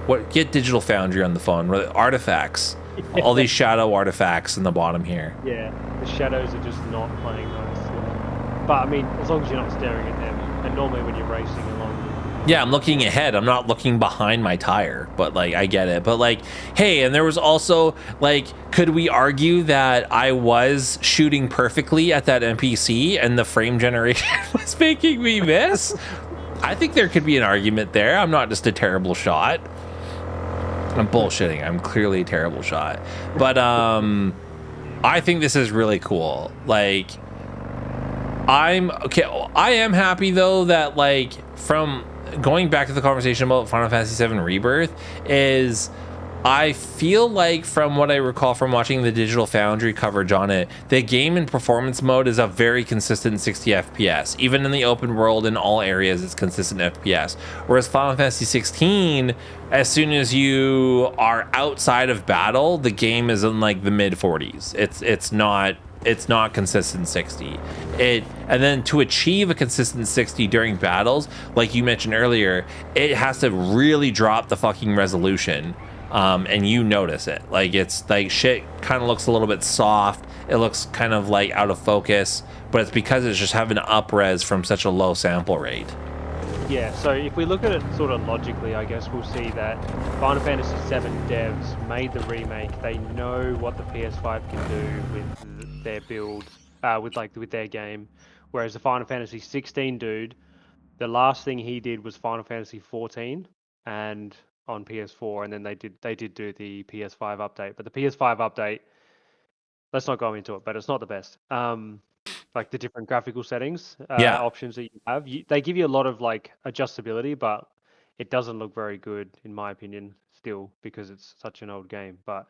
know. Get Digital Foundry on the phone. Artifacts. All these shadow artifacts in the bottom here. Yeah, the shadows are just not playing nice. Yeah. But I mean, as long as you're not staring at them, and normally when you're racing along. Yeah, I'm looking ahead. I'm not looking behind my tire, but like, I get it. But like, hey, and there was also like, could we argue that I was shooting perfectly at that NPC and the frame generation was making me miss? I think there could be an argument there. I'm not just a terrible shot. I'm bullshitting. I'm clearly a terrible shot. But I think this is really cool. Like, I am happy though that like from going back to the conversation about Final Fantasy VII Rebirth is I feel like from what I recall from watching the Digital Foundry coverage on it, the game in performance mode is a very consistent 60 FPS. Even in the open world, in all areas, it's consistent FPS. Whereas Final Fantasy 16, as soon as you are outside of battle, the game is in like the mid 40s. It's not consistent 60. And then to achieve a consistent 60 during battles, like you mentioned earlier, it has to really drop the fucking resolution. And you notice it. Like, it's like shit kind of looks a little bit soft. It looks kind of like out of focus, but it's because it's just having up-res from such a low sample rate. Yeah, so if we look at it sort of logically, I guess we'll see that Final Fantasy VII devs made the remake. They know what the PS5 can do with their build, with their game. Whereas the Final Fantasy 16 dude, the last thing he did was Final Fantasy 14 and on PS4, and then they did do the PS5 update. But the PS5 update, let's not go into it, but it's not the best. Like the different graphical settings, options that you have, they give you a lot of like adjustability, but it doesn't look very good in my opinion still because it's such an old game. But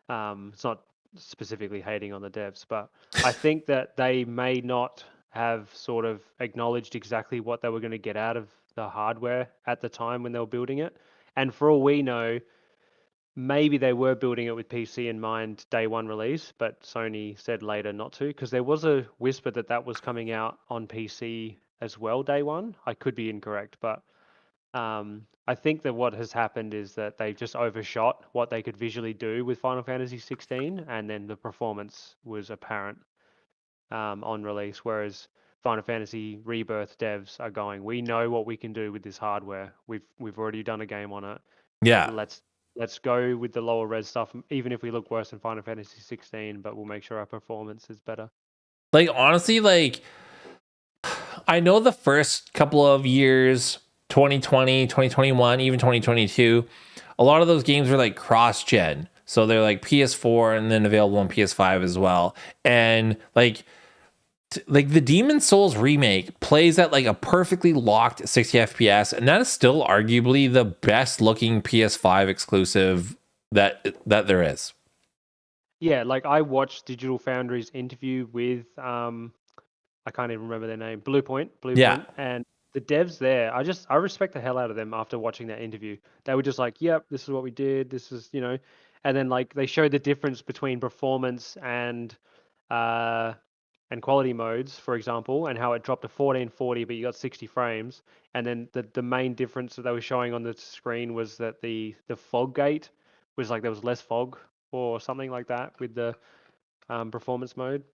it's not specifically hating on the devs, but I think that they may not have sort of acknowledged exactly what they were going to get out of the hardware at the time when they were building it. And for all we know, maybe they were building it with PC in mind day one release, but Sony said later not to, because there was a whisper that was coming out on PC as well day one. I could be incorrect, but I think that what has happened is that they just overshot what they could visually do with Final Fantasy 16, and then the performance was apparent on release, whereas Final Fantasy Rebirth devs are going, we know what we can do with this hardware. We've already done a game on it. Yeah. Let's go with the lower res stuff, even if we look worse than Final Fantasy 16, but we'll make sure our performance is better. Like, honestly, like, I know the first couple of years, 2020, 2021, even 2022, a lot of those games were like cross-gen. So they're like PS4 and then available on PS5 as well. And like the Demon Souls remake plays at like a perfectly locked 60 FPS, and that is still arguably the best looking PS5 exclusive that there is. Yeah, like I watched Digital Foundry's interview with I can't even remember their name, Bluepoint, and the devs there, I respect the hell out of them after watching that interview. They were just like, yep, this is what we did, this is, and then like they showed the difference between performance and and quality modes, for example, and how it dropped to 1440, but you got 60 frames. And then the main difference that they were showing on the screen was that the fog gate was like there was less fog or something like that with the performance mode.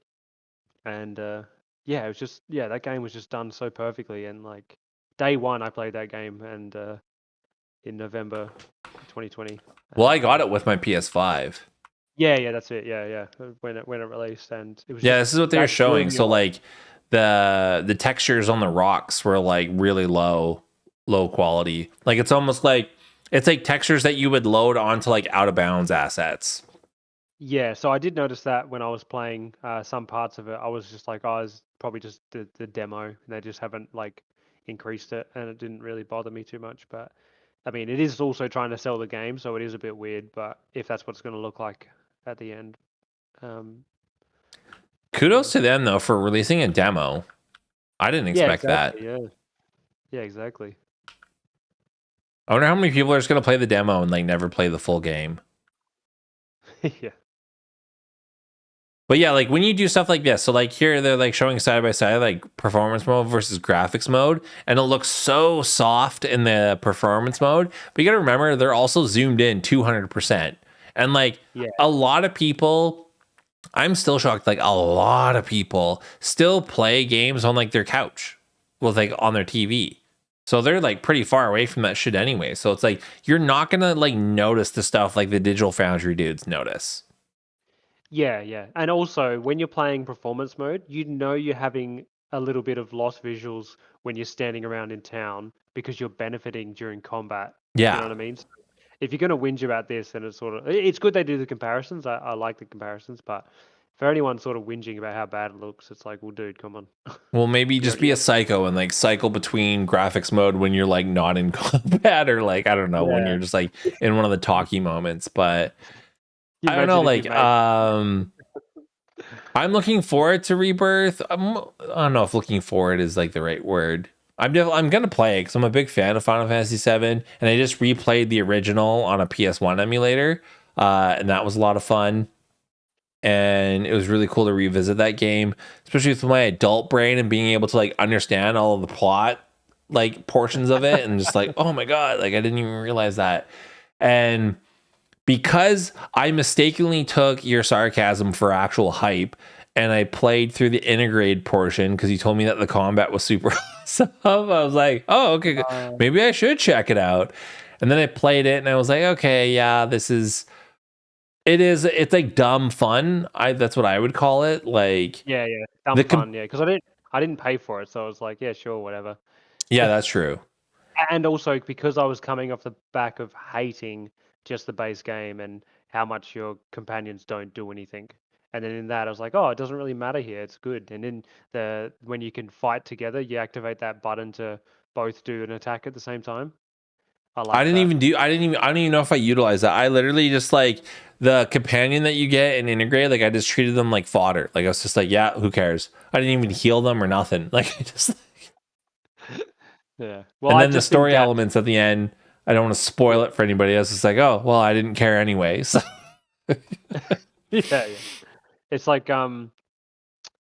And yeah, it was just that game was just done so perfectly. And like day one, I played that game, and in November 2020. Well, I got it with my PS5. Yeah, that's it. Yeah, when it released, and it was Yeah, just this is what they were that blew showing. me So away. like the textures on the rocks were like really low quality. Like it's almost like it's like textures that you would load onto like out of bounds assets. Yeah, so I did notice that when I was playing some parts of it. I was just like, oh, it's probably just the demo, and they just haven't like increased it, and it didn't really bother me too much. But I mean, it is also trying to sell the game, so it is a bit weird. But if that's what it's going to look like at the end, Kudos to them though for releasing a demo. I didn't yeah, expect that. exactly, yeah, exactly. I wonder how many people are just gonna play the demo and like never play the full game. Yeah. But yeah, like when you do stuff like this, so like here they're like showing side by side like performance mode versus graphics mode, and it looks so soft in the performance mode. But you gotta remember they're also zoomed in 200%. And like a lot of people, I'm still shocked, like a lot of people still play games on like their couch with like on their TV. So they're like pretty far away from that shit anyway. So it's like you're not gonna like notice the stuff like the Digital Foundry dudes notice. Yeah. And also, when you're playing performance mode, you know you're having a little bit of lost visuals when you're standing around in town because you're benefiting during combat. Yeah. You know what I mean? So if you're going to whinge about this, then it's good they do the comparisons. I like the comparisons, but for anyone sort of whinging about how bad it looks, it's like, well, dude, come on. Well, maybe just be a psycho and like cycle between graphics mode when you're like not in combat or like, I don't know, when you're just like in one of the talky moments. But I don't know, like I'm looking forward to Rebirth. I don't know if looking forward is like the right word. I'm gonna play it because I'm a big fan of Final Fantasy VII, and I just replayed the original on a PS1 emulator, and that was a lot of fun. And it was really cool to revisit that game, especially with my adult brain and being able to like understand all of the plot like portions of it, and just like, oh my god, like I didn't even realize that. And because I mistakenly took your sarcasm for actual hype, and I played through the integrated portion because you told me that the combat was super awesome, I was like, oh, okay, maybe I should check it out. And then I played it and I was like, okay, yeah, it's like dumb fun. That's what I would call it. Like, yeah, dumb fun, yeah, because I didn't pay for it, so I was like, yeah, sure, whatever. Yeah, that's true. And also because I was coming off the back of hating just the base game and how much your companions don't do anything. And then in that, I was like, oh, it doesn't really matter here. It's good. And then when you can fight together, you activate that button to both do an attack at the same time. I don't even know if I utilized that. I literally just like the companion that you get in integrate, like I just treated them like fodder. Like I was just like, yeah, who cares? I didn't even heal them or nothing. Like I just yeah. Well, and then the story elements at the end, I don't want to spoil it for anybody else. It's like, oh, well, I didn't care anyway. So. yeah. It's like, what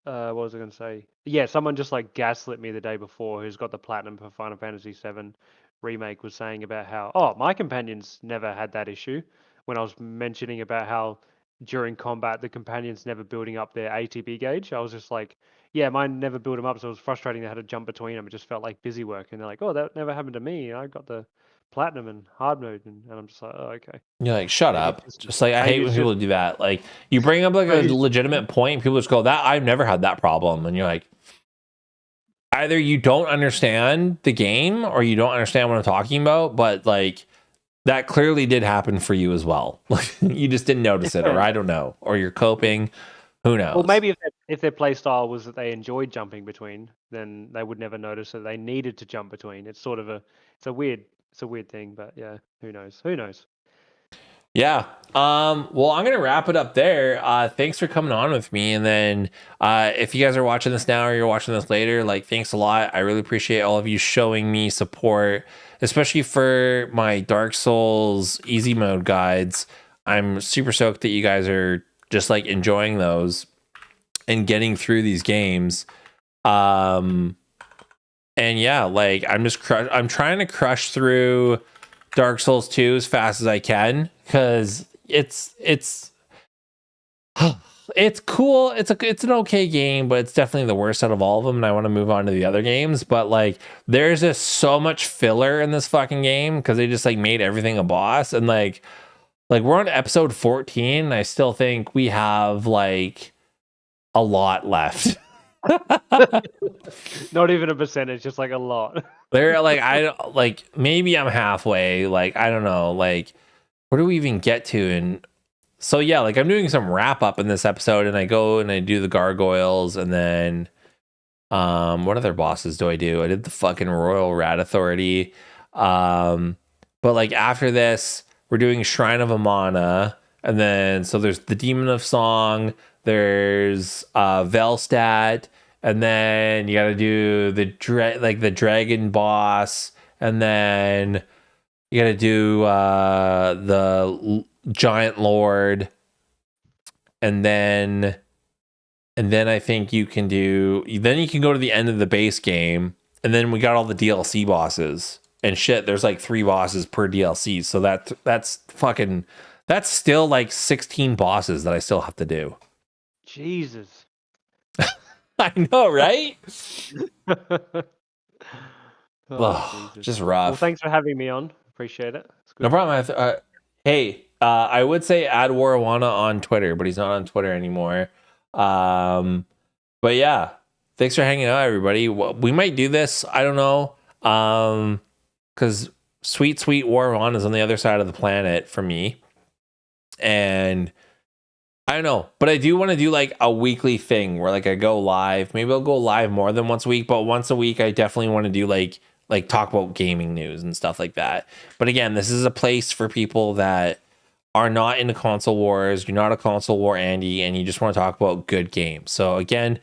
was I going to say? Yeah, someone just like gaslit me the day before who's got the platinum for Final Fantasy VII Remake was saying about how, oh, my companions never had that issue when I was mentioning about how during combat the companions never building up their ATB gauge. I was just like, yeah, mine never built them up, so it was frustrating. They had to jump between them. It just felt like busy work. And they're like, oh, that never happened to me. I got the platinum and hard mode, and I'm just like, oh, okay. You're like, shut up. Just like, I hate when people do that. Like, you bring up like a legitimate point, and people just go, that I've never had that problem. And you're like, either you don't understand the game or you don't understand what I'm talking about, but like that clearly did happen for you as well. Like you just didn't notice it, or I don't know, or you're coping. Who knows? Well, maybe if their play style was that they enjoyed jumping between, then they would never notice that they needed to jump between. It's sort of a weird thing, but yeah, who knows? Yeah. Well, I'm gonna wrap it up there. Thanks for coming on with me. And then if you guys are watching this now or you're watching this later, like thanks a lot. I really appreciate all of you showing me support, especially for my Dark Souls easy mode guides. I'm super stoked that you guys are just like enjoying those. and getting through these games. And yeah, like I'm trying to crush through Dark Souls 2 as fast as I can, because it's it's cool. It's an okay game, but it's definitely the worst out of all of them, and I want to move on to the other games. But like there's just so much filler in this fucking game because they just like made everything a boss, and like we're on episode 14, and I still think we have like a lot left. Not even a percentage, just like a lot. They're like maybe I'm halfway, like I don't know, like where do we even get to? And so yeah, like I'm doing some wrap up in this episode, and I go and I do the gargoyles, and then what other bosses do? I did the fucking Royal Rat Authority. But like after this, we're doing Shrine of Amana, and then so there's the Demon of Song, there's Velstadt, and then you gotta do the dragon boss, and then you gotta do the Giant Lord, and then I think you can go to the end of the base game, and then we got all the DLC bosses and shit. There's like 3 bosses per DLC, so that's still like 16 bosses that I still have to do. Jesus. I know, right? Oh, Jesus. Just rough. Well, thanks for having me on. Appreciate it. It's good. No problem. Hey, I would say add Warawana on Twitter, but he's not on Twitter anymore. But yeah, thanks for hanging out, everybody. We might do this. I don't know. Because sweet Warawana is on the other side of the planet for me, and I don't know, but I do want to do like a weekly thing where like I go live. Maybe I'll go live more than once a week, but once a week I definitely want to do like talk about gaming news and stuff like that. But again, this is a place for people that are not into console wars. You're not a console war Andy, and you just want to talk about good games. So again,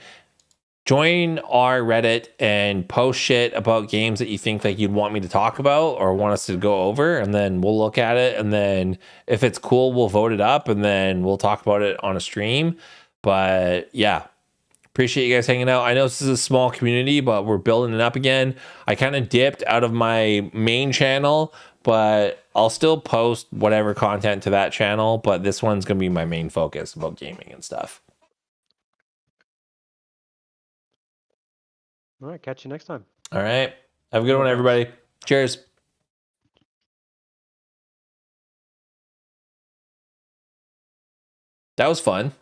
join our Reddit and post shit about games that you think like you'd want me to talk about or want us to go over, and then we'll look at it, and then if it's cool, we'll vote it up, and then we'll talk about it on a stream. But yeah, appreciate you guys hanging out. I know this is a small community, but we're building it up again. I kind of dipped out of my main channel, but I'll still post whatever content to that channel, but this one's going to be my main focus about gaming and stuff. All right, catch you next time. All right. Have a good one, everybody. Cheers. That was fun.